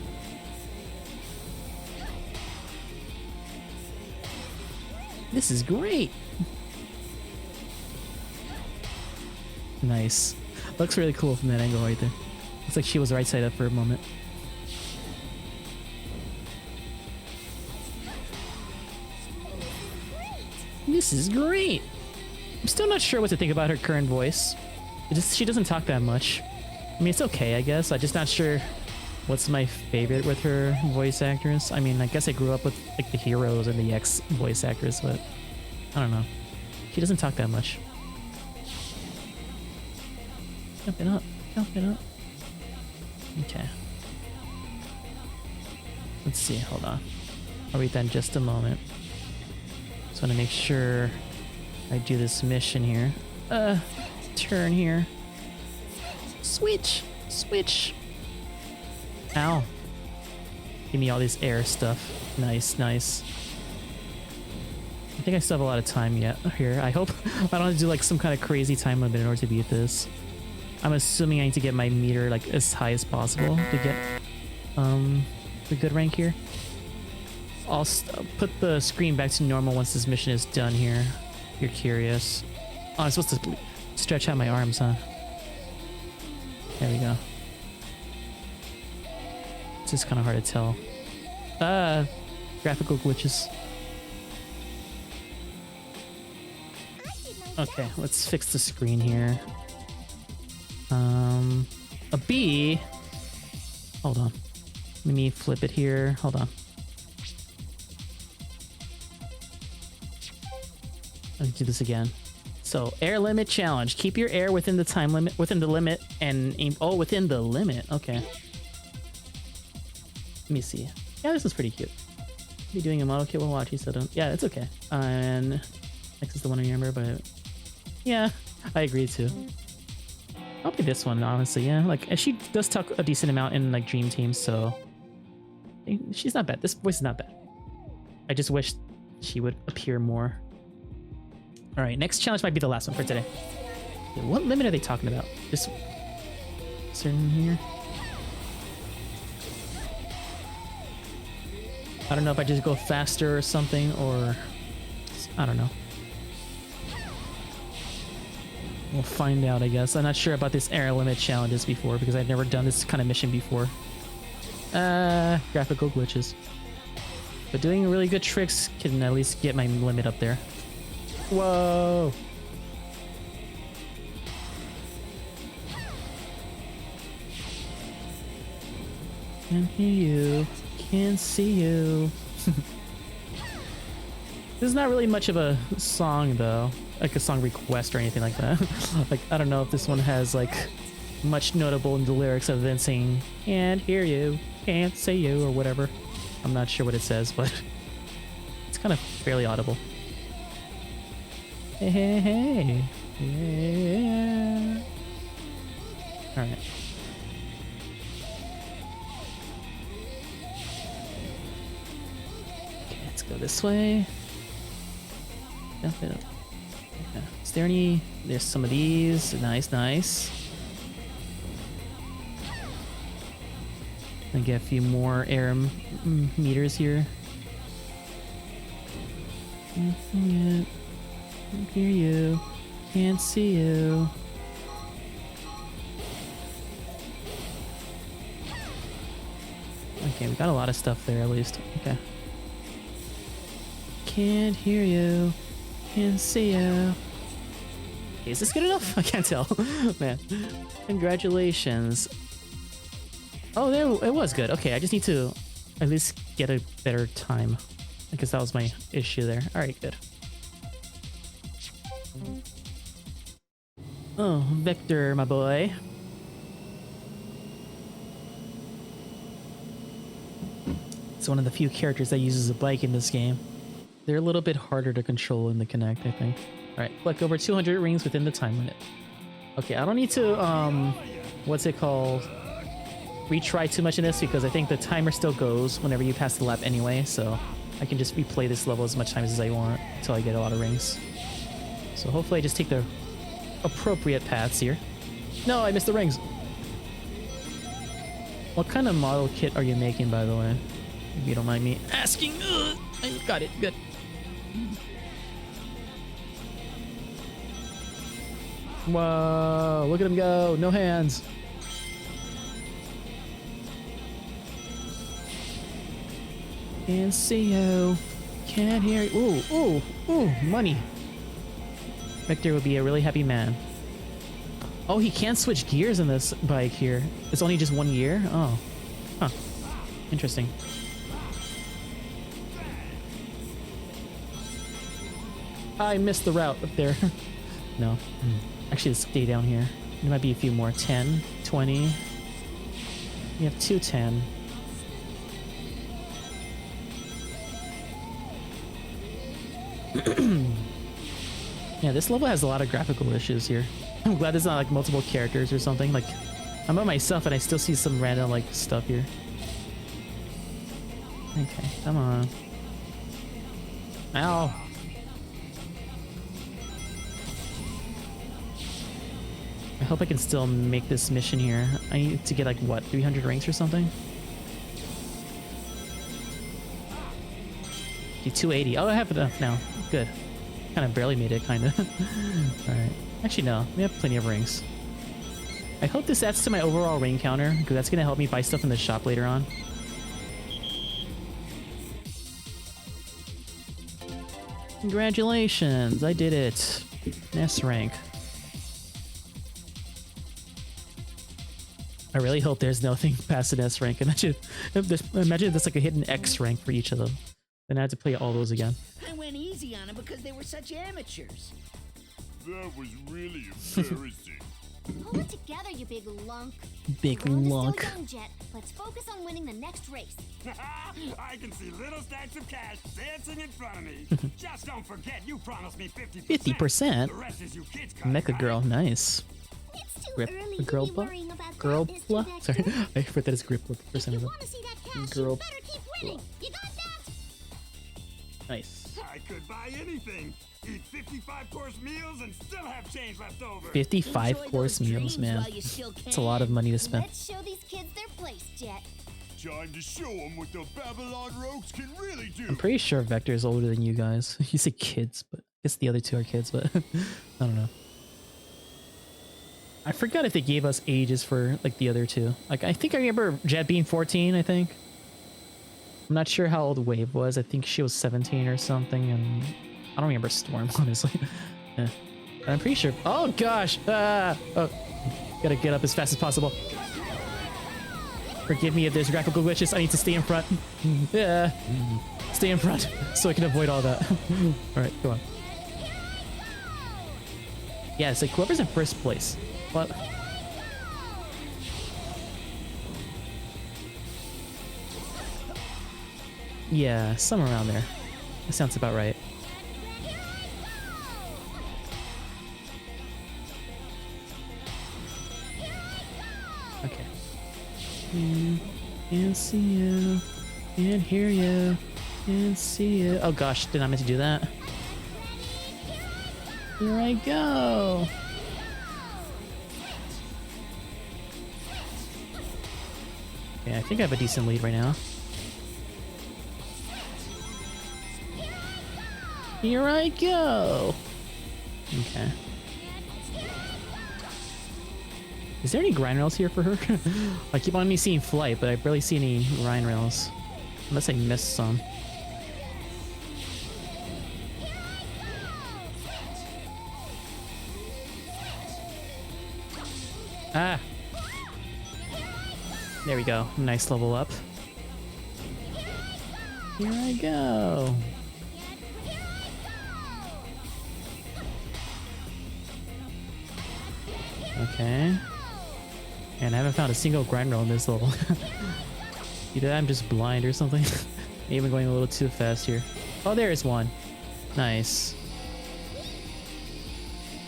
This is great. Nice. Looks really cool from that angle right there. Looks like she was right side up for a moment. This is great. I'm still not sure what to think about her current voice. She doesn't talk that much. I mean, it's okay, I guess. I'm just not sure what's my favorite with her voice actress. I mean, I guess I grew up with like the Heroes and the X voice actors, but I don't know. She doesn't talk that much. Jump it up. Jump it up. Okay. Let's see. Hold on. I'll read that in just a moment. Just want to make sure I do this mission here. Turn here. Switch. Switch. Ow. Give me all this air stuff. Nice, nice. I think I still have a lot of time yet here. I hope I don't have to do like some kind of crazy time limit in order to beat this. I'm assuming I need to get my meter like as high as possible to get the good rank here. I'll put the screen back to normal once this mission is done here. If you're curious. Oh, I'm supposed to stretch out my arms, huh? There we go. It's just kind of hard to tell. Graphical glitches. Okay, let's fix the screen here. A B. Hold on. Let me flip it here. Hold on. Let's do this again. So, air limit challenge. Keep your air within the time limit, within the limit, and aim. Oh, within the limit. Okay. Let me see. Yeah, this is pretty cute. Be doing a model kit while watching, so don't. Yeah, it's okay. And next is the one I remember, but yeah, I agree too. I'll pick this one, honestly. Yeah, like, and she does talk a decent amount in like Dream Team, so she's not bad. This voice is not bad. I just wish she would appear more. All right, next challenge might be the last one for today. Yeah, what limit are they talking about? Just certain here. I don't know if I just go faster or something, or I don't know. We'll find out, I guess. I'm not sure about this air limit challenges before because I've never done this kind of mission before. Graphical glitches. But doing really good tricks can at least get my limit up there. Whoa! Can't hear you. Can't see you. This is not really much of a song though, like a song request or anything like that. Like, I don't know if this one has like much notable in the lyrics other than saying "can't hear you, can't see you" or whatever. I'm not sure what it says, but it's kind of fairly audible. Hey, hey, hey. Yeah. All right. Okay, let's go this way. Jump it up. Okay. Is there any? There's some of these. Nice, nice. I get a few more air meters here. Can't see it. Can't hear you. Can't see you. Okay, we got a lot of stuff there at least. Okay. Can't hear you. Can't see you. Okay, is this good enough? I can't tell. Man. Congratulations. Oh, there it was good. Okay, I just need to at least get a better time. I guess that was my issue there. Alright, good. Oh, Vector, my boy. It's one of the few characters that uses a bike in this game. They're a little bit harder to control in the Kinect, I think. Alright, collect over 200 rings within the time limit. Okay, I don't need to, what's it called? Retry too much in this because I think the timer still goes whenever you pass the lap anyway, so I can just replay this level as much times as I want until I get a lot of rings. So hopefully I just take the appropriate paths here. No, I missed the rings. What kind of model kit are you making, by the way? If you don't mind me asking. Ugh, I got it. Good. Whoa, look at him go. No hands. Can't see you. Can't hear you. Ooh, money. Victor would be a really happy man. Oh, he can't switch gears in this bike here. It's only just 1 year? Oh. Huh. Interesting. I missed the route up there. No. Actually, let's stay down here. There might be a few more. 10, 20. We have 210. Yeah, this level has a lot of graphical issues here. I'm glad there's not like multiple characters or something. Like, I'm by myself and I still see some random like stuff here. Okay, come on. Ow. I hope I can still make this mission here. I need to get like what, 300 rings or something? Okay, 280. Oh, I have enough now. Good. Kind of barely made it, kind of. Alright. Actually, no. We have plenty of rings. I hope this adds to my overall ring counter, because that's going to help me buy stuff in the shop later on. Congratulations! I did it! S rank. I really hope there's nothing past an S rank. Imagine if there's like a hidden X rank for each of them. Then I had to play all those again. I went easy on them because they were such amateurs. That was really embarrassing. Pull it together, you big lunk. Big The world is lunk. still young, Jet. Let's focus on winning the next race. I can see little stacks of cash dancing in front of me. Just don't forget, you promised me 50%. 50%? The rest is you kids cut, Mecha right? girl, nice. It's too Grip, early girl to be blah? worrying about Girl that, Mr. blah? Dexter. Sorry, I forgot that it's grip percent If of you it. want to see that cash, Girl you better keep winning. You got that? Nice. I could buy anything. Eat 55-course meals and still have change left over. 55 Enjoy course those meals, dreams man. while you still It's a lot of can. money to spend. Let's show these kids their place, Jet. Time to show them what the Babylon rogues can really do. I'm pretty sure Vector is older than you guys. You say kids, but I guess the other two are kids, but I don't know. I forgot if they gave us ages for like the other two. Like I think I remember Jet being 14, I think. I'm not sure how old Wave was. I think she was 17 or something, and I don't remember Storm, honestly. Yeah. But I'm pretty sure. Oh gosh! Oh, gotta get up as fast as possible. Forgive me if there's graphical glitches. I need to stay in front. Yeah. Stay in front so I can avoid all that. Alright, come on. Yeah, it's like whoever's in first place. What? Yeah, somewhere around there. That sounds about right. Okay. Can't see you, can't hear you, can't see you. Oh gosh, did I meant to do that? Here I go. Okay, I think I have a decent lead right now. Here I go. Okay. Is there any grind rails here for her? I keep on me seeing flight, but I barely see any grind rails. Unless I missed some. Ah! There we go. Nice level up. Here I go. Okay. And I haven't found a single grind rail in this level. Either I'm just blind or something. Maybe I'm going a little too fast here. Oh, there is one. Nice.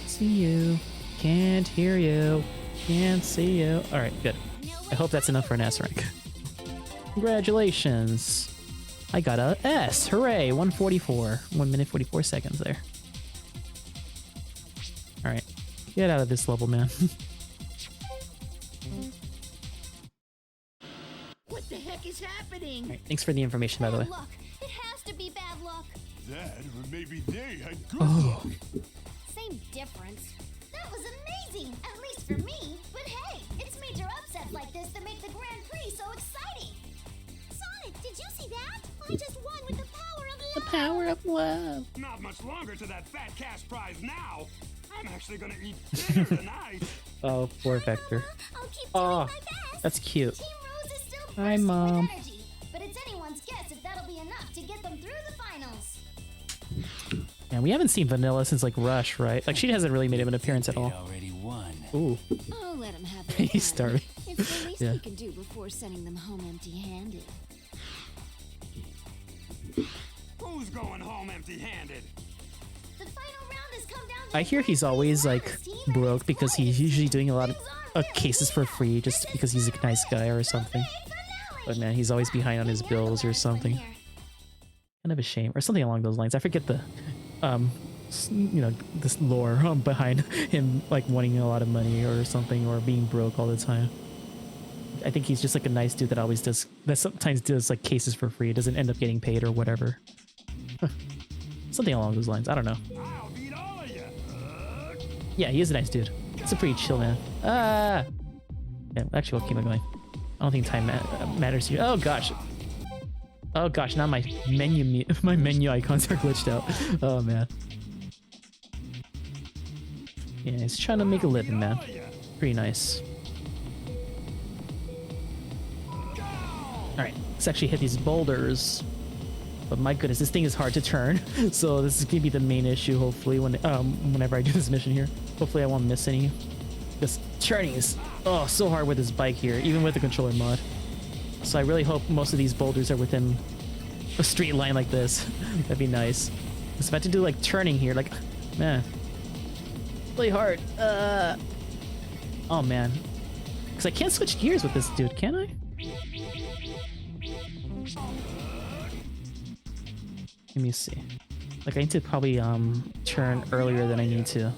See you. Can't hear you. Can't see you. Alright, good. I hope that's enough for an S rank. Congratulations. I got a S. Hooray. 144. 1 minute 44 seconds there. Alright. Get out of this level, man. What the heck is happening? Alright, thanks for the information, by the way. Bad luck. It has to be bad luck. That, or maybe they had good Oh. luck. Same difference. That was amazing, at least for me. But hey, it's major upsets like this that make the Grand Prix so exciting. Sonic, did you see that? I just won with the power of love. The power of love. Not much longer to that fat cash prize now. I'm actually gonna eat dinner tonight. Oh, poor Vector. I'll keep doing Oh, my best. that's cute. Team Rose is still Hi, bursting Mom. with energy, but it's anyone's guess if that'll be enough to get them through the finals. Yeah, we haven't seen Vanilla since like Rush, right? Like she hasn't really made an appearance at all. already won. Ooh. Oh, let him have He's it. starving. It's the least Yeah. we can do before sending them home empty-handed. Who's going home empty-handed? The final round has come down to I hear he's always like broke because he's usually doing a lot of cases for free just because he's a nice guy or something. But man, he's always behind on his bills or something. Kind of a shame, or something along those lines. I forget the, you know, this lore behind him like wanting a lot of money or something, or being broke all the time. I think he's just like a nice dude that always does, that sometimes does like cases for free. Doesn't end up getting paid or whatever. Something along those lines. I don't know. I'll beat all of you. Yeah, he is a nice dude. He's a pretty chill man. Ah. Yeah, actually, we'll keep it going. I don't think time matters here. Oh gosh. Oh gosh, now my menu my menu icons are glitched out. Oh man. Yeah, he's trying to make a living, man. Pretty nice. Alright, let's actually hit these boulders. But my goodness, this thing is hard to turn. So this is gonna be the main issue, hopefully, when whenever I do this mission here. Hopefully I won't miss any. This turning is so hard with this bike here, even with the controller mod. So I really hope most of these boulders are within a straight line like this. That'd be nice. Because if I had to do like turning here, like, man, really hard. Oh man, because I can't switch gears with this dude, can I? Let me see. Like, I need to probably turn earlier than I need to.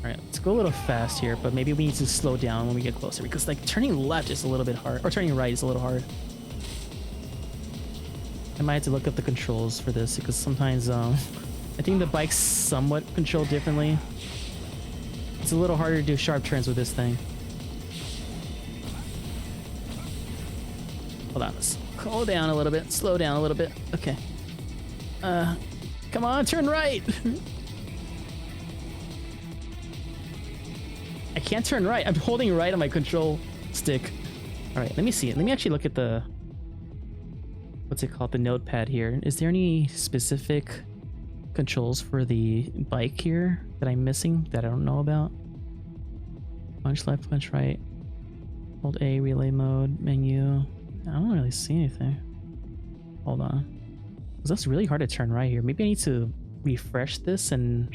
Alright, let's go a little fast here, but maybe we need to slow down when we get closer, because like turning left is a little bit hard, or turning right is a little hard. I might have to look up the controls for this, because sometimes I think the bike's somewhat controlled differently. It's a little harder to do sharp turns with this thing. Hold on, let's slow down a little bit, slow down a little bit. Okay. Come on, turn right! I can't turn right. I'm holding right on my control stick. All right, let me see it. Let me actually look at the, what's it called? The notepad here. Is there any specific controls for the bike here that I'm missing that I don't know about? Punch left, punch right. Hold A, relay mode, menu. I don't really see anything. Hold on. Because that's really hard to turn right here. Maybe I need to refresh this and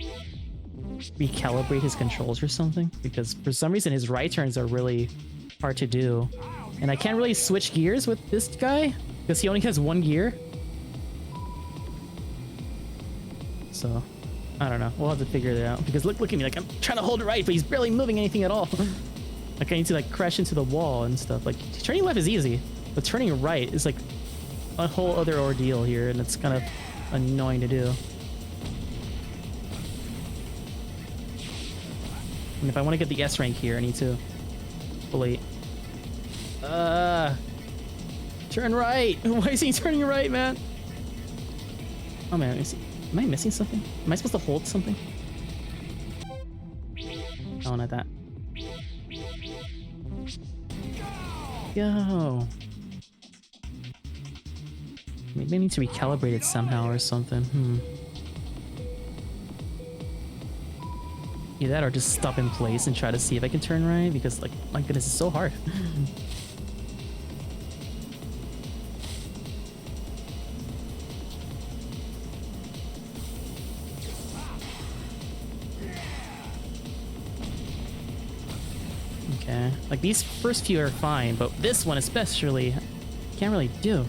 recalibrate his controls or something, because for some reason his right turns are really hard to do, and I can't really switch gears with this guy because he only has one gear. So I don't know, we'll have to figure it out, because look at me, like I'm trying to hold it right but he's barely moving anything at all. Like I need to like crash into the wall and stuff. Like turning left is easy, but turning right is like a whole other ordeal here, and it's kind of annoying to do. And if I want to get the S rank here, I need to fully turn right. Why is he turning right, man? Oh man, am I missing something? Am I supposed to hold something? Oh, not that. Yo. Maybe I need to recalibrate it somehow or something. Either that or just stop in place and try to see if I can turn right, because like, my goodness, it's so hard. Okay, like these first few are fine, but this one especially, can't really do.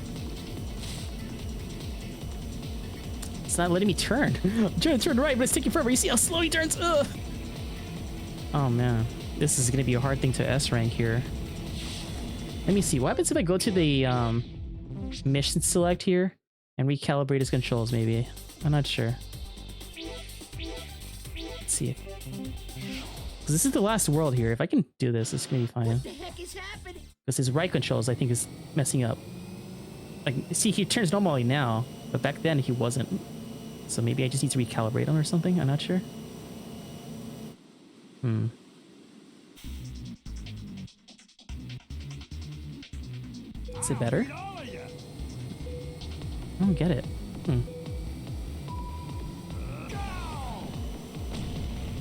It's not letting me turn. I'm trying to turn right, but it's taking forever. You see how slow he turns? Ugh. Oh man, this is gonna be a hard thing to S rank here. Let me see, what happens if I go to the mission select here and recalibrate his controls maybe? I'm not sure. Let's see it. Because this is the last world here. If I can do this, it's gonna be fine. What the heck is happening? Because his right controls, I think, is messing up. Like, see, he turns normally now, but back then he wasn't. So maybe I just need to recalibrate him or something? I'm not sure. Is it better? I don't get it.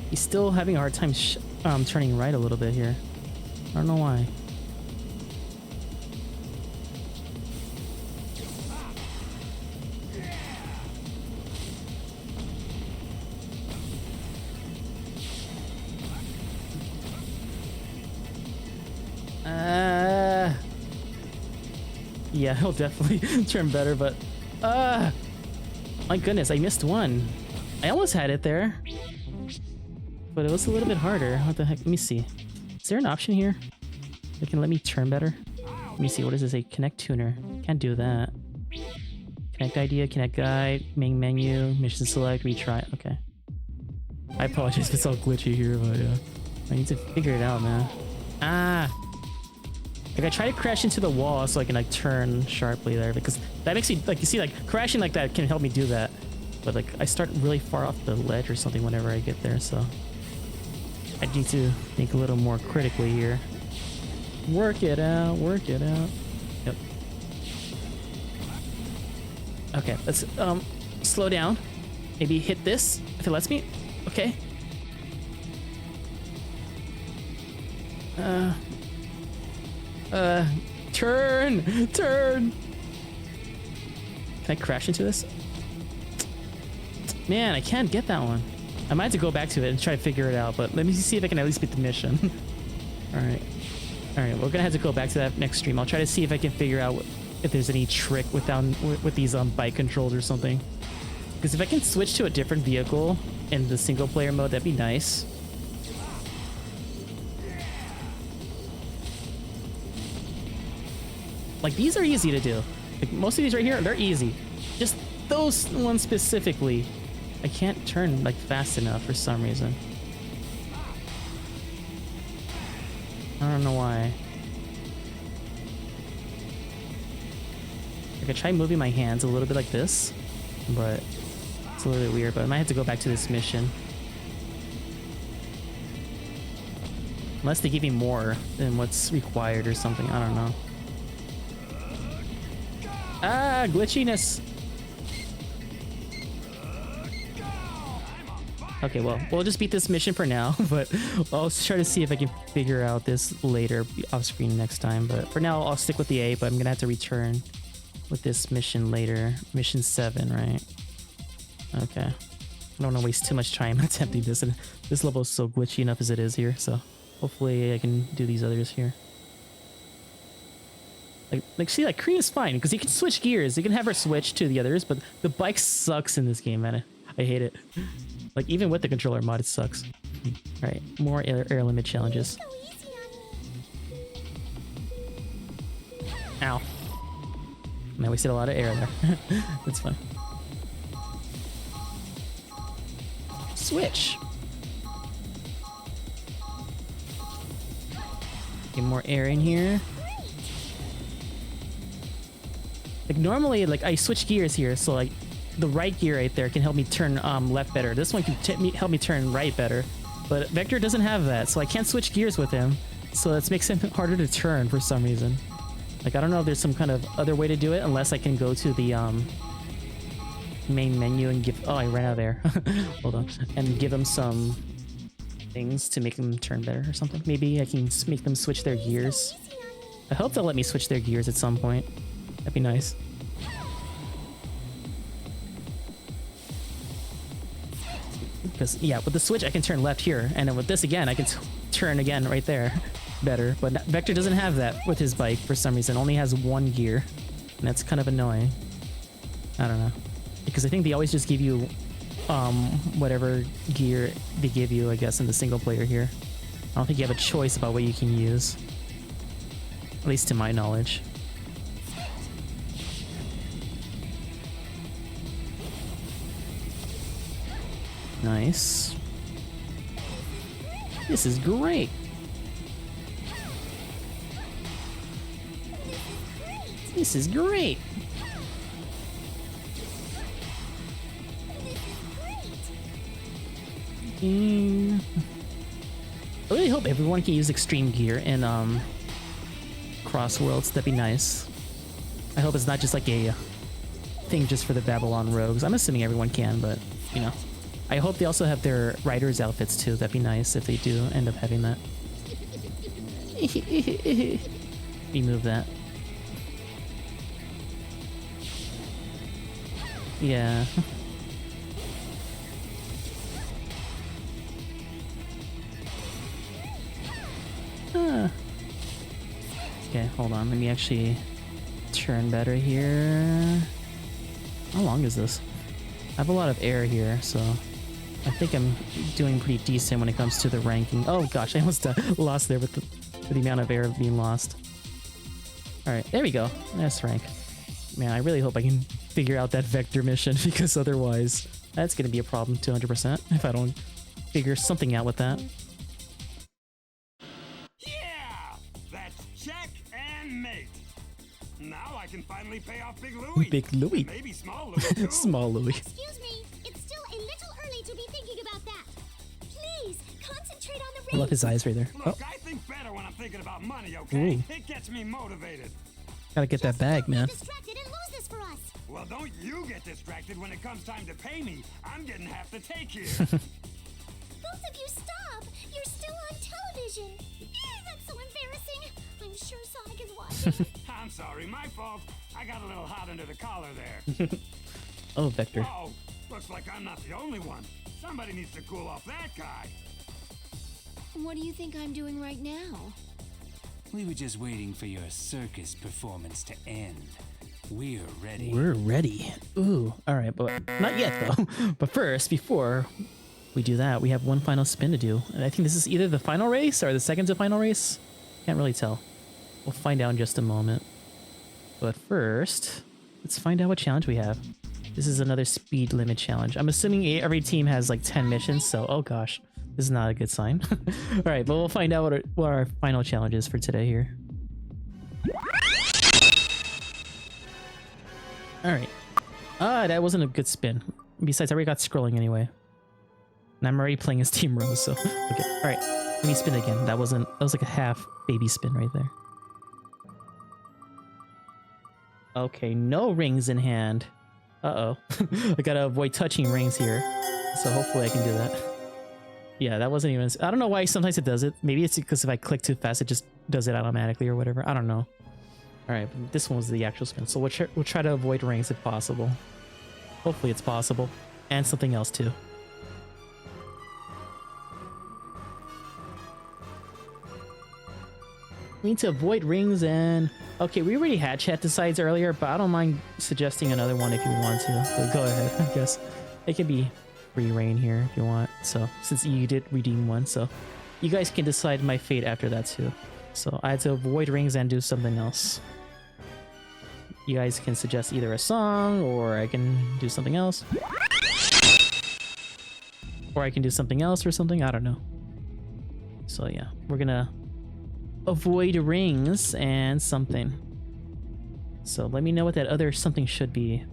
He's still having a hard time turning right a little bit here. I don't know why. Yeah, he'll definitely turn better, but my goodness, I missed one. I almost had it there, but it was a little bit harder. What the heck? Let me see. Is there an option here that can let me turn better? Let me see. What does it say? Connect tuner. Can't do that. Connect idea, connect guide, main menu, mission select, retry. Okay. I apologize if it's all glitchy here, but yeah. I need to figure it out, man. Like I try to crash into the wall so I can like turn sharply there, because that makes me, like, you see, like crashing like that can help me do that. But like I start really far off the ledge or something whenever I get there, so I need to think a little more critically here. Work it out, work it out. Yep. Okay, let's slow down. Maybe hit this if it lets me. Okay. Turn! Turn! Can I crash into this? Man, I can't get that one. I might have to go back to it and try to figure it out, but let me see if I can at least beat the mission. Alright. Alright, we're gonna have to go back to that next stream. I'll try to see if I can figure out if there's any trick with these bike controls or something. Because if I can switch to a different vehicle in the single player mode, that'd be nice. Like, these are easy to do. Like, most of these right here, they're easy. Just those ones specifically, I can't turn like fast enough for some reason. I don't know why. I could try moving my hands a little bit like this, but it's a little bit weird. But I might have to go back to this mission. Unless they give me more than what's required or something. I don't know. Ah, glitchiness. Okay, well, we'll just beat this mission for now, but I'll try to see if I can figure out this later off screen next time. But for now, I'll stick with the 8, but I'm gonna have to return with this mission later. Mission 7, right? Okay. I don't want to waste too much time attempting this, and this level is so glitchy enough as it is here, so hopefully I can do these others here. See, like, Kree is fine because you can switch gears. You can have her switch to the others, but the bike sucks in this game, man. I hate it. Like, even with the controller mod, it sucks. All right, more air limit challenges. Ow. Man, I wasted a lot of air there. That's fine. Switch. Get more air in here. Like, normally, like, I switch gears here, so like the right gear right there can help me turn left better. This one can help me turn right better, but Vector doesn't have that, so I can't switch gears with him. So that makes him harder to turn for some reason. Like, I don't know if there's some kind of other way to do it unless I can go to the main menu and give... Oh, I ran out of air. Hold on. And give them some things to make them turn better or something. Maybe I can make them switch their gears. I hope they'll let me switch their gears at some point. That'd be nice. Because, yeah, with the switch, I can turn left here. And then with this again, I can turn again right there. Better. But Vector doesn't have that with his bike for some reason. Only has one gear. And that's kind of annoying. I don't know. Because I think they always just give you whatever gear they give you, I guess, in the single player here. I don't think you have a choice about what you can use. At least to my knowledge. Nice. This is great. This is great. I really hope everyone can use extreme gear in Cross Worlds. That'd be nice. I hope it's not just like a thing just for the Babylon rogues. I'm assuming everyone can, but you know. I hope they also have their riders' outfits too. That'd be nice if they do end up having that. Remove that. Yeah. Okay, hold on. Let me actually turn better here. How long is this? I have a lot of air here, so I think I'm doing pretty decent when it comes to the ranking. Oh gosh, I almost lost there with the amount of air being lost. Alright, there we go. That's rank. Man, I really hope I can figure out that Vector mission, because otherwise that's going to be a problem 200% if I don't figure something out with that. Yeah! That's check and mate. Now I can finally pay off Big Louie. Big Louie. And maybe Small Louie too. Small Louie. Excuse me, it's still a little early to be thinking about that. Please, concentrate on the race. I love his eyes right there. Look, I think better when I'm thinking about money, okay? Ooh. It gets me motivated. Gotta get that bag, man. Distracted and lose this this for us. Well, don't you get distracted when it comes time to pay me. I'm getting half the take here. Both of you stop! You're still on television! That's so embarrassing! I'm sure Sonic is watching. I'm sorry, my fault. I got a little hot under the collar there. Oh, Vector. Oh, looks like I'm not the only one. Somebody needs to cool off that guy. What do you think I'm doing right now? We were just waiting for your circus performance to end. We're ready. We're ready. Ooh, all right, but not yet though. But first, before we do that, we have one final spin to do. And I think this is either the final race or the second to final race. Can't really tell. We'll find out in just a moment. But first, let's find out what challenge we have. This is another speed limit challenge. I'm assuming every team has like 10 missions, so oh gosh, this is not a good sign. All right, but we'll find out what our final challenge is for today here. All right. That wasn't a good spin. Besides, I already got scrolling anyway. And I'm already playing as Team Rose, so okay. All right, let me spin again. That was like a half baby spin right there. Okay, no rings in hand. Uh-oh. I gotta avoid touching rings here. So hopefully I can do that. Yeah, that wasn't even... I don't know why sometimes it does it. Maybe it's because if I click too fast, it just does it automatically or whatever. I don't know. Alright, this one was the actual spin. So we'll try to avoid rings if possible. Hopefully it's possible. And something else too. We need to avoid rings and... Okay, we already had chat decides earlier, but I don't mind suggesting another one if you want to. But go ahead, I guess. It can be free reign here if you want. So, since you did redeem one, so... You guys can decide my fate after that too. So, I had to avoid rings and do something else. You guys can suggest either a song, or I can do something else. Or I can do something else or something, I don't know. So yeah, we're gonna... avoid rings and something. So let me know what that other something should be.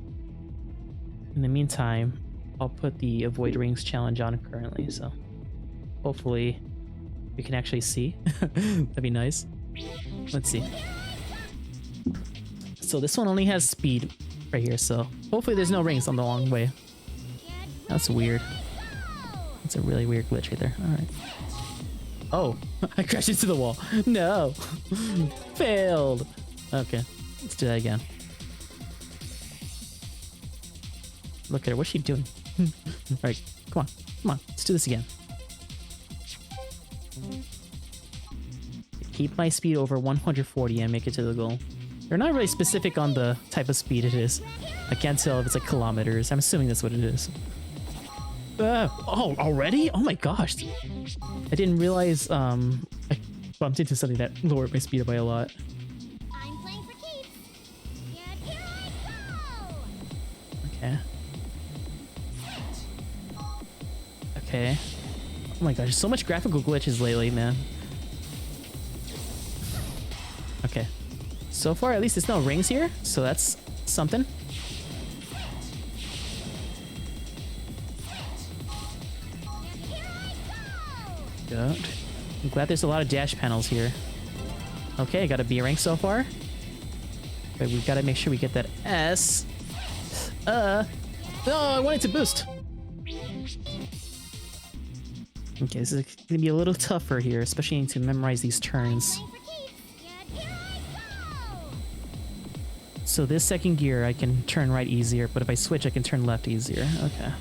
In the meantime, I'll put the avoid rings challenge on currently, so hopefully we can actually see. That'd be nice. Let's see. So this one only has speed right here, so hopefully there's no rings on the long way. That's weird. That's a really weird glitch right there. All right. Oh, I crashed into the wall. No. Failed. Okay, let's do that again. Look at her. What's she doing? All right, come on. Let's do this again. Keep my speed over 140 and make it to the goal. They're not really specific on the type of speed it is. I can't tell if it's like kilometers. I'm assuming that's what it is. Oh, already? Oh my gosh. I didn't realize I bumped into something that lowered my speed by a lot. I'm playing for keeps. And here I go! Okay. Okay. Oh my gosh, there's so much graphical glitches lately, man. Okay. So far, at least there's no rings here, so that's something. Good. I'm glad there's a lot of dash panels here. Okay, I got a B rank so far. But we gotta make sure we get that S. Oh, I wanted to boost. Okay, this is gonna be a little tougher here, especially need to memorize these turns. So this second gear, I can turn right easier, but if I switch, I can turn left easier. Okay.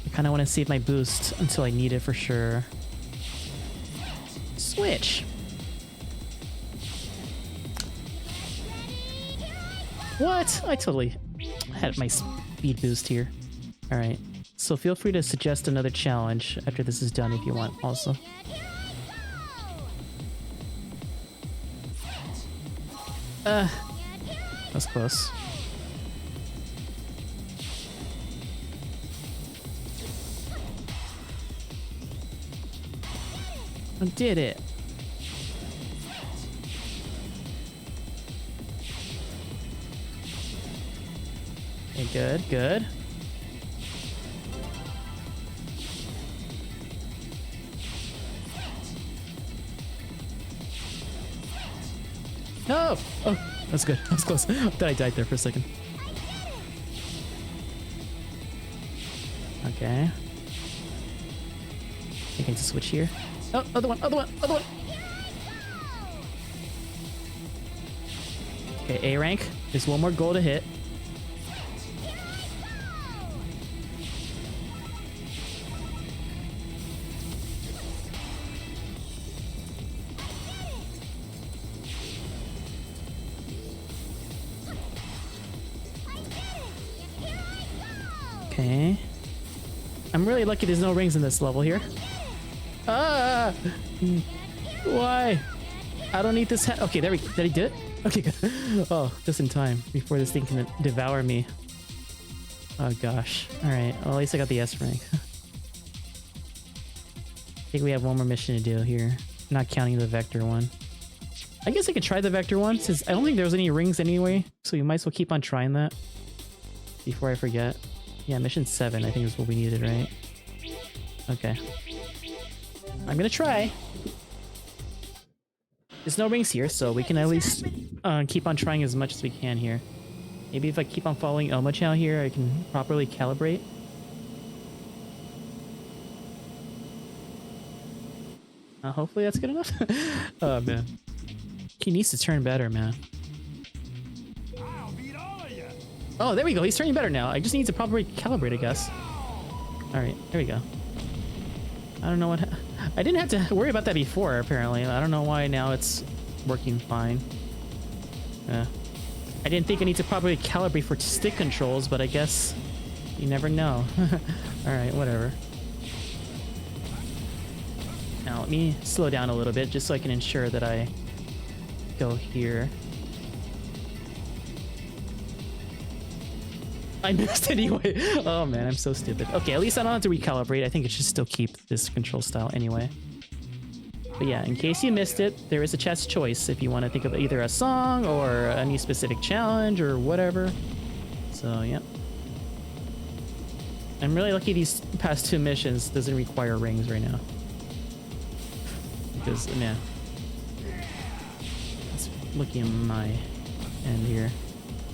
I kind of want to save my boost until I need it for sure. Switch. What? I totally had my speed boost here. All right. So feel free to suggest another challenge after this is done if you want also. That's close. I did it. Okay, good, good. No! Oh, that's good. That was close. I thought I died there for a second. Okay. I can switch here. Oh, other one, other one, other one! Okay, A rank. There's one more goal to hit. Okay. I'm really lucky there's no rings in this level here. Ah! Why? I don't need this okay, there we go. Did he do it? Okay, good. Oh, just in time before this thing can devour me. Oh gosh. Alright, well at least I got the S rank. I think we have one more mission to do here. Not counting the vector one. I guess I could try the vector one since I don't think there was any rings anyway. So you might as well keep on trying that before I forget. Yeah, mission 7 I think is what we needed, right? Okay. I'm gonna try. There's no rings here, so we can at least keep on trying as much as we can here. Maybe if I keep on following Omochao here, I can properly calibrate. Hopefully that's good enough. Oh man. He needs to turn better, man. Oh, there we go. He's turning better now. I just need to properly calibrate, I guess. Alright, there we go. I don't know what... I didn't have to worry about that before, apparently. I don't know why now it's working fine. I didn't think I need to properly calibrate for stick controls, but I guess you never know. Alright, whatever. Now, let me slow down a little bit just so I can ensure that I go here. I missed anyway. Oh man, I'm so stupid. Okay, at least I don't have to recalibrate. I think it should still keep this control style anyway. But yeah, in case you missed it, there is a chat's choice if you want to think of either a song or any specific challenge or whatever. So yeah. I'm really lucky these past 2 missions doesn't require rings right now. Because, yeah. It's looking at my end here.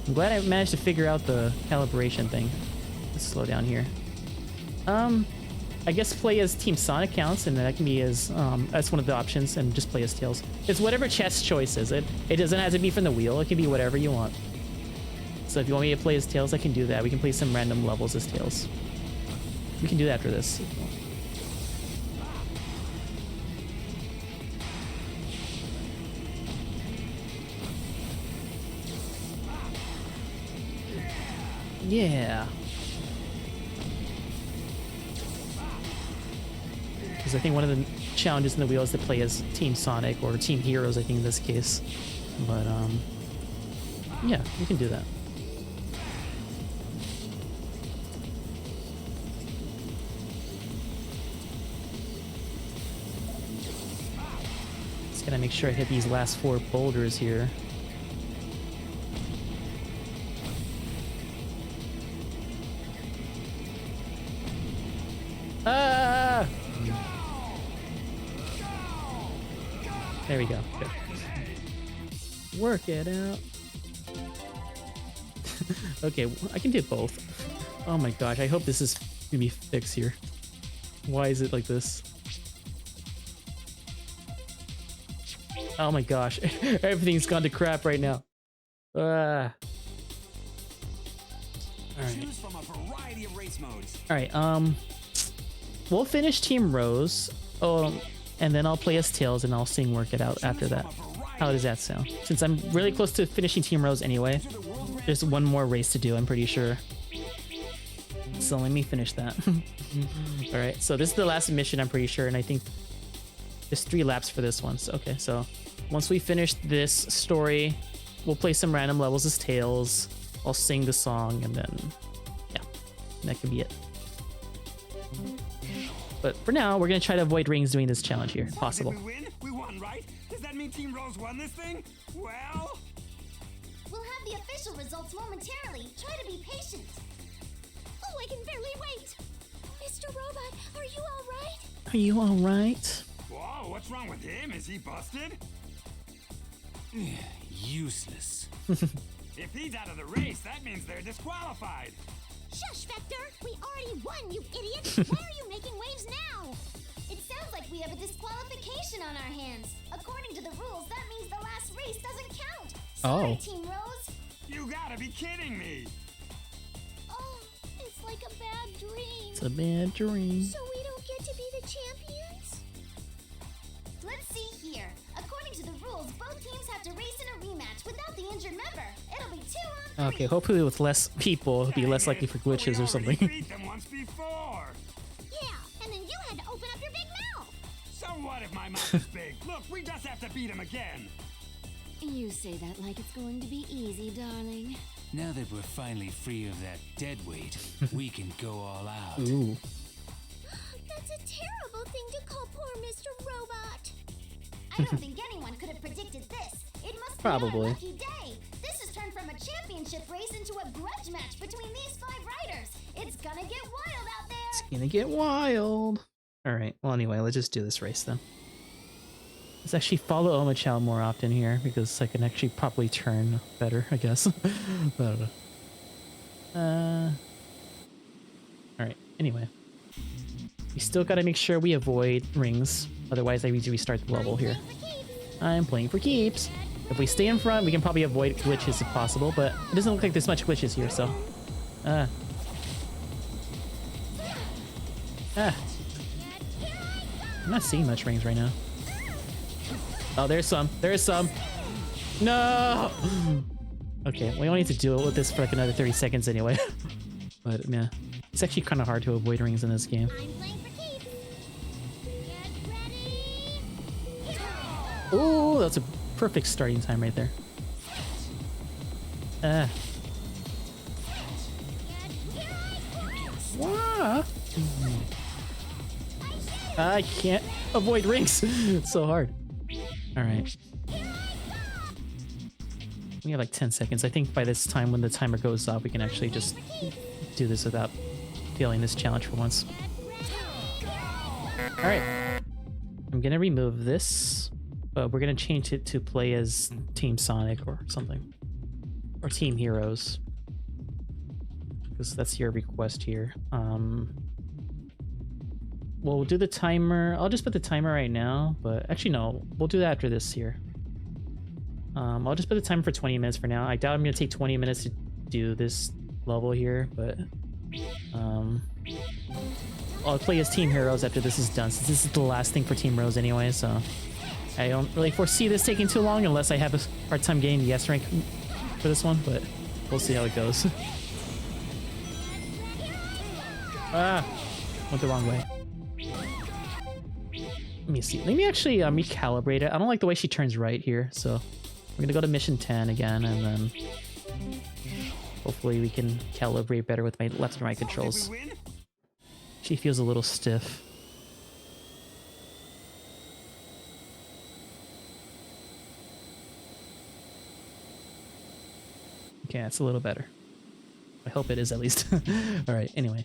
I'm glad I managed to figure out the calibration thing. Let's slow down here. I guess play as Team Sonic counts, and that can be as that's one of the options, and just play as Tails. It's whatever chat's choice is. It doesn't have to be from the wheel. It can be whatever you want. So if you want me to play as Tails, I can do that. We can play some random levels as Tails. We can do that after this. Yeah. Because I think one of the challenges in the wheel is to play as Team Sonic or Team Heroes, I think in this case. But, yeah, we can do that. Just gotta make sure I hit these last 4 boulders here. Ah! There we go. Good. Work it out. Okay, I can do both. Oh my gosh, I hope this is gonna be fixed here. Why is it like this? Oh my gosh, everything's gone to crap right now. Ah. Alright. Choose from a variety of race modes. Alright, we'll finish Team Rose. Oh, and then I'll play as Tails and I'll sing Work It Out after that. How does that sound? Since I'm really close to finishing Team Rose anyway. There's one more race to do, I'm pretty sure. So let me finish that. Alright, so this is the last mission, I'm pretty sure, and I think there's 3 laps for this one. So, okay, so once we finish this story, we'll play some random levels as Tails. I'll sing the song, and then, yeah, that could be it. But for now, we're gonna try to avoid rings doing this challenge here, if possible. Did we win? We won, right? Does that mean Team Rose won this thing? Well... We'll have the official results momentarily. Try to be patient. Oh, I can barely wait. Mr. Robot, are you all right? Are you all right? Whoa, what's wrong with him? Is he busted? Useless. If he's out of the race, that means they're disqualified. Shush, Vector! We already won, you idiot! Why are you making waves now? It sounds like we have a disqualification on our hands. According to the rules, that means the last race doesn't count. Sorry, Team Rose. You gotta be kidding me. Oh, it's like a bad dream. It's a bad dream. So we don't get to be the champions? Let's see here. According to the rules, both teams have to race in a rematch without the injured member. It'll be 2 on 3. Okay, hopefully with less people, it'll be less likely for glitches or something. Beat them once before. Yeah, and then you had to open up your big mouth. So what if my mouth is big? Look, we just have to beat him again. You say that like it's going to be easy, darling. Now that we're finally free of that dead weight, we can go all out. Ooh. That's a terrible thing to call poor Mr. Robot. I don't think anyone could have predicted this. It must be our Probably. lucky day. This has turned from a championship race into a grudge match between these 5 riders. It's gonna get wild out there. It's gonna get wild. Alright, well anyway, let's just do this race then. Let's actually follow Omochao more often here because I can actually probably turn better, I guess. I don't know. Alright, anyway. We still gotta make sure we avoid rings, otherwise I need to restart the level here. I'm playing for keeps. If we stay in front, we can probably avoid glitches if possible, but it doesn't look like there's much glitches here, so... I'm not seeing much rings right now. Oh, there's some. There's some. No! Okay, we only need to deal with this for like another 30 seconds anyway. But, yeah. It's actually kind of hard to avoid rings in this game. Oh, that's a perfect starting time right there. Wow. I can't avoid rings. It's so hard. Alright. We have like 10 seconds. I think by this time when the timer goes off, we can actually just do this without failing this challenge for once. Alright. I'm gonna remove this, but we're gonna change it to play as Team Sonic or something. Or Team Heroes. Because that's your request here. We'll do the timer. I'll just put the timer right now, but actually no, we'll do that after this here. I'll just put the timer for 20 minutes for now. I doubt I'm gonna take 20 minutes to do this level here, but I'll play as Team Heroes after this is done, since this is the last thing for Team Rose anyway, so I don't really foresee this taking too long unless I have a hard time getting the S rank for this one, but we'll see how it goes. Went the wrong way. Let me see. Let me actually recalibrate it. I don't like the way she turns right here, so we're gonna go to mission 10 again, and then hopefully we can calibrate better with my left and right controls. She feels a little stiff. Okay, that's a little better. I hope it is at least. Alright, anyway.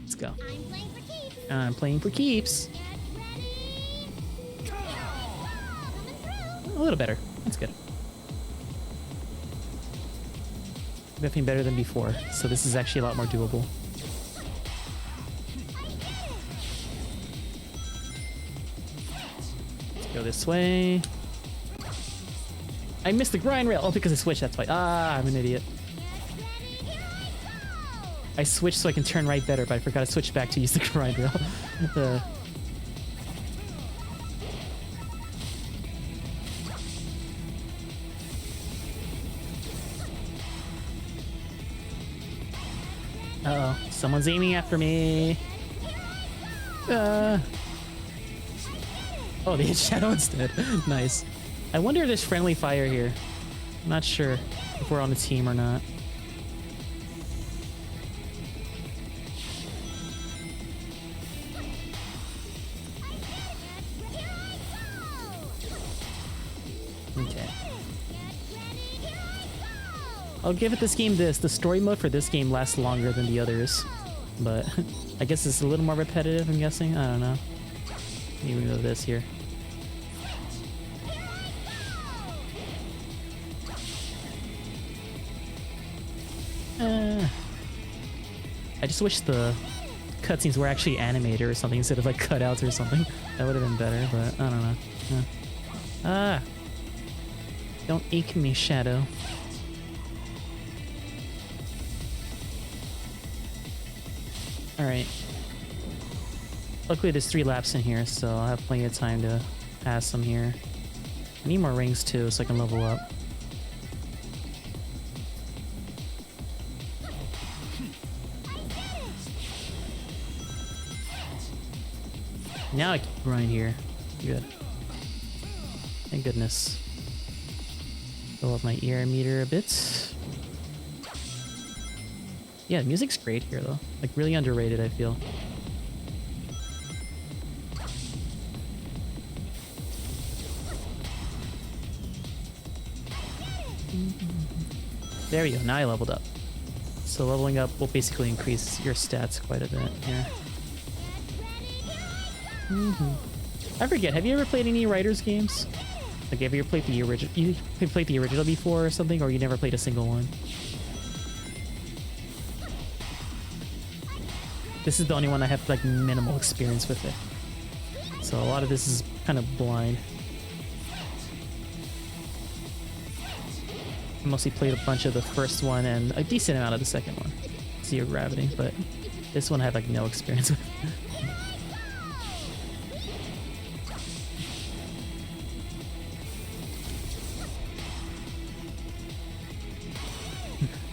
Let's go. I'm playing for keeps. A little better. That's good. Definitely better than before, so this is actually a lot more doable. Let's go this way. I missed the grind rail! Oh, because I switched, that's why. Ah, I'm an idiot. I switched so I can turn right better, but I forgot to switch back to use the grind rail. Uh-oh, someone's aiming after me. Oh, they hit Shadow instead. Nice. I wonder if there's friendly fire here. I'm not sure if we're on a team or not. Okay. I'll give it this game this. The story mode for this game lasts longer than the others. But I guess it's a little more repetitive, I'm guessing. I don't know. Maybe we go this here. I just wish the cutscenes were actually animated or something instead of like cutouts or something. That would have been better, but I don't know. Ah! Don't eke me, Shadow. Alright. Luckily there's 3 laps in here, so I'll have plenty of time to pass them here. I need more rings too, so I can level up. Now I can grind here. Good. Thank goodness. Fill up my ear meter a bit. Yeah, the music's great here though. Like really underrated, I feel. There we go, now I leveled up. So leveling up will basically increase your stats quite a bit here. I forget, have you ever played any Riders games? Like, have you ever played the original? You played the original before or something, or you never played a single one? This is the only one I have like minimal experience with it. So a lot of this is kind of blind. I mostly played a bunch of the first one and a decent amount of the second one. Zero Gravity, but this one I have like no experience with.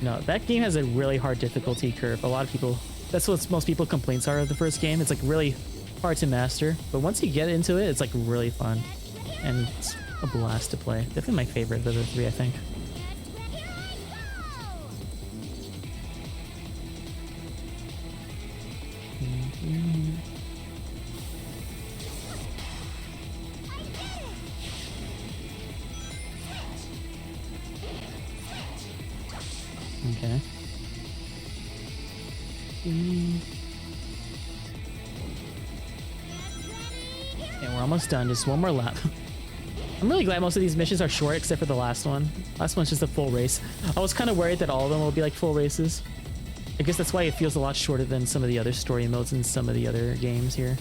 No, that game has a really hard difficulty curve. A lot of people, that's what most people complaints are of the first game. It's like really hard to master, but once you get into it, it's like really fun. And it's a blast to play. Definitely my favorite of the 3, I think. Okay. Yeah, we're almost done. Just one more lap. I'm really glad most of these missions are short, except for the last one. Last one's just a full race. I was kind of worried that all of them will be like full races. I guess that's why it feels a lot shorter than some of the other story modes in some of the other games here.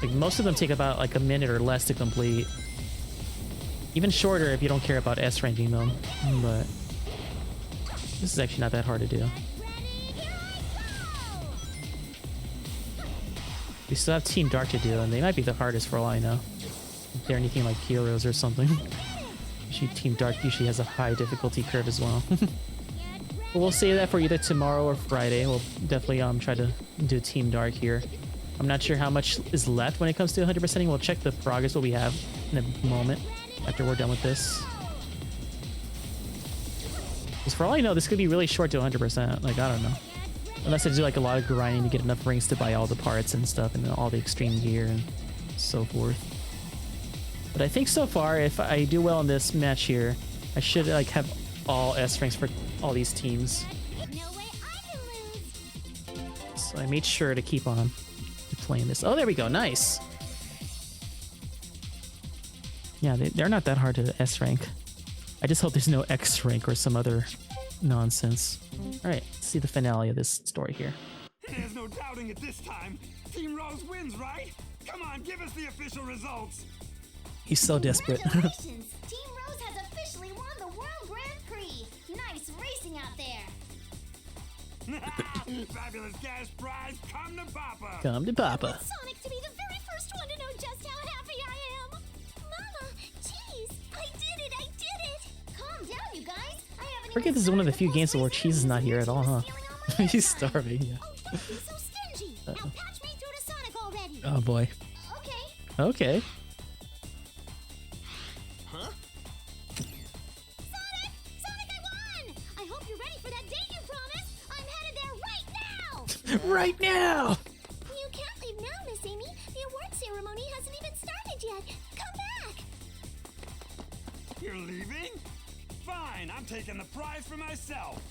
Like most of them take about like a minute or less to complete. Even shorter if you don't care about S ranking them, but this is actually not that hard to do. We still have Team Dark to do, and they might be the hardest for all I know. If they're anything like Heroes or something. Usually Team Dark usually has a high difficulty curve as well. But we'll save that for either tomorrow or Friday. We'll definitely try to do Team Dark here. I'm not sure how much is left when it comes to 100%ing. We'll check the progress what we have in a moment after we're done with this. Because for all I know, this could be really short to 100%. Like, I don't know. Unless I do like a lot of grinding to get enough rings to buy all the parts and stuff and all the extreme gear and so forth. But I think so far, if I do well in this match here, I should like have all S ranks for all these teams. So I made sure to keep on playing this. Oh, there we go. Nice. Yeah, they're not that hard to S rank. I just hope there's no X rank or some other nonsense. All right, let's see the finale of this story here. There's no doubting it this time. Team Rose wins, right? Come on, give us the official results. He's so desperate. Congratulations! Team Rose has officially won the World Grand Prix. Nice racing out there. Fabulous cash prize. Come to Papa. Come to Papa. I want Sonic to be the very first one to know just how happy I am. Mama, jeez, I did it! I did it! Calm down, you guys. I haven't. I forget this is one of the few games where Cheese is not here at all, huh? He's starving. Yeah. Oh, don't be so stingy. Now patch me through to Sonic already. Oh boy. Okay. Okay. Huh? Sonic, I won! I hope you're ready for that date you promised. I'm headed there right now. Right now. You can't leave now, Miss Amy. The award ceremony hasn't even started yet. Come back. You're leaving? Fine, I'm taking the prize for myself.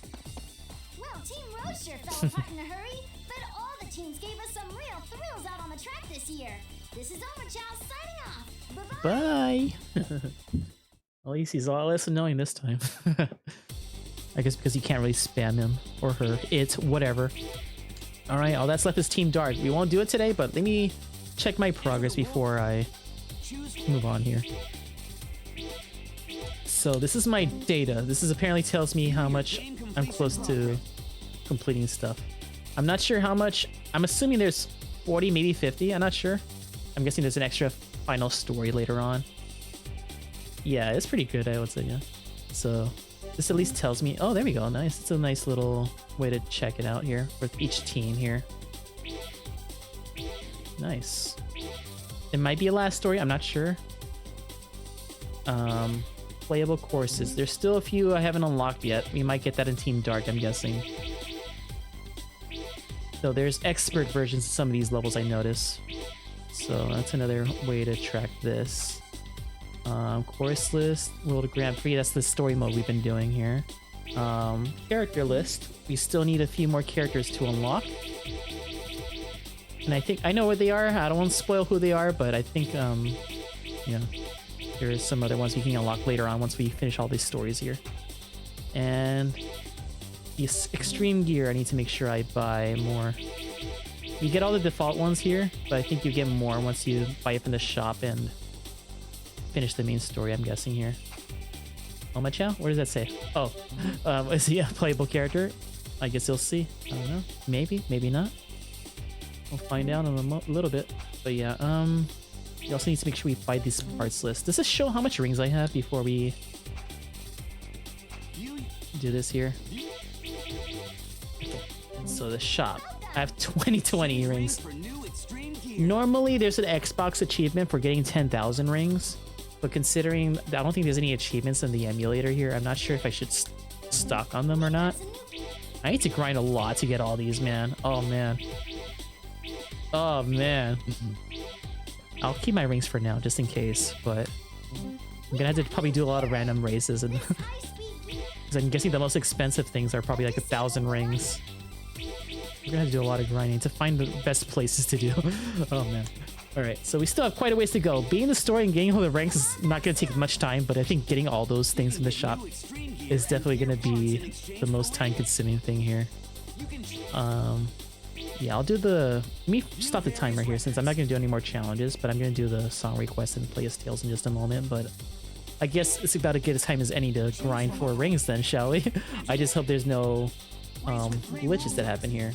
Well, Team Rose sure fell apart in a hurry, but all the teams gave us some real thrills out on the track this year. This is Overchild signing off. Bye-bye. Bye. At least he's a lot less annoying this time. I guess because you can't really spam him or her. It's whatever. All right, all that's left is Team Dark. We won't do it today, but let me check my progress before I move on here. So this is my data. This is apparently tells me how much I'm close to completing stuff. I'm not sure how much. I'm assuming there's 40, maybe 50. I'm not sure. I'm guessing there's an extra final story later on. Yeah, it's pretty good, I would say, yeah. So this at least tells me, oh, there we go, nice. It's a nice little way to check it out here with each team here. Nice. It might be a last story, I'm not sure. Playable courses. There's still a few I haven't unlocked yet. We might get that in Team Dark, I'm guessing. So there's expert versions of some of these levels I notice. So that's another way to track this. Course list, World Grand Prix, that's the story mode we've been doing here. Character list, we still need a few more characters to unlock. And I think, I know what they are, I don't want to spoil who they are, but I think, yeah, there's some other ones we can unlock later on once we finish all these stories here. And this extreme gear, I need to make sure I buy more. You get all the default ones here, but I think you get more once you buy it from the shop and finish the main story, I'm guessing here. Oh my chow? What does that say? Oh, is he a playable character? I guess you'll see. I don't know. Maybe, maybe not. We'll find out in a little bit. But yeah, you also need to make sure we buy these parts list. Does this show how much rings I have before we do this here? Okay. So the shop. I have 20 rings. Normally there's an Xbox achievement for getting 10,000 rings. But considering I don't think there's any achievements in the emulator here, I'm not sure if I should stock on them or not. I need to grind a lot to get all these, man. Oh, man. Oh, man. I'll keep my rings for now, just in case, but I'm gonna have to probably do a lot of random races, and because I'm guessing the most expensive things are probably like 1,000 rings. We're gonna have to do a lot of grinding to find the best places to do. Oh, man. Alright, so we still have quite a ways to go. Being the story and getting all the ranks is not going to take much time, but I think getting all those things in the shop is definitely going to be the most time-consuming thing here. Yeah, I'll do the... Let me stop the timer here since I'm not going to do any more challenges, but I'm going to do the song request and play as Tales in just a moment, but I guess it's about as good a time as any to grind for rings then, shall we? I just hope there's no glitches that happen here.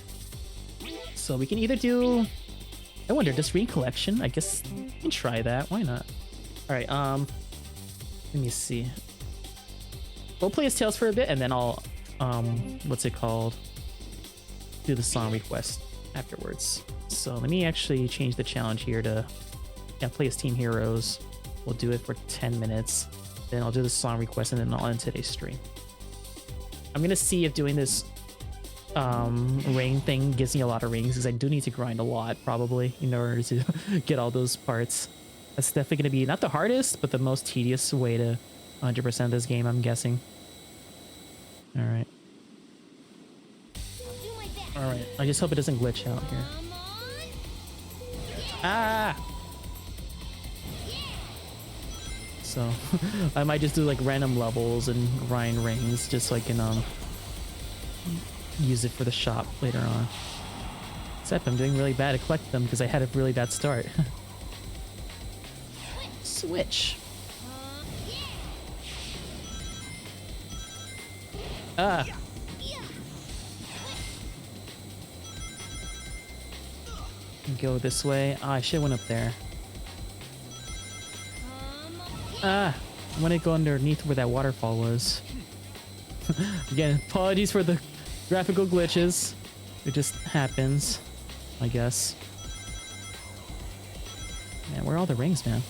So we can either do... I wonder, does ring collection? I guess we can try that. Why not? Alright, let me see. We'll play as Tails for a bit, and then I'll, what's it called? Do the song request afterwards. So let me actually change the challenge here to, yeah, play as Team Heroes. We'll do it for 10 minutes. Then I'll do the song request, and then I'll end today's stream. I'm gonna see if doing this ring thing gives me a lot of rings, because I do need to grind a lot probably in order to get all those parts. That's definitely going to be not the hardest, but the most tedious way to 100% this game, I'm guessing. Alright. Alright, I just hope it doesn't glitch out here. Ah! So, I might just do like random levels and grind rings just so I can use it for the shop later on. Except I'm doing really bad to collect them because I had a really bad start. Switch. Ah. Go this way. Ah, I should have went up there. Ah, I want to go underneath where that waterfall was. Again, apologies for the graphical glitches. It just happens, I guess. Man, where are all the rings, man?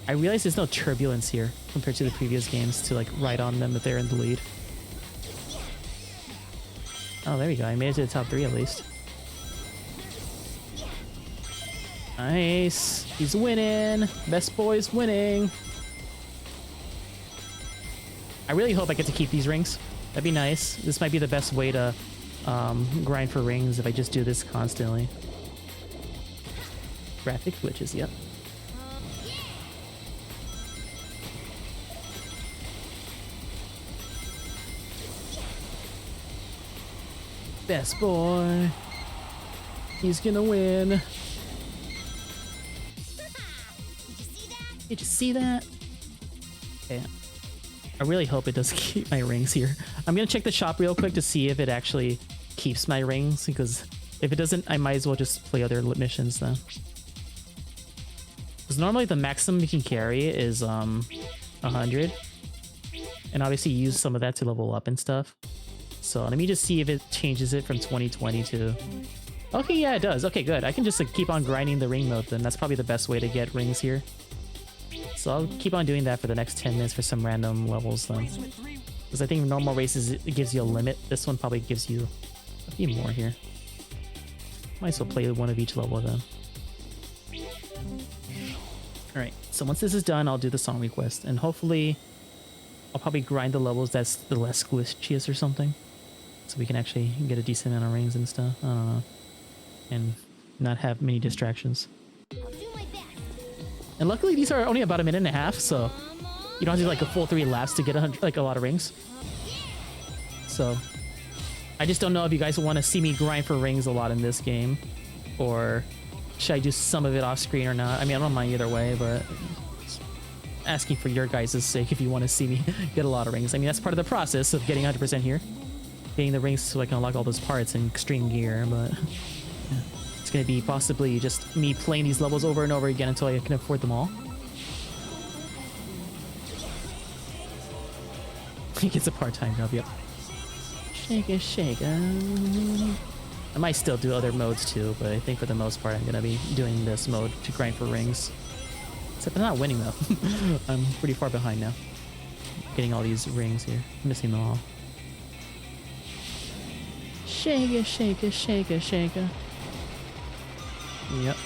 I realize there's no turbulence here compared to the previous games to like ride on them if they're in the lead. Oh, there we go. I made it to the top 3 at least. Nice. He's winning. Best boy's winning. I really hope I get to keep these rings. That'd be nice. This might be the best way to grind for rings if I just do this constantly. Graphic glitches, yep. best boy. He's gonna win. Did you see that? Okay. I really hope it does keep my rings here. I'm gonna check the shop real quick to see if it actually keeps my rings, because if it doesn't, I might as well just play other missions then. Because normally the maximum you can carry is 100. And obviously use some of that to level up and stuff. So let me just see if it changes it from 2020 to... Okay, yeah, it does. Okay, good. I can just like, keep on grinding the ring mode then. That's probably the best way to get rings here. So I'll keep on doing that for the next 10 minutes for some random levels then. Because I think normal races, it gives you a limit. This one probably gives you a few more here. Might as well play one of each level then. Alright, so once this is done, I'll do the song request. And hopefully, I'll probably grind the levels that's the less glitchiest or something. So we can actually get a decent amount of rings and stuff. I don't know. And not have many distractions. And luckily these are only about a minute and a half, so you don't have to do like a full 3 laps to get like a lot of rings. So I just don't know if you guys want to see me grind for rings a lot in this game, or should I do some of it off screen or not? I mean, I don't mind either way, but asking for your guys' sake if you want to see me get a lot of rings. I mean, that's part of the process of getting 100% here. Getting the rings so I can unlock all those parts in extreme gear, but yeah. It's going to be possibly just me playing these levels over and over again until I can afford them all. He gets a part-time job, yep. Shake it, shake it. I might still do other modes too, but I think for the most part I'm going to be doing this mode to grind for rings. Except I'm not winning though. I'm pretty far behind now. Getting all these rings here. I'm missing them all. Shake it, shake it, shake it, shake it. Yep.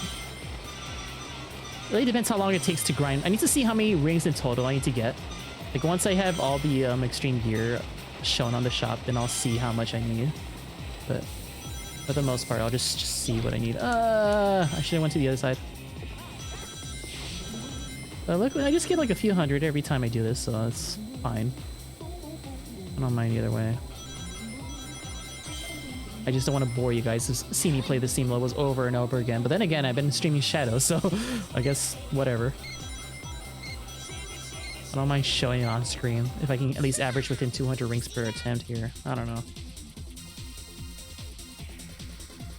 Really depends how long it takes to grind. I need to see how many rings in total I need to get. Like once I have all the extreme gear shown on the shop, then I'll see how much I need. But for the most part, I'll just see what I need. I should have went to the other side. But look, I just get like a few hundred every time I do this, so that's fine. I don't mind either way. I just don't want to bore you guys to see me play the same levels over and over again. But then again, I've been streaming Shadow, so I guess whatever. I don't mind showing it on screen if I can at least average within 200 rings per attempt here. I don't know.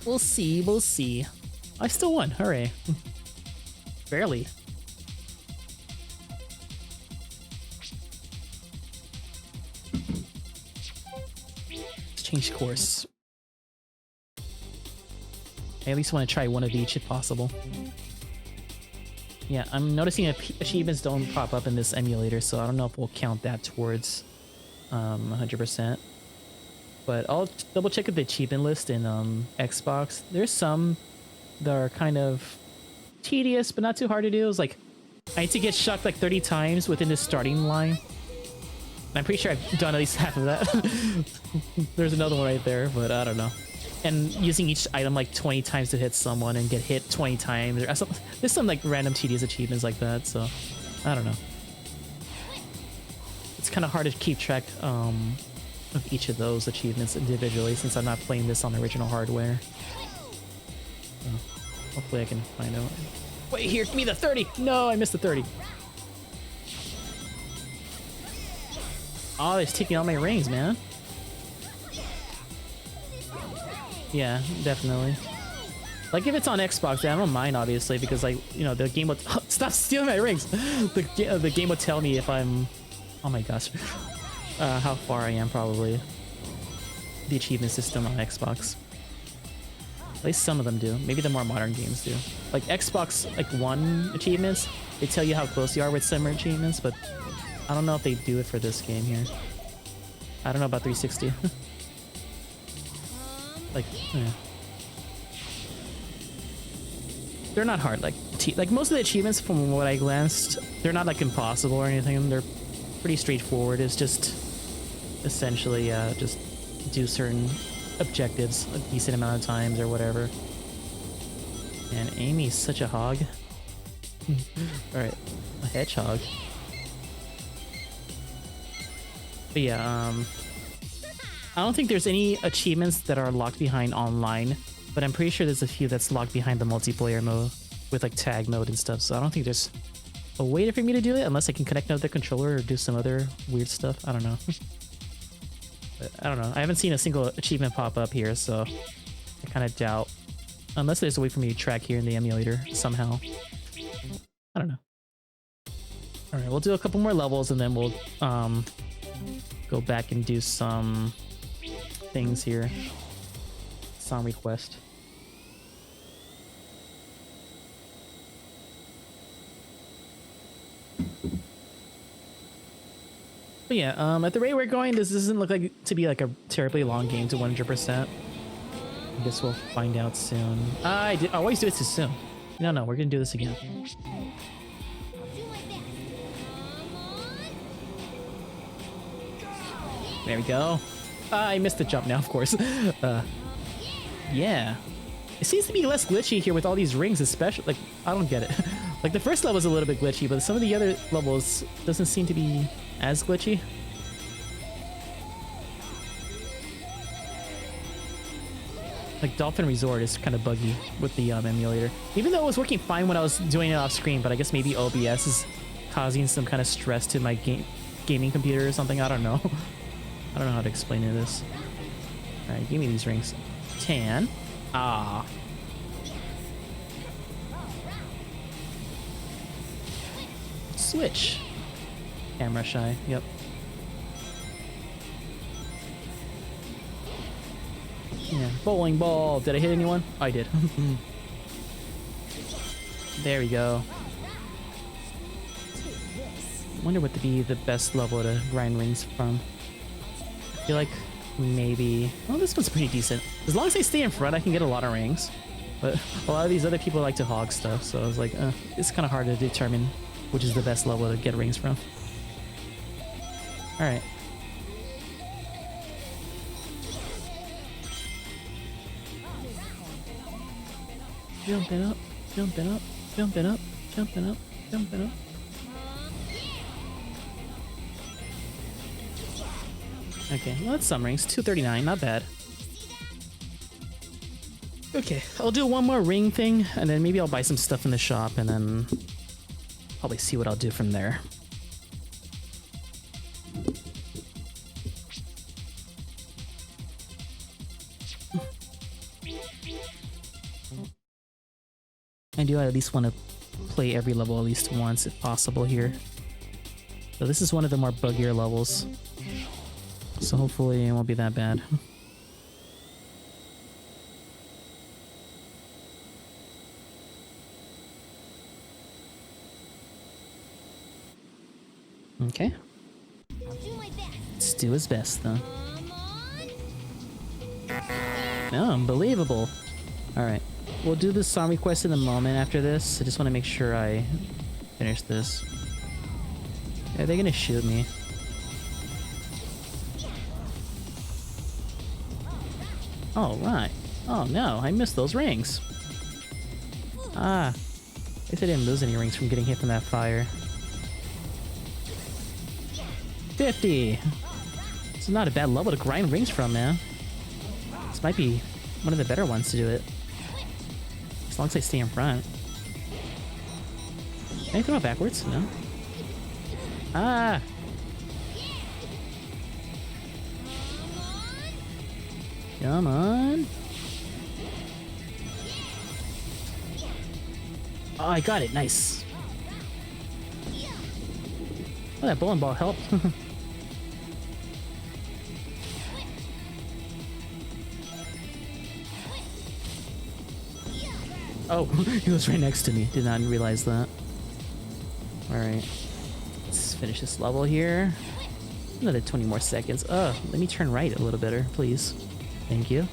We'll see, we'll see. I still won, hooray. Barely. Let's change course. I at least want to try one of each if possible. Yeah, I'm noticing achievements don't pop up in this emulator, so I don't know if we'll count that towards 100%. But I'll double check the achievement list in Xbox. There's some that are kind of tedious, but not too hard to do. It's like, I need to get shocked like 30 times within the starting line. And I'm pretty sure I've done at least half of that. There's another one right there, but I don't know. And using each item like 20 times to hit someone and get hit 20 times. There's some like random tedious achievements like that, so I don't know. It's kind of hard to keep track of each of those achievements individually since I'm not playing this on the original hardware. So hopefully I can find out. Wait, here, give me the 30! No, I missed the 30. Oh, it's taking all my rings, man. Yeah, definitely. Like if it's on Xbox, I don't mind obviously because like you know the game would stop stealing my rings. The game would tell me if I'm, oh my gosh, how far I am probably. The achievement system on Xbox. At least some of them do. Maybe the more modern games do. Like Xbox like One achievements, they tell you how close you are with some achievements, but I don't know if they do it for this game here. I don't know about 360. Like, yeah. They're not hard. Like most of the achievements, from what I glanced, they're not like impossible or anything. They're pretty straightforward. It's just essentially just do certain objectives a decent amount of times or whatever. And Amy's such a hog. All right, a hedgehog. But yeah, I don't think there's any achievements that are locked behind online, but I'm pretty sure there's a few that's locked behind the multiplayer mode with like tag mode and stuff. So I don't think there's a way for me to do it unless I can connect another controller or do some other weird stuff. I don't know. But I don't know. I haven't seen a single achievement pop up here, so I kind of doubt. Unless there's a way for me to track here in the emulator somehow. I don't know. All right, we'll do a couple more levels and then we'll go back and do some things here. Song request. But yeah, at the rate we're going, this doesn't look like to be like a terribly long game to 100%. I guess we'll find out soon. I always do it too soon. No, we're gonna do this again. There we go. I missed the jump now, of course. Yeah. It seems to be less glitchy here with all these rings, especially. Like, I don't get it. Like, the first level is a little bit glitchy, but some of the other levels doesn't seem to be as glitchy. Like, Dolphin Resort is kind of buggy with the emulator. Even though it was working fine when I was doing it off screen, but I guess maybe OBS is causing some kind of stress to my gaming computer or something. I don't know. I don't know how to explain this. Alright, give me these rings. Tan. Ah. Switch. Camera shy. Yep. Yeah. Bowling ball. Did I hit anyone? I did. There we go. Wonder what would be the best level to grind rings from. I feel like maybe... Well, this one's pretty decent. As long as I stay in front, I can get a lot of rings. But a lot of these other people like to hog stuff, so I was like, it's kind of hard to determine which is the best level to get rings from. Alright. Jumping up, jumping up, jumping up, jumping up, jumping up. Okay, well that's some rings. 239, not bad. Okay, I'll do one more ring thing, and then maybe I'll buy some stuff in the shop, and then probably see what I'll do from there. I do at least want to play every level at least once if possible here. So this is one of the more buggier levels. So hopefully it won't be that bad. Okay. Let's do his best though. No, unbelievable. Alright. We'll do the song request in a moment after this. I just want to make sure I finish this. Are they gonna shoot me? Oh, right. Oh no, I missed those rings. Ah. I guess I didn't lose any rings from getting hit from that fire. 50! This is not a bad level to grind rings from, man. This might be one of the better ones to do it. As long as I stay in front. Can I throw it backwards? No? Ah! Come on! Oh, I got it. Nice. Oh, that bowling ball helped. Oh, he was right next to me. Did not realize that. Alright. Let's finish this level here. Another 20 more seconds. Let me turn right a little better, please. Thank you.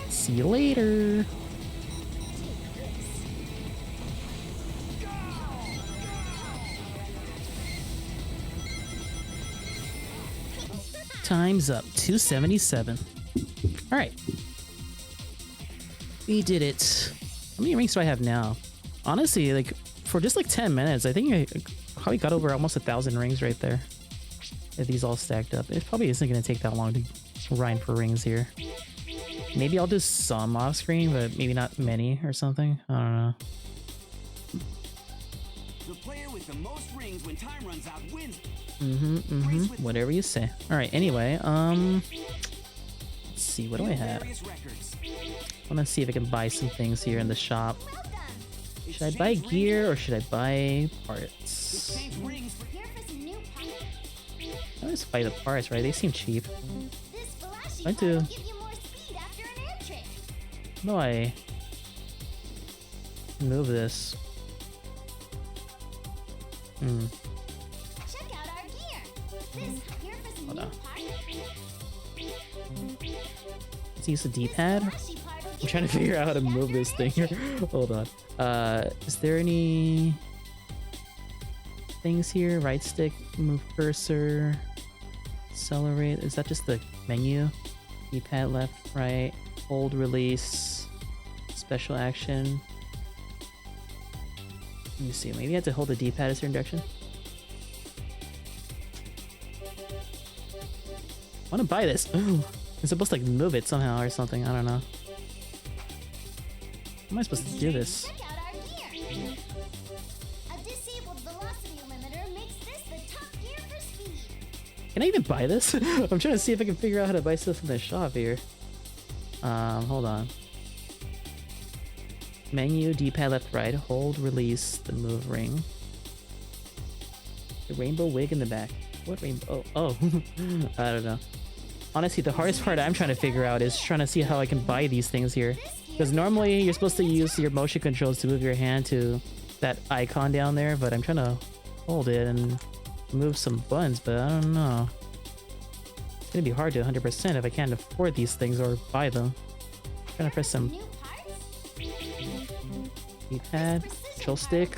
See you later. Time's up. 277. All right. We did it. How many rings do I have now? Honestly, like for just like 10 minutes, I think I probably got over almost 1,000 rings right there. If these all stacked up. It probably isn't going to take that long to grind for rings here. Maybe I'll do some off screen, but maybe not many or something. I don't know. The player with the most rings when time runs out wins. Whatever you say. Alright, anyway, let's see, what do I have? I want to see if I can buy some things here in the shop. Should I buy gear or should I buy parts? I'll just buy the parts, right? They seem cheap. I do. How do I move this? Check out our gear. Here for some Hold new on. parts. Let's use the D-pad. I'm trying to figure out how to move this thing here. Hold on. Is there any things here? Right stick, move cursor, accelerate. Is that just the menu? D-pad left, right, hold, release, special action. Let me see. Maybe I have to hold the D-pad as your direction. I want to buy this. Ooh, I'm supposed to like move it somehow or something. I don't know. How am I supposed to do this? Check out our gear. A disabled velocity limiter makes this the top gear for speed. Can I even buy this? I'm trying to see if I can figure out how to buy stuff from the shop here. Hold on. Menu, D-pad left, right, hold, release, the move ring. The rainbow wig in the back. What rainbow? Oh, I don't know. Honestly, the hardest part I'm trying to figure out is trying to see how I can buy these things here. Because normally you're supposed to use your motion controls to move your hand to that icon down there, but I'm trying to hold it and move some buttons, but I don't know. It's gonna be hard to 100% if I can't afford these things or buy them. I'm trying to press some D-pad, control stick,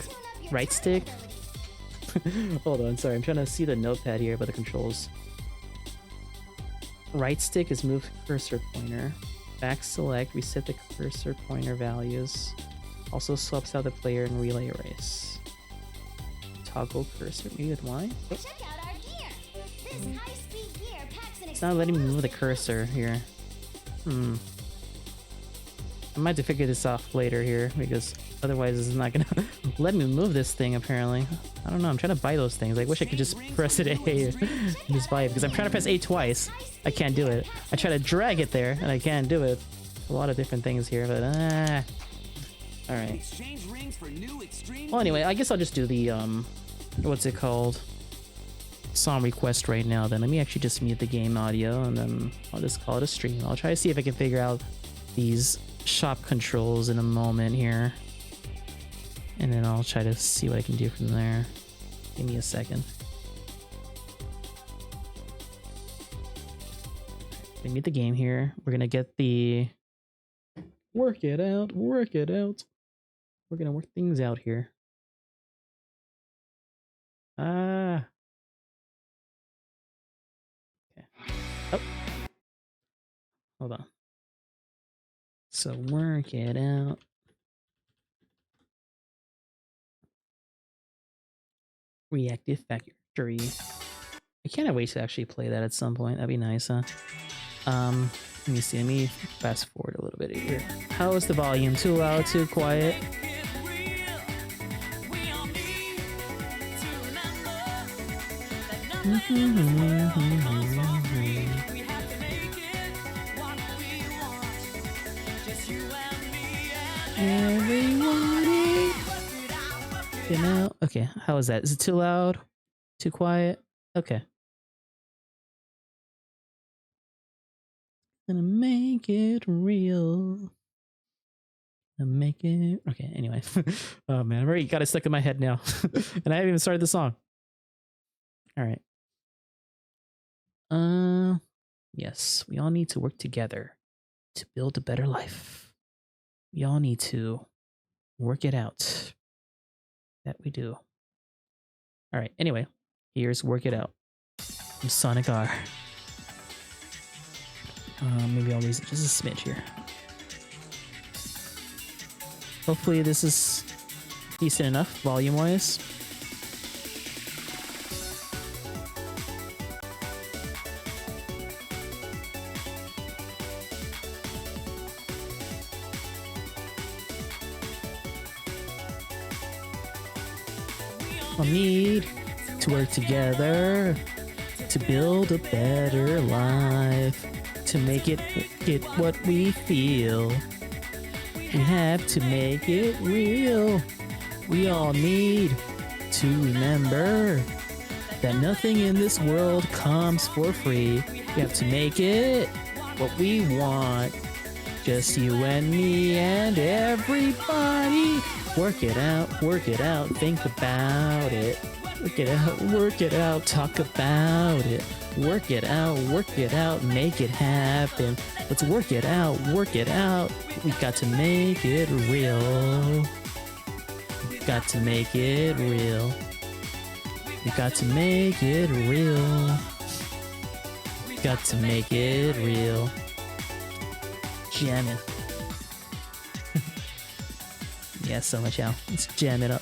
right stick. Hold on, sorry, I'm trying to see the notepad here about the controls. Right stick is move cursor pointer. Back select, reset the cursor pointer values. Also swaps out the player in relay race. Toggle cursor, maybe with Y? Oh. Check out our gear. This high-speed gear packs an It's not letting me move the cursor here. I might have to figure this out later here, because otherwise it's not gonna let me move this thing apparently. I don't know, I'm trying to buy those things. I wish I could just press it A and just buy it, because I'm trying to press A twice. I can't do it. I try to drag it there, and I can't do it. A lot of different things here, but alright. Well, anyway, I guess I'll just do the, what's it called? Song request right now then. Let me actually just mute the game audio, and then I'll just call it a stream. I'll try to see if I can figure out these shop controls in a moment here. And then I'll try to see what I can do from there. Give me a second. We mute the game here. We're gonna get the work it out, work it out. We're gonna work things out here. Okay. Oh. Hold on. So work it out. Reactive factory. I can't wait to actually play that at some point. That'd be nice, huh? Let me see. Let me fast forward a little bit here. How is the volume? Too loud? Too quiet? Everybody, you know. Okay, how is that? Is it too loud? Too quiet? Okay. Gonna make it real. Gonna make it. Okay. Anyway, oh man, I've already got it stuck in my head now, and I haven't even started the song. All right. Yes, we all need to work together to build a better life. We all need to work it out. That we do. All right. Anyway, here's Work It Out from Sonic R. Maybe I'll raise it just a smidge here. Hopefully this is decent enough volume-wise. all need to work together to build a better life, to make it get what we feel. We have to make it real. We all need to remember that nothing in this world comes for free. We have to make it what we want. Just you and me and everybody. Work it out, think about it. Work it out, talk about it. Work it out, make it happen. Let's work it out. We got to make it real. We got to make it real. We got to make it real. We got to make it real. Jamming. Yeah, so much out. Let's jam it up.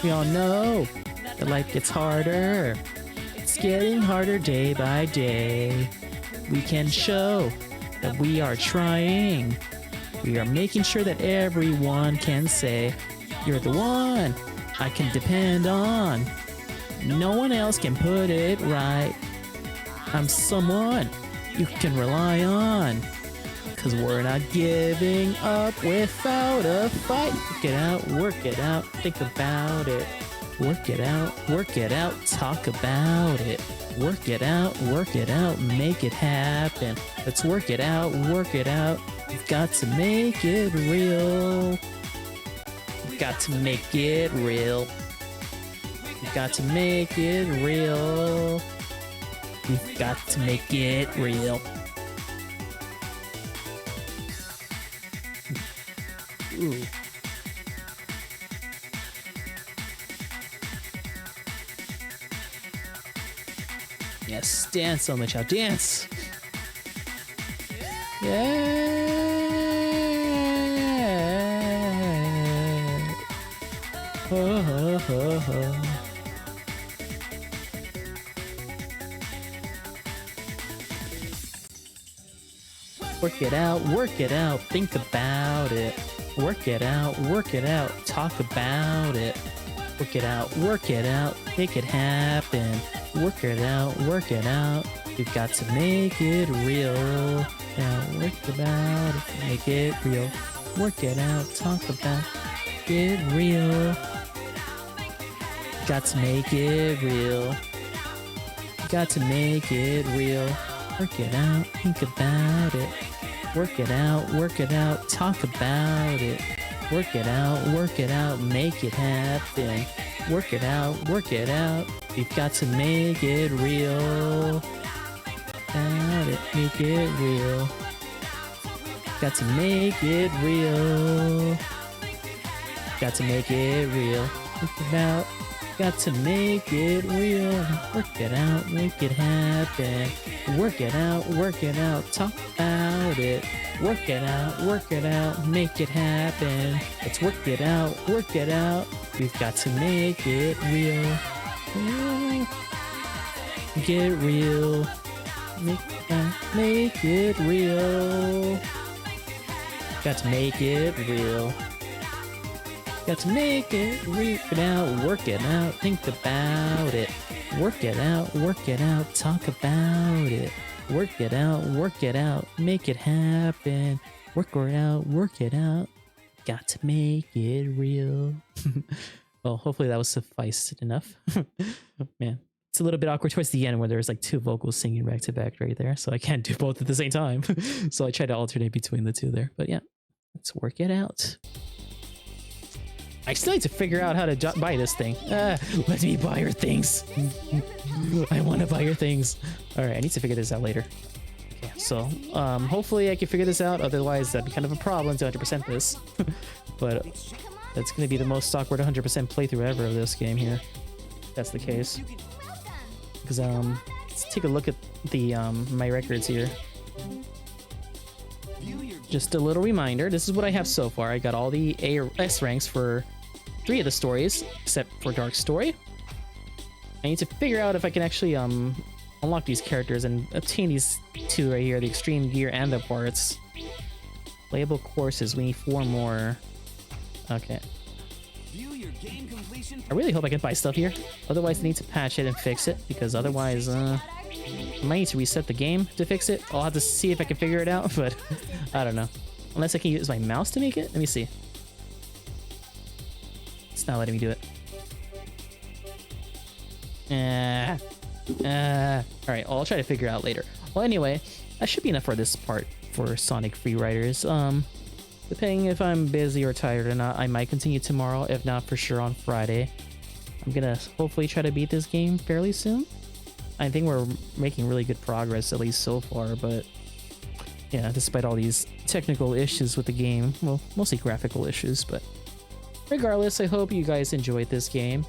We all know that life gets harder. It's getting harder day by day. We can show that we are trying. We are making sure that everyone can say, "You're the one I can depend on. No one else can put it right. I'm someone you can rely on. Cause we're not giving up without a fight." Work it out, think about it. Work it out, talk about it. Work it out, make it happen. Let's work it out. We've got to make it real. We've got to make it real. We've got to make it real. We've got to make it real. Ooh. Yes, dance on the child, dance! Yeah! Ho, ho, ho, ho. Work it out, think about it. Work it out, talk about it. Work it out, make it happen. Work it out. We've got to make it real. Now work about it, make it real. Work it out, talk about it real. Got to make it real. Got to make it real. Work it out, think about it. Work it out, talk about it. Work it out, make it happen. Work it out. We've got to make it real. About it, make it real. Got to make it real. Got to make it real. Think about. Got to make it real. Work it out, make it happen. Work it out, talk about it. Work it out, make it happen. Let's work it out. We've got to make it real. Get real. Make it real. Got to make it real. Got to make it real. Work it out, think about it. Work it out, talk about it. Work it out, make it happen. Work it out. Got to make it real. Well, hopefully that was sufficed enough. Man, it's a little bit awkward towards the end where there's like two vocals singing back to back right there, so I can't do both at the same time. So I try to alternate between the two there. But yeah, let's work it out. I still need to figure out how to buy this thing. Let me buy your things. I want to buy your things. All right, I need to figure this out later. Okay, so hopefully I can figure this out. Otherwise, that'd be kind of a problem to 100% this. But that's going to be the most awkward 100% playthrough ever of this game here. If that's the case. Because let's take a look at the my records here. Just a little reminder, this is what I have so far. I got all the A or S ranks for 3 of the stories, except for Dark Story. I need to figure out if I can actually unlock these characters and obtain these 2 right here, the Extreme Gear and the parts. Playable courses, we need 4 more. Okay. View your game completion. I really hope I can buy stuff here. Otherwise, I need to patch it and fix it, because otherwise, I might need to reset the game to fix it. I'll have to see if I can figure it out, but I don't know. Unless I can use my mouse to make it? Let me see. It's not letting me do it. Alright, I'll try to figure it out later. Well, anyway, that should be enough for this part for Sonic Freeriders. Depending if I'm busy or tired or not, I might continue tomorrow. If not, for sure on Friday. I'm gonna hopefully try to beat this game fairly soon. I think we're making really good progress, at least so far, but yeah, despite all these technical issues with the game, well, mostly graphical issues, but regardless, I hope you guys enjoyed this game.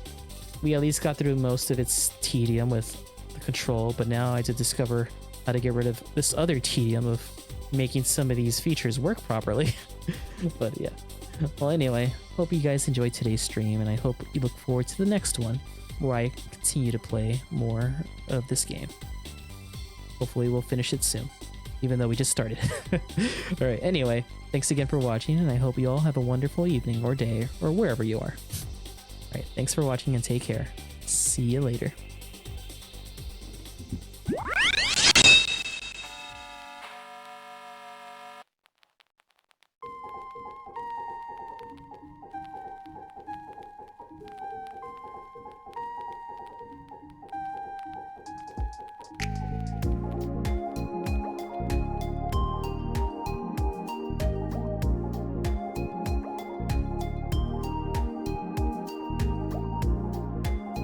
We at least got through most of its tedium with the control, but now I had to discover how to get rid of this other tedium of making some of these features work properly. But yeah, well, anyway, hope you guys enjoyed today's stream, and I hope you look forward to the next one where I continue to play more of this game. Hopefully we'll finish it soon, even though we just started. All right, anyway, thanks again for watching, and I hope you all have a wonderful evening or day or wherever you are. All right, thanks for watching and take care. See you later.